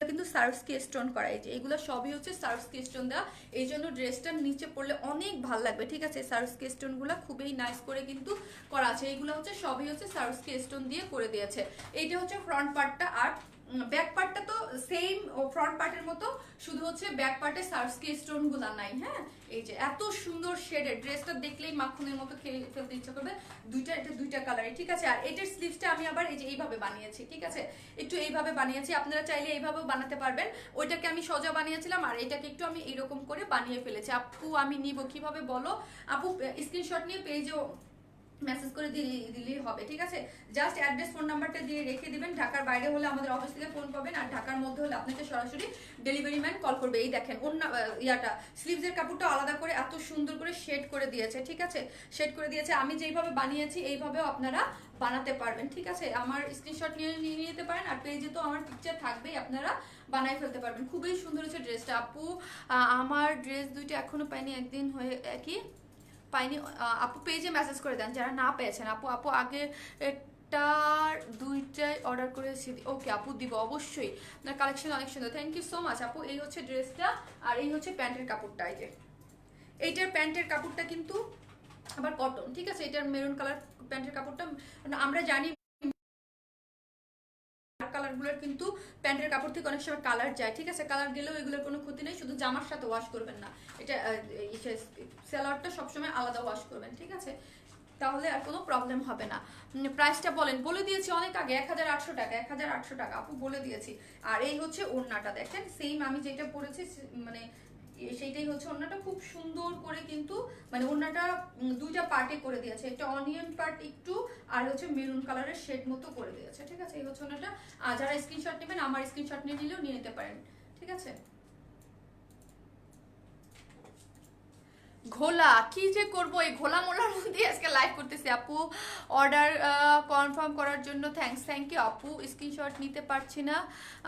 কিন্তু সার্ভসকি স্টোন করা, এই যে এগুলো সবই হচ্ছে সার্ভসকি স্টোন দেওয়া, এই জন্য ড্রেসটার নিচে পড়লে অনেক ভালো লাগবে, ঠিক আছে। সার্ভসকি স্টোন গুলো খুবই নাইস করে কিন্তু করা আছে, এইগুলো হচ্ছে সবই হচ্ছে সার্ভসকি স্টোন দিয়ে করে দিয়েছে। এইটা হচ্ছে ফ্রন্ট পার্টটা, আর ব্যাক পার্টটা তো সেম ফ্রন্ট পার্টের মতো, শুধু হচ্ছে ব্যাক পার্টে সার্ভসকি স্টোন গুলা নাই, হ্যাঁ এই যে এত সুন্দর শেডের, ড্রেসটা দেখলেই মাখনের মতো খেয়ে ফেলতে ইচ্ছা করবে। এটা দুইটা কালারই, ঠিক আছে। আর এটার স্লিভসটা আমি আবার এই যে এইভাবে বানিয়েছি, ঠিক আছে, একটু এইভাবে বানিয়েছি, আপনারা চাইলে এইভাবেও বানাতে পারবেন। ওইটাকে আমি সোজা বানিয়েছিলাম, আর এটাকে একটু আমি এরকম করে বানিয়ে ফেলেছি। আপু আমি নিব কিভাবে বলো? আপু স্ক্রিনশট নিয়ে পেজেও মেসেজ করে দিলেই হবে, ঠিক আছে? জাস্ট অ্যাড্রেস ফোন নাম্বারটা দিয়ে রেখে দিবেন। ঢাকার বাইরে হলে আমাদের অফিস থেকে ফোন পাবেন, আর ঢাকার মধ্যে হলে আপনাকে সরাসরি ডেলিভারি ম্যান কল করবে। এই দেখেন অন্য ইয়াটা স্লিভসের কাপড়টা আলাদা করে এত সুন্দর করে শেড করে দিয়েছে, ঠিক আছে? শেড করে দিয়েছে। আমি যেইভাবে বানিয়েছি এইভাবেও আপনারা বানাতে পারবেন, ঠিক আছে? আমার স্ক্রিনশট নিয়ে নিতে পারেন, আর পেজে তো আমার পিকচার থাকবেই, আপনারা বানাই ফেলতে পারবেন। খুবই সুন্দর হচ্ছে ড্রেসটা। আপু আমার ড্রেস দুইটা এখনো পাইনি, একদিন হয়ে কি পাইনি। আপু পেজে মেসেজ করে দেন যারা না পেয়েছেন। আপু আগে একটার দুইটাই অর্ডার করেছি। ওকে আপু, দিব অবশ্যই। আপনার কালেকশন অনেক সুন্দর, থ্যাংক ইউ সো মাচ আপু। এই হচ্ছে ড্রেসটা, আর এই হচ্ছে প্যান্টের কাপড়টা। এই যে এইটার প্যান্টের কাপড়টা কিন্তু আবার কটন, ঠিক আছে? এটার মেরুন কালার প্যান্টের কাপড়টা। আমরা জানি কালারগুলোর কিন্তু প্যান্টের কাপড় থেকে অনেক সময় কালার যায়, ঠিক আছে? কালার গেলেও এগুলোর কোনো ক্ষতি নেই, শুধু জামার সাথে ওয়াশ করবেন না। এটা সেলারটা সবসময় আলাদা ওয়াশ করবেন, ঠিক আছে? তাহলে আর কোনো প্রবলেম হবে না। প্রাইসটা বলে দিয়েছি অনেক আগে, 1800 টাকা, 1800 টাকা আপু বলে দিয়েছি। আর এই হচ্ছে ওড়নাটা, দেখেন সেম আমি যেটা পরেছি মানে সেইটাই হচ্ছে ওড়নাটা। খুব সুন্দর করে কিন্তু মানে ওড়নাটা দুইটা পার্টে করে দিয়েছে, একটা অনিয়ন পার্ট একটু, আর হচ্ছে মেরুন কালারের শেড মতো করে দিয়েছে, ঠিক আছে? এই হচ্ছে ওড়নাটা। আর যারা স্ক্রিনশট নেবেন, আমার স্ক্রিনশট নিয়ে নিলেও নিয়ে নিতে পারেন, ঠিক আছে? ঘোলা কি যে করবো, এই ঘোলা মোলার মধ্যে আজকে লাইভ করতেছি। আপু অর্ডার কনফার্ম করার জন্য থ্যাংক ইউ আপু। স্ক্রিনশট নিতে পারছি না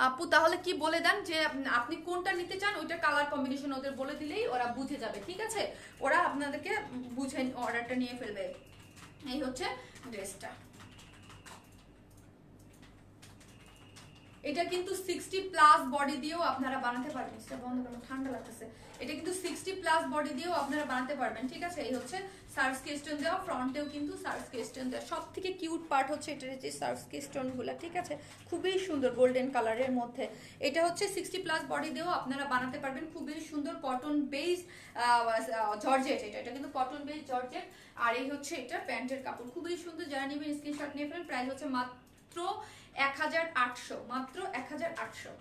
আপু, তাহলে কি বলে দেন যে আপনি কোনটা নিতে চান, ওইটা কালার কম্বিনেশন ওদের বলে দিলেই ওরা বুঝে যাবে, ঠিক আছে? ওরা আপনাদেরকে বুঝে অর্ডারটা নিয়ে ফেলবে। এই হচ্ছে ড্রেসটা। এটা কিন্তু 60+ বডি দিয়েও আপনারা বানাতে পারবেন। এটা বন্ধ করো, ঠান্ডা লাগতেছে। এটা কিন্তু 60+ বডি দিয়েও আপনারা বানাতে পারবেন, ঠিক আছে? এই হচ্ছে সার্ভস স্টোন দেওয়া, ফ্রন্টেও কিন্তু সার্ভস স্টোন দেওয়া। সব থেকে কিউট পার্ট হচ্ছে এটার যে সার্ভস স্টোন গুলা, ঠিক আছে? খুবই সুন্দর গোল্ডেন কালারের মধ্যে। এটা হচ্ছে 60+ বডি দিয়েও আপনারা বানাতে পারবেন। খুবই সুন্দর কটন বেস জর্জেট, এটা কিন্তু কটন বেস জর্জেট। আর এই হচ্ছে এটা প্যান্টের কাপড়, খুবই সুন্দর। যারা নেবেন স্ক্রিনশট নিয়ে ফেলেন। প্রাইস হচ্ছে মাত্র 1800, মাত্র 1800।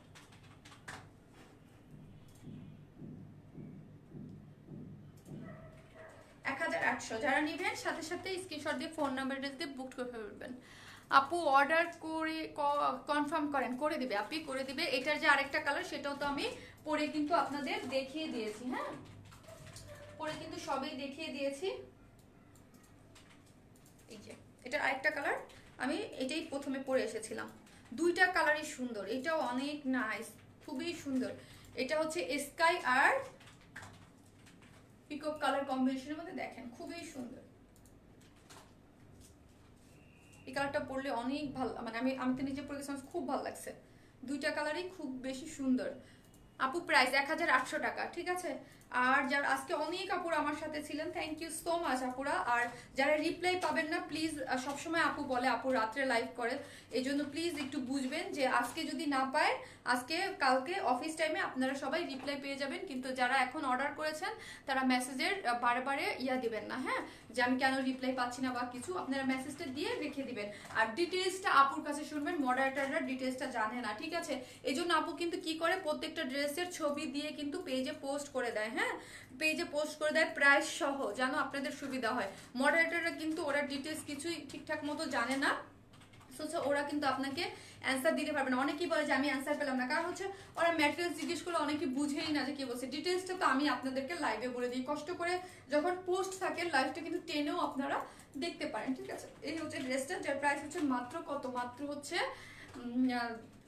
1800 যারা নেবেন সাথে সাথে স্ক্রিনশট দিয়ে ফোন নাম্বার দিয়ে বুক করে ফেলবেন। আপু অর্ডার করে কনফার্ম করেন, করে দিবে আপনি, করে দিবে। এটার যে আরেকটা কালার সেটাও তো আমি পরে কিন্তু আপনাদের দেখিয়ে দিয়েছি, হ্যাঁ পরে কিন্তু সবই দেখিয়ে দিয়েছি। এই যে এটার আরেকটা কালার, আমি এটাই প্রথমে পরে এসেছিলাম। দুইটা কালারই সুন্দর, এটাও অনেক নাইস, খুবই সুন্দর। এটা হচ্ছে স্কাই আর পিকক কালার কম্বিনেশনের মধ্যে, দেখেন খুবই সুন্দর। এই কালারটা পরলে অনেক ভালো, মানে আমি তো নিজে পরে গেছি, খুব ভালো লাগছে। দুইটা কালারই খুব বেশি সুন্দর। আপু প্রাইস 1800 টাকা, ঠিক আছে? আর যারা আজকে অনেক আপুরা আমার সাথে ছিলেন, থ্যাংক ইউ সো মাচ আপুরা। আর যারা রিপ্লাই পাবেন না প্লিজ, সবসময় আপু বলে আপু রাত্রে লাইভ করে, এই জন্য প্লিজ একটু বুঝবেন যে আজকে যদি না পায়, আজকে কালকে অফিস টাইমে আপনারা সবাই রিপ্লাই পেয়ে যাবেন। কিন্তু যারা এখন অর্ডার করেছেন তারা মেসেজের বারে বারে দিবেন না, হ্যাঁ যে আমি কেন রিপ্লাই পাচ্ছি না বা কিছু, আপনারা মেসেজটা দিয়ে রেখে দিবেন। আর ডিটেলসটা আপুর কাছে শুনবেন, মডারেটররা ডিটেলসটা জানে না, ঠিক আছে? এই জন্য আপু কিন্তু কি করে, প্রত্যেকটা ড্রেসের ছবি দিয়ে কিন্তু পেজে পোস্ট করে দেয়, হ্যাঁ পেজে পোস্ট করে দেয় প্রাইস সহ, যেন আপনাদের সুবিধা হয়। মডারেটররা কিন্তু ওরা ডিটেলস কিছুই ঠিকঠাক মতো জানে না, ওরা কিন্তু আপনাকে অ্যান্সার দিতে পারবে না। অনেকেই বলে যে আমি অ্যান্সার পেলাম না, কারণ হচ্ছে ওরা ম্যাটেরিয়ালস জিজ্ঞেস করলে অনেকে বুঝেই না যে কি বলছে। ডিটেলসটা তো আমি আপনাদেরকে লাইভে বলে দিই, কষ্ট করে যখন পোস্ট থাকে লাইভটা কিন্তু টেনেও আপনারা দেখতে পারেন, ঠিক আছে? এই হচ্ছে ড্রেসটা, যার প্রাইস হচ্ছে মাত্র কত, মাত্র হচ্ছে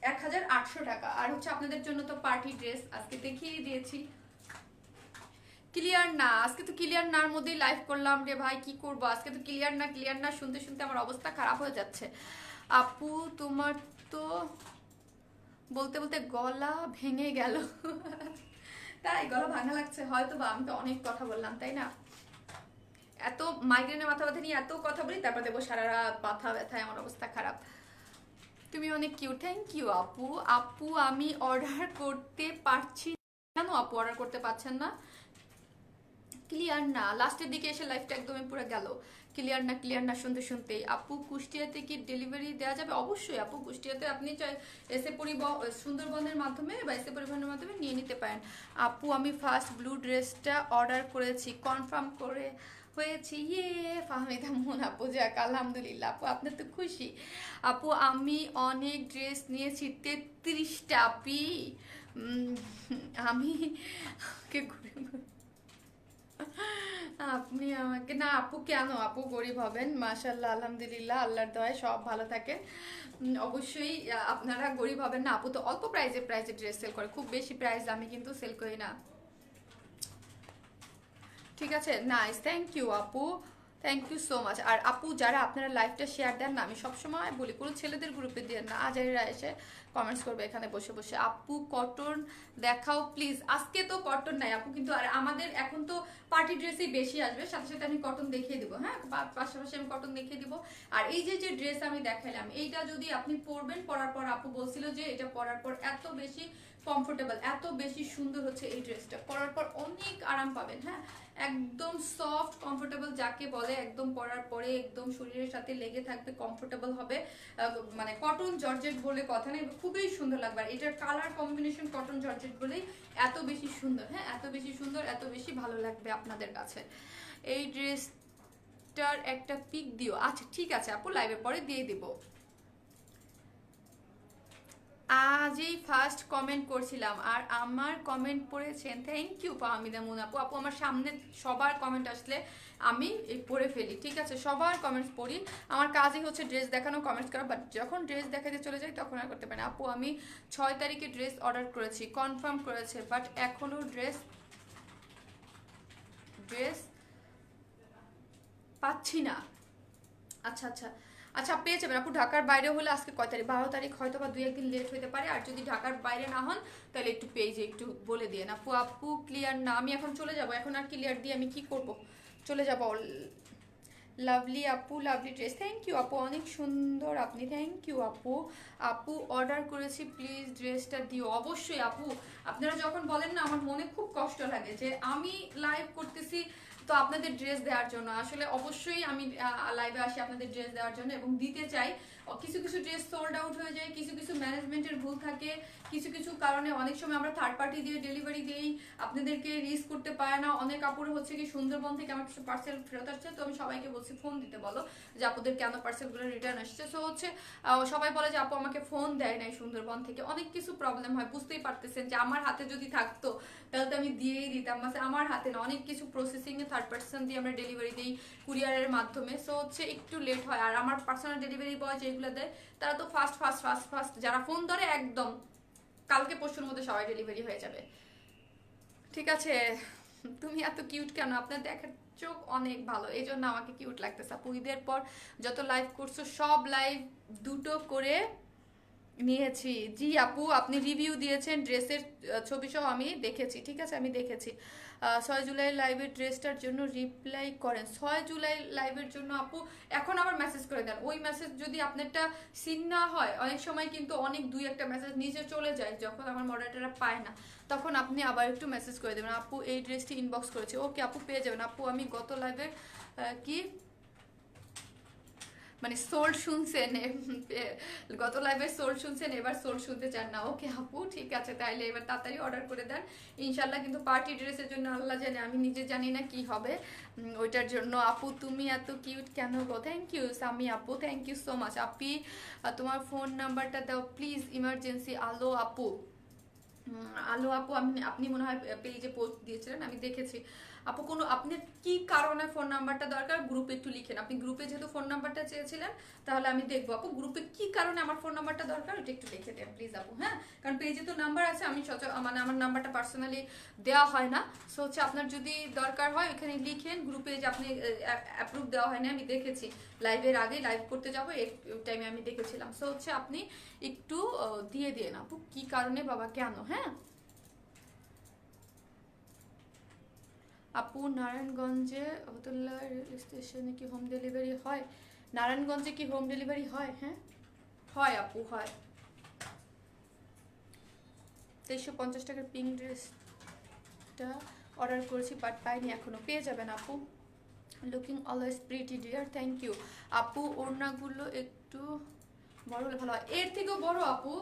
1800 টাকা। আর হচ্ছে আপনাদের জন্য তো পার্টি ড্রেস আজকে দেখিয়ে দিয়েছি। ক্লিয়ার না, আজকে তো ক্লিয়ার নার মধ্যেই লাইভ করলাম রে ভাই, কি করবো? আজকে তো ক্লিয়ার না শুনতে শুনতে আমার অবস্থা খারাপ হয়ে যাচ্ছে। আপু তোমার তো বলতে বলতে গলা ভেঙে গেল। তাই গলা ভাঙা লাগছে হয়তো, বা আমি তো অনেক কথা বললাম তাই না? এত মাইগ্রেনের মাথা ব্যথা নিয়ে এত কথা বলি, তারপর দেখবো সারা রাত মাথা ব্যথায় আমার অবস্থা খারাপ। তুমি অনেক কিউট, থ্যাংক ইউ আপু। আপু আমি অর্ডার করতে পারছি, কেন আপু অর্ডার করতে পারছেন না? ক্লিয়ার না, লাস্টের দিকে এসে লাইফটা একদমই পুরো গেল। ক্লিয়ার না শুনতে শুনতেই। আপু কুষ্টিয়াতে কি ডেলিভারি দেওয়া যাবে? অবশ্যই আপু, কুষ্টিয়াতে আপনি এসে সুন্দরবনের মাধ্যমে বা এসে পরিবহনের মাধ্যমে নিয়ে নিতে পারেন। আপু আমি ফার্স্ট ব্লু ড্রেসটা অর্ডার করেছি, কনফার্ম করে হয়েছে, ইয়ে ফাহমিদা মুন আপু, যাক আলহামদুলিল্লাহ আপু, আপনার তো খুশি। আপু আমি অনেক ড্রেস নিয়েছি, 33টা আপি। উম, আমি কে আপনি আমাকে না আপু, কেন আপু গরিব হবেন? মাশাল্লাহ আলহামদুলিল্লাহ, আল্লাহর দয়ায় সব ভালো থাকে। অবশ্যই আপনারা গরিব হবেন না। আপু তো অল্প প্রাইজে ড্রেস সেল করে, খুব বেশি প্রাইস আমি কিন্তু সেল করি না। ঠিক আছে, নাইস, থ্যাংক ইউ আপু, থ্যাংক ইউ সো মাচ। আর আপু যারা আপনারা লাইভটা শেয়ার দেন না, আমি সবসময় বলি কোনো ছেলেদের গ্রুপে দিয়ে না, আজাইরা এসে কমেন্টস করবে এখানে বসে বসে, আপু কটন দেখাও প্লিজ। আজকে তো কটন নাই আপু, কিন্তু আর আমাদের এখন তো পার্টি ড্রেসই বেশি আসবে, সাথে সাথে আমি কটন দেখিয়ে দিব, হ্যাঁ পাশাপাশি আমি কটন দেখিয়ে দিব। আর এই যে যে ড্রেস আমি দেখাইলাম, এইটা যদি আপনি পরবেন, পরার পর আপু বলছিল যে এটা পরার পর এত বেশি কমফোর্টেবল, এত বেশি সুন্দর হচ্ছে এই ড্রেসটা, পরার পর অনেক আরাম পাবেন, হ্যাঁ একদম সফট কমফোর্টেবল যাকে বলে, একদম পরার পরে একদম শরীরের সাথে লেগে থাকবে, কমফোর্টেবল হবে। মানে কটন জর্জেট বলে কথা নেই, খুবই সুন্দর লাগবে। আর এটার কালার কম্বিনেশন কটন জর্জেট বলেই এত বেশি সুন্দর, হ্যাঁ এত বেশি সুন্দর, এত বেশি ভালো লাগবে আপনাদের কাছে। এই ড্রেসটার একটা পিক দিও। আচ্ছা ঠিক আছে আপু, লাইভের পরে দিয়ে দিব। আজই ফার্স্ট কমেন্ট করছিলাম আর আমার কমেন্ট পড়েছেন, থ্যাংক ইউ ফাহমিদা মুন আপু। আপু আমার সামনে সবার কমেন্ট আসলে আমি পড়ে ফেলি, ঠিক আছে সবার কমেন্টস পড়ি, আমার কাজই হচ্ছে ড্রেস দেখানো, কমেন্টস করা, বাট যখন ড্রেস দেখাতে চলে যাই তখন আর করতে পারি না। আপু আমি 6 তারিখে ড্রেস অর্ডার করেছি, কনফার্ম করেছে, বাট এখনও ড্রেস ড্রেস পাচ্ছি না। আচ্ছা আচ্ছা আচ্ছা, পেয়ে যাবেন আপু। ঢাকার বাইরে হলে আজকে কয় তারিখ? 12 তারিখ, হয়তো বা 2-1 দিন লেট হতে পারে। আর যদি ঢাকার বাইরে না হন তাহলে একটু পেজে একটু বলে দিয়ে আপু। আপু ক্লিয়ার না, আমি এখন চলে যাব, এখন আর ক্লিয়ার দিয়ে আমি কি করব, চলে যাব। লাভলি আপু, লাভলি ড্রেস, থ্যাংক ইউ আপু, অনেক সুন্দর আপনি, থ্যাংক ইউ আপু। আপু অর্ডার করেছি প্লিজ ড্রেসটা দিও। অবশ্যই আপু, আপনারা যখন বলেন না আমার মনে খুব কষ্ট লাগে যে আমি লাইভ করতেছি তো আপনাদের ড্রেস দেওয়ার জন্য, আসলে অবশ্যই আমি লাইভে আসি আপনাদের ড্রেস দেওয়ার জন্য এবং দিতে চাই। কিছু কিছু ড্রেস সোল্ড আউট হয়ে যায়, কিছু কিছু ম্যানেজমেন্টের ভুল থাকে, কিছু কিছু কারণে অনেক সময় আমরা থার্ড পার্টি দিয়ে ডেলিভারি দিই, আপনাদেরকে রিস করতে পারে না। অনেক কাপড় হচ্ছে কি সুন্দরবন থেকে আমার কিছু পার্সেল ফেরত আসছে, তো আমি সবাইকে বলছি ফোন দিতে বলো যে আপুদের কেন পার্সেলগুলো রিটার্ন আসছে। সো হচ্ছে সবাই বলে যে আপু আমাকে ফোন দেয় নাই সুন্দরবন থেকে, অনেক কিছু প্রবলেম হয়, বুঝতেই পারতেছেন যে আমার হাতে যদি থাকতো তাহলে তো আমি দিয়েই দিতাম, আমার হাতে না, অনেক কিছু প্রসেসিং এ থার্ড পার্সন দিয়ে আমরা ডেলিভারি দিই কুরিয়ারের মাধ্যমে। সো হচ্ছে একটু লেট হয়। আর আমার পার্সোনাল ডেলিভারি বয় যেগুলো দেয় তারা তো ফাস্ট ফাস্ট ফাস্ট ফাস্ট, যারা ফোন ধরে একদম কালকে পরশুর মধ্যে সবাই ডেলিভারি হয়ে যাবে। ঠিক আছে, তুমি এত কিউট কেন? আপনার দেখার চোখ অনেক ভালো, এই জন্য আমাকে কিউট লাগতেছে আপু। ঈদের পর যত লাইভ করছো সব লাইভ দুটো করে নিয়েছি। জি আপু, আপনি রিভিউ দিয়েছেন ড্রেসের ছবি সহ, আমি দেখেছি, ঠিক আছে আমি দেখেছি। 6 জুলাই লাইভের ড্রেসটার জন্য রিপ্লাই করেন। 6 জুলাই লাইভের জন্য আপু এখন আবার মেসেজ করে দেন। ওই মেসেজ যদি আপনারটা সিন না হয়, অনেক সময় কিন্তু অনেক 2-1টা মেসেজ নিচে চলে যায়, যখন আমার মডারেটাররা পায় না তখন আপনি আবার একটু মেসেজ করে দেবেন, আপু এই ড্রেসটি ইনবক্স করেছে, ওকে আপু পেয়ে যাবেন। আপু আমি গত লাইভের কি মানে সোল্ড শুনছেন, গত লাইভে সোল্ড শুনছেন, এবার সোল্ড শুনতে চান না। ওকে আপু ঠিক আছে, তাইলে এবার তাড়াতাড়ি অর্ডার করে দেন ইনশাল্লাহ। কিন্তু পার্টি ড্রেসের জন্য আল্লাহ জানে, আমি নিজে জানি না কি হবে ওইটার জন্য। আপু তুমি এত কিউট কেন গো? থ্যাংক ইউ সামি আপু, থ্যাংক ইউ সো মাচ। আপি তোমার ফোন নাম্বারটা দাও প্লিজ, ইমার্জেন্সি। আলো আপু, আলো আপু, আপনি মনে হয় পেজে পোস্ট দিয়েছিলেন, আমি দেখেছি আপু। কোনো আপনার কি কারণে ফোন নাম্বারটা দরকার গ্রুপে একটু লিখেন। আপনি গ্রুপে যেহেতু ফোন নাম্বারটা চেয়েছিলেন তাহলে আমি দেখবো আপু গ্রুপে কি কারণে আমার ফোন নাম্বারটা দরকার, এটা একটু লিখে দেন প্লিজ আপু। হ্যাঁ, কারণ পেজে তো নাম্বার আছে, আমি মানে আমার নাম্বারটা পার্সোনালি দেওয়া হয় না। সো হচ্ছে আপনার যদি দরকার হয় এখানে লিখেন, গ্রুপে যে আপনি অ্যাপ্রুভ দেওয়া হয় না, আমি দেখেছি লাইভের আগে, লাইভ করতে যাবো এই টাইমে আমি দেখেছিলাম। সো হচ্ছে আপনি একটু দিয়ে দিয়ে আপু কি কারণে বাবা কেন। হ্যাঁ আপু, নারায়ণগঞ্জে হতুল্লা রেল স্টেশনে কি হোম ডেলিভারি হয়? নারায়ণগঞ্জে কি হোম ডেলিভারি হয়? হ্যাঁ হয় আপু, হয়। 2350 টাকার পিঙ্ক ড্রেসটা অর্ডার করেছি বাট পাইনি এখনো, পেয়ে যাবেন আপু। Looking always pretty dear, thank you আপু। ওড়নাগুলো একটু বড় হলে ভালো হয়। এর থেকেও বড় আপু,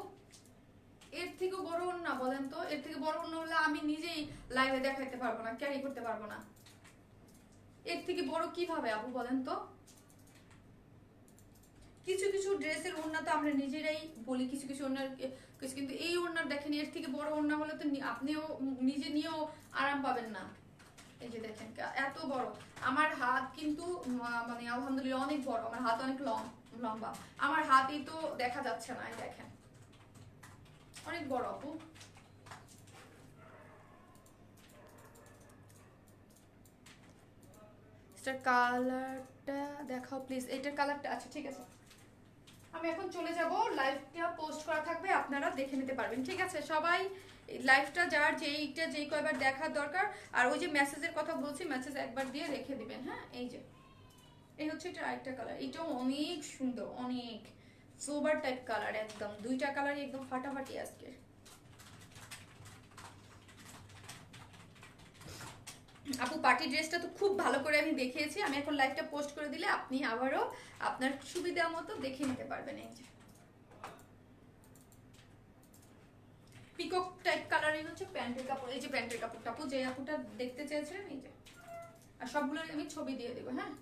এর থেকেও বড় ওড়না বলেন তো, এর থেকে বড় ওড়না হলে আমি নিজেই লাইভে দেখাইতে পারবো না, ক্যারি করতে পারবো না। এর থেকে বড় কিভাবে আপু বলেন তো? কিছু কিছু ড্রেসের ওড়না তো আমরা নিজেরাই বলি, কিছু কিছু ওড়নার কিছু, কিন্তু এই ওড়নার দেখেন এর থেকে বড় ওড়না হলে তো আপনিও নিজে নিয়েও আরাম পাবেন না। এই যে দেখেন এত বড়, আমার হাত কিন্তু মানে আলহামদুলিল্লাহ অনেক বড়, আমার হাত অনেক লম্বা, আমার হাতই তো দেখা যাচ্ছে না, এই দেখেন অনেক বড় আপু। এটার কালারটা দেখাও প্লিজ, এটার কালারটা, আচ্ছা ঠিক আছে আমি এখন চলে যাব, লাইভটা পোস্ট করা থাকবে, আপনারা দেখে নিতে পারবেন, ঠিক আছে সবাই। লাইভটা যার যেইটা যেই কয়বার দেখার দরকার, আর ওই যে মেসেজের কথা বলছি, মেসেজ একবার দিয়ে রেখে দিবেন, হ্যাঁ। এই যে এই হচ্ছে এটা আরেকটা কালার, এটাও অনেক সুন্দর, অনেক সোবার টাইপ কালার, একদম দুইটা কালারই একদম ফাটাফাটি আজকে। আপু পার্টি ড্রেসটা তো খুব ভালো করে আমি দেখিয়েছি, আমি এখন লাইভটা পোস্ট করে দিলে আপনি আবারও আপনার সুবিধা মতো দেখে নিতে পারবেন। এই যে পিকক টাইপ কালারই হচ্ছে প্যান্টের কাপড়, এই যে প্যান্টের কাপড়টা আপু যে আপুটা দেখতে চেয়েছিলেন, এই যে, আর সবগুলোর আমি ছবি দিয়ে দেবো, হ্যাঁ।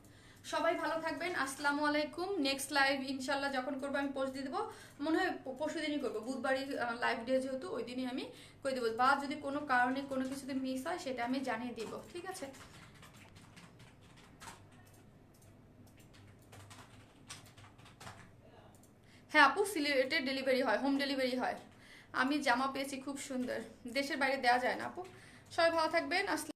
সবাই ভালো থাকবেন, আসসালামু আলাইকুম। নেক্সট লাইভ ইনশাল্লাহ যখন করবো আমি পোস্ট দিয়ে দেবো, মনে হয় পরশু দিনই করবো, বুধবারই লাইভ ডে যেহেতু ওই দিনই আমি করে দেবো, বা যদি কোনো কারণে কোনো কিছুতে মিস হয় সেটা আমি জানিয়ে দিব, ঠিক আছে। হ্যাঁ আপু সিলেটে ডেলিভারি হয়, হোম ডেলিভারি হয়। আমি জামা পেয়েছি খুব সুন্দর, দেশের বাইরে দেওয়া যায় না আপু। সবাই ভালো থাকবেন, আসসালাম।